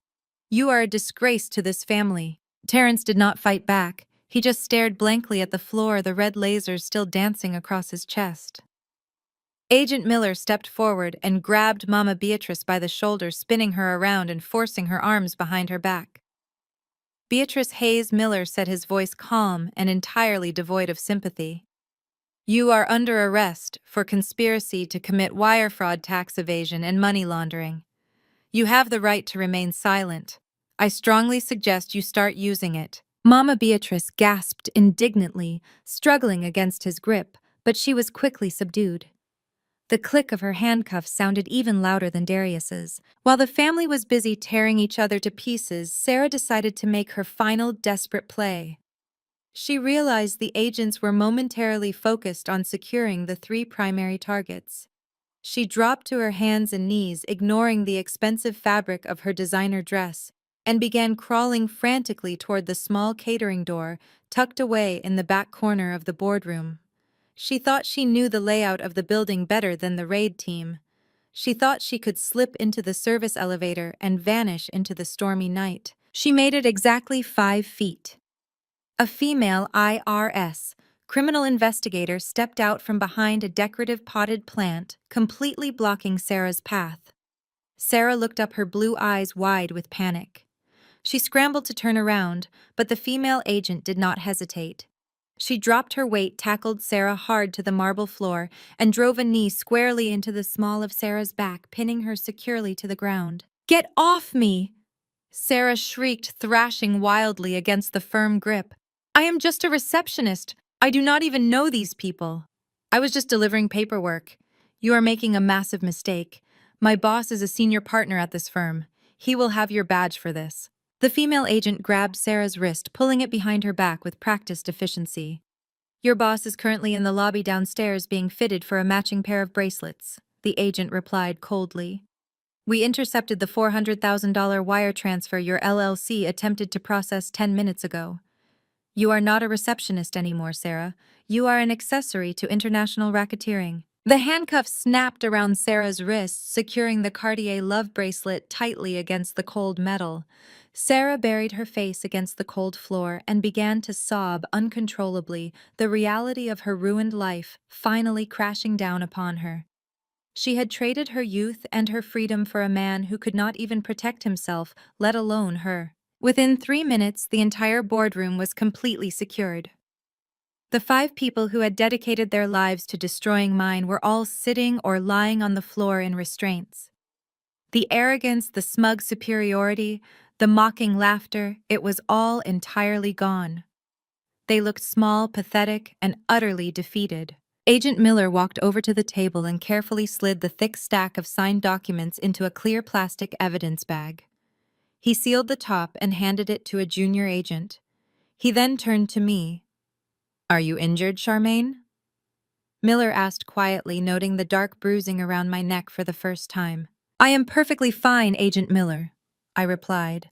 You are a disgrace to this family." Terrence did not fight back. He just stared blankly at the floor, the red lasers still dancing across his chest. Agent Miller stepped forward and grabbed Mama Beatrice by the shoulder, spinning her around and forcing her arms behind her back. "Beatrice Hayes," Miller said, his voice calm and entirely devoid of sympathy. "You are under arrest for conspiracy to commit wire fraud, tax evasion, and money laundering. You have the right to remain silent. I strongly suggest you start using it." Mama Beatrice gasped indignantly, struggling against his grip, but she was quickly subdued. The click of her handcuffs sounded even louder than Darius's. While the family was busy tearing each other to pieces, Sarah decided to make her final desperate play. She realized the agents were momentarily focused on securing the 3 primary targets. She dropped to her hands and knees, ignoring the expensive fabric of her designer dress, and began crawling frantically toward the small catering door tucked away in the back corner of the boardroom. She thought she knew the layout of the building better than the raid team. She thought she could slip into the service elevator and vanish into the stormy night. She made it exactly 5 feet. A female IRS criminal investigator stepped out from behind a decorative potted plant, completely blocking Sarah's path. Sarah looked up, her blue eyes wide with panic. She scrambled to turn around, but the female agent did not hesitate. She dropped her weight, tackled Sarah hard to the marble floor, and drove a knee squarely into the small of Sarah's back, pinning her securely to the ground. "Get off me!" Sarah shrieked, thrashing wildly against the firm grip. "I am just a receptionist. I do not even know these people. I was just delivering paperwork. You are making a massive mistake. My boss is a senior partner at this firm. He will have your badge for this." The female agent grabbed Sarah's wrist, pulling it behind her back with practiced efficiency. "Your boss is currently in the lobby downstairs being fitted for a matching pair of bracelets," the agent replied coldly. "We intercepted the $400,000 wire transfer your LLC attempted to process 10 minutes ago. You are not a receptionist anymore, Sarah. You are an accessory to international racketeering." The handcuffs snapped around Sarah's wrists, securing the Cartier love bracelet tightly against the cold metal. Sarah buried her face against the cold floor and began to sob uncontrollably, the reality of her ruined life finally crashing down upon her. She had traded her youth and her freedom for a man who could not even protect himself, let alone her. Within 3 minutes, the entire boardroom was completely secured. The 5 people who had dedicated their lives to destroying mine were all sitting or lying on the floor in restraints. The arrogance, the smug superiority, the mocking laughter, it was all entirely gone. They looked small, pathetic, and utterly defeated. Agent Miller walked over to the table and carefully slid the thick stack of signed documents into a clear plastic evidence bag. He sealed the top and handed it to a junior agent. He then turned to me. "Are you injured, Charmaine?" Miller asked quietly, noting the dark bruising around my neck for the first time. "I am perfectly fine, Agent Miller," I replied,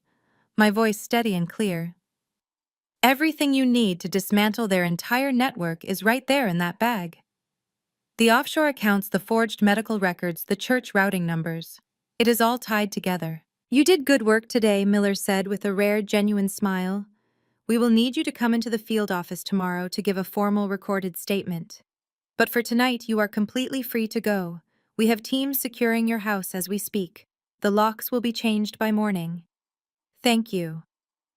my voice steady and clear. "Everything you need to dismantle their entire network is right there in that bag. The offshore accounts, the forged medical records, the church routing numbers. It is all tied together." "You did good work today," Miller said with a rare, genuine smile. "We will need you to come into the field office tomorrow to give a formal recorded statement. But for tonight, you are completely free to go. We have teams securing your house as we speak. The locks will be changed by morning." "Thank you."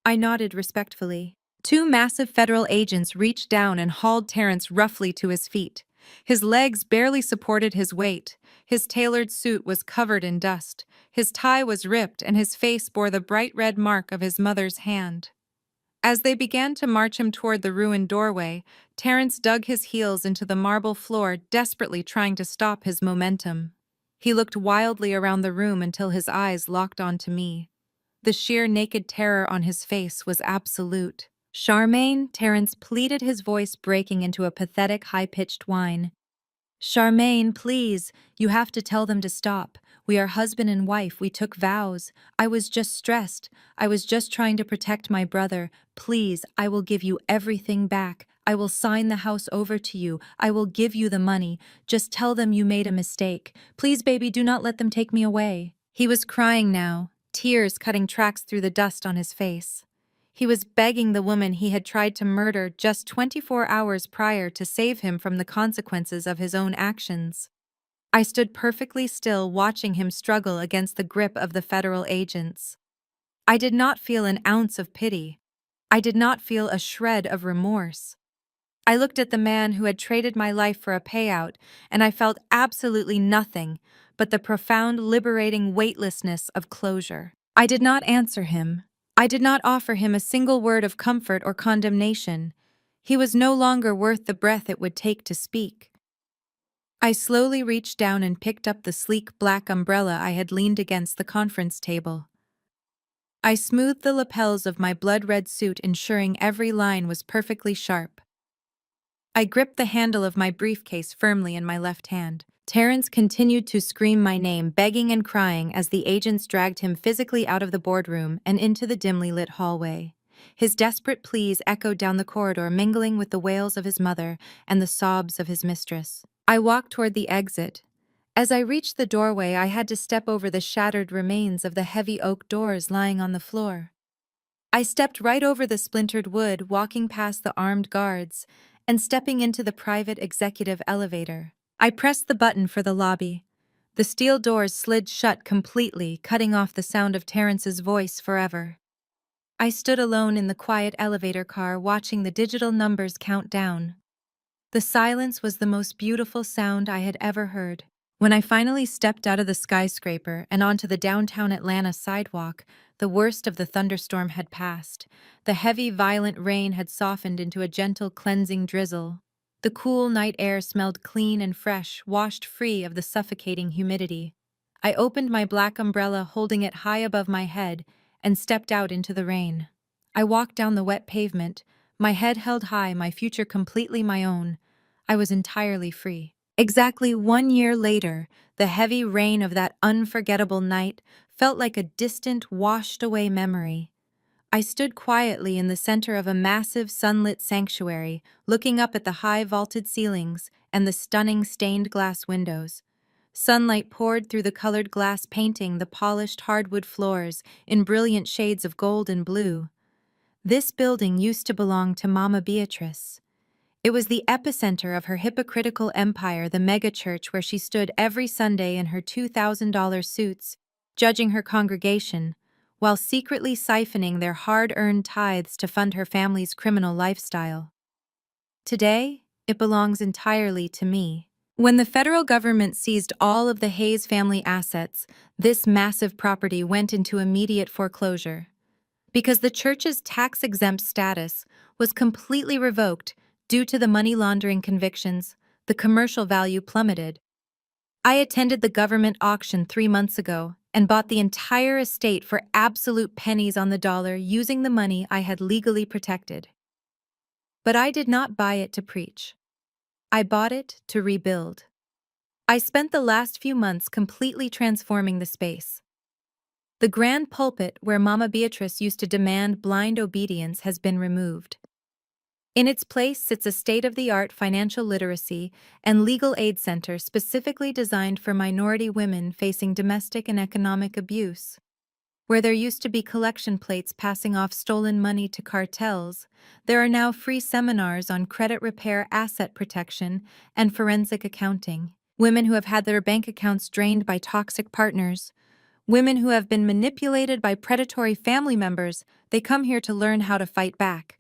I nodded respectfully. 2 massive federal agents reached down and hauled Terrence roughly to his feet. His legs barely supported his weight. His tailored suit was covered in dust. His tie was ripped, and his face bore the bright red mark of his mother's hand. As they began to march him toward the ruined doorway, Terrence dug his heels into the marble floor, desperately trying to stop his momentum. He looked wildly around the room until his eyes locked onto me. The sheer naked terror on his face was absolute. "Charmaine," Terrence pleaded, his voice breaking into a pathetic, high-pitched whine. "Charmaine, please, you have to tell them to stop. We are husband and wife, we took vows. I was just stressed. I was just trying to protect my brother. Please, I will give you everything back. I will sign the house over to you. I will give you the money. Just tell them you made a mistake. Please, baby, do not let them take me away." He was crying now, tears cutting tracks through the dust on his face. He was begging the woman he had tried to murder just 24 hours prior to save him from the consequences of his own actions. I stood perfectly still, watching him struggle against the grip of the federal agents. I did not feel an ounce of pity. I did not feel a shred of remorse. I looked at the man who had traded my life for a payout, and I felt absolutely nothing but the profound, liberating weightlessness of closure. I did not answer him. I did not offer him a single word of comfort or condemnation. He was no longer worth the breath it would take to speak. I slowly reached down and picked up the sleek black umbrella I had leaned against the conference table. I smoothed the lapels of my blood-red suit, ensuring every line was perfectly sharp. I gripped the handle of my briefcase firmly in my left hand. Terrence continued to scream my name, begging and crying as the agents dragged him physically out of the boardroom and into the dimly lit hallway. His desperate pleas echoed down the corridor, mingling with the wails of his mother and the sobs of his mistress. I walked toward the exit. As I reached the doorway, I had to step over the shattered remains of the heavy oak doors lying on the floor. I stepped right over the splintered wood, walking past the armed guards and stepping into the private executive elevator. I pressed the button for the lobby. The steel doors slid shut completely, cutting off the sound of Terrence's voice forever. I stood alone in the quiet elevator car, watching the digital numbers count down. The silence was the most beautiful sound I had ever heard. When I finally stepped out of the skyscraper and onto the downtown Atlanta sidewalk, the worst of the thunderstorm had passed. The heavy, violent rain had softened into a gentle, cleansing drizzle. The cool night air smelled clean and fresh, washed free of the suffocating humidity. I opened my black umbrella, holding it high above my head, and stepped out into the rain. I walked down the wet pavement, my head held high, my future completely my own. I was entirely free. Exactly 1 year later, the heavy rain of that unforgettable night felt like a distant, washed-away memory. I stood quietly in the center of a massive sunlit sanctuary, looking up at the high vaulted ceilings and the stunning stained glass windows. Sunlight poured through the colored glass, painting the polished hardwood floors in brilliant shades of gold and blue. This building used to belong to Mama Beatrice. It was the epicenter of her hypocritical empire, the megachurch where she stood every Sunday in her $2,000 suits, judging her congregation, while secretly siphoning their hard-earned tithes to fund her family's criminal lifestyle. Today, it belongs entirely to me. When the federal government seized all of the Hayes family assets, this massive property went into immediate foreclosure. Because the church's tax-exempt status was completely revoked due to the money laundering convictions, the commercial value plummeted. I attended the government auction 3 months ago and bought the entire estate for absolute pennies on the dollar using the money I had legally protected. But I did not buy it to preach. I bought it to rebuild. I spent the last few months completely transforming the space. The grand pulpit where Mama Beatrice used to demand blind obedience has been removed. In its place sits a state-of-the-art financial literacy and legal aid center specifically designed for minority women facing domestic and economic abuse. Where there used to be collection plates passing off stolen money to cartels, there are now free seminars on credit repair, asset protection, and forensic accounting. Women who have had their bank accounts drained by toxic partners, women who have been manipulated by predatory family members, they come here to learn how to fight back.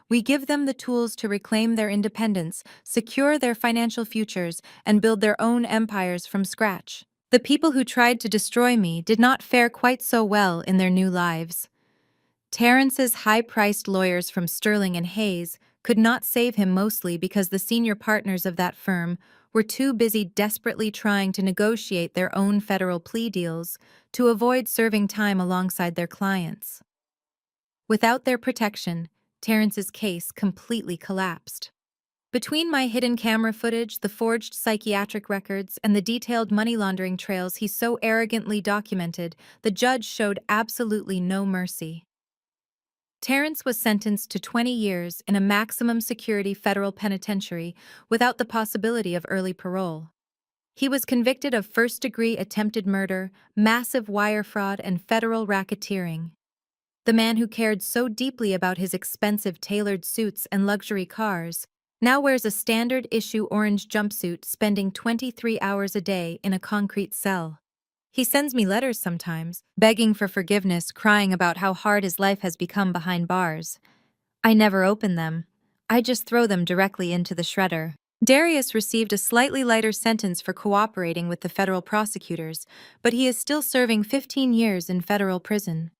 We give them the tools to reclaim their independence, secure their financial futures, and build their own empires from scratch. The people who tried to destroy me did not fare quite so well in their new lives. Terrence's high-priced lawyers from Sterling and Hayes could not save him, mostly because the senior partners of that firm were too busy desperately trying to negotiate their own federal plea deals to avoid serving time alongside their clients. Without their protection, Terrence's case completely collapsed. Between my hidden camera footage, the forged psychiatric records, and the detailed money laundering trails he so arrogantly documented, the judge showed absolutely no mercy. Terrence was sentenced to 20 years in a maximum security federal penitentiary without the possibility of early parole. He was convicted of first-degree attempted murder, massive wire fraud, and federal racketeering. The man who cared so deeply about his expensive tailored suits and luxury cars now wears a standard-issue orange jumpsuit, spending 23 hours a day in a concrete cell. He sends me letters sometimes, begging for forgiveness, crying about how hard his life has become behind bars. I never open them. I just throw them directly into the shredder. Darius received a slightly lighter sentence for cooperating with the federal prosecutors, but he is still serving 15 years in federal prison.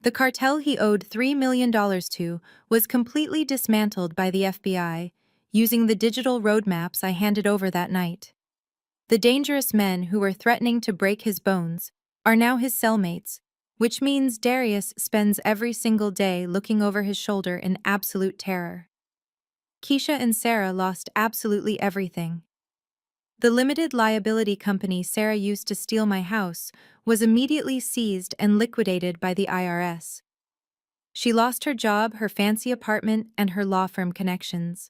The cartel he owed $3 million to was completely dismantled by the FBI, using the digital roadmaps I handed over that night. The dangerous men who were threatening to break his bones are now his cellmates, which means Darius spends every single day looking over his shoulder in absolute terror. Keisha and Sarah lost absolutely everything. The limited liability company Sarah used to steal my house was immediately seized and liquidated by the IRS. She lost her job, her fancy apartment, and her law firm connections.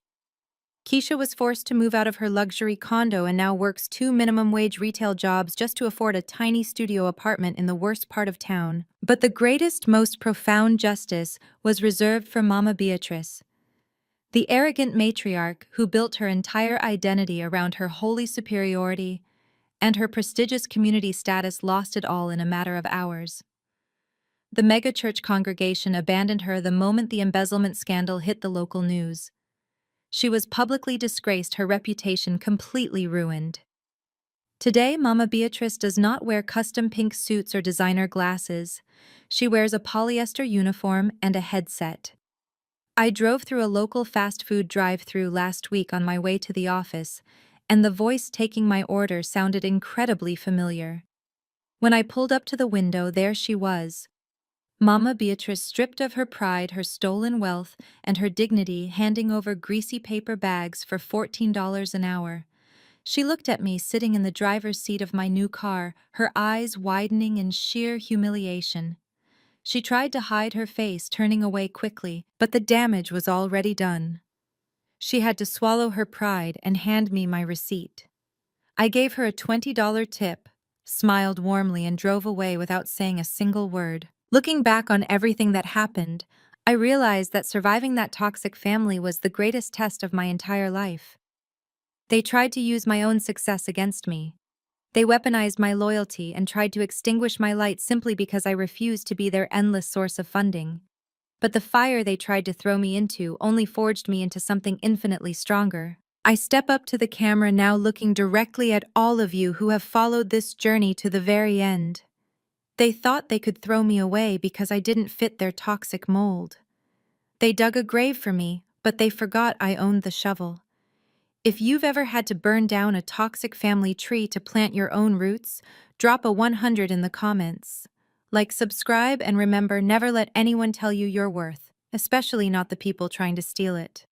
Keisha was forced to move out of her luxury condo and now works 2 minimum-wage retail jobs just to afford a tiny studio apartment in the worst part of town. But the greatest, most profound justice was reserved for Mama Beatrice, the arrogant matriarch who built her entire identity around her holy superiority, and her prestigious community status lost it all in a matter of hours. The megachurch congregation abandoned her the moment the embezzlement scandal hit the local news. She was publicly disgraced, her reputation completely ruined. Today, Mama Beatrice does not wear custom pink suits or designer glasses. She wears a polyester uniform and a headset. I drove through a local fast food drive-thru last week on my way to the office, and the voice taking my order sounded incredibly familiar. When I pulled up to the window, there she was. Mama Beatrice, stripped of her pride, her stolen wealth, and her dignity, handing over greasy paper bags for $14 an hour. She looked at me sitting in the driver's seat of my new car, her eyes widening in sheer humiliation. She tried to hide her face, turning away quickly, but the damage was already done. She had to swallow her pride and hand me my receipt. I gave her a $20 tip, smiled warmly, and drove away without saying a single word. Looking back on everything that happened, I realized that surviving that toxic family was the greatest test of my entire life. They tried to use my own success against me. They weaponized my loyalty and tried to extinguish my light simply because I refused to be their endless source of funding. But the fire they tried to throw me into only forged me into something infinitely stronger. I step up to the camera now, looking directly at all of you who have followed this journey to the very end. They thought they could throw me away because I didn't fit their toxic mold. They dug a grave for me, but they forgot I owned the shovel. If you've ever had to burn down a toxic family tree to plant your own roots, drop a 100 in the comments. Like, subscribe, and remember, never let anyone tell you your worth, especially not the people trying to steal it.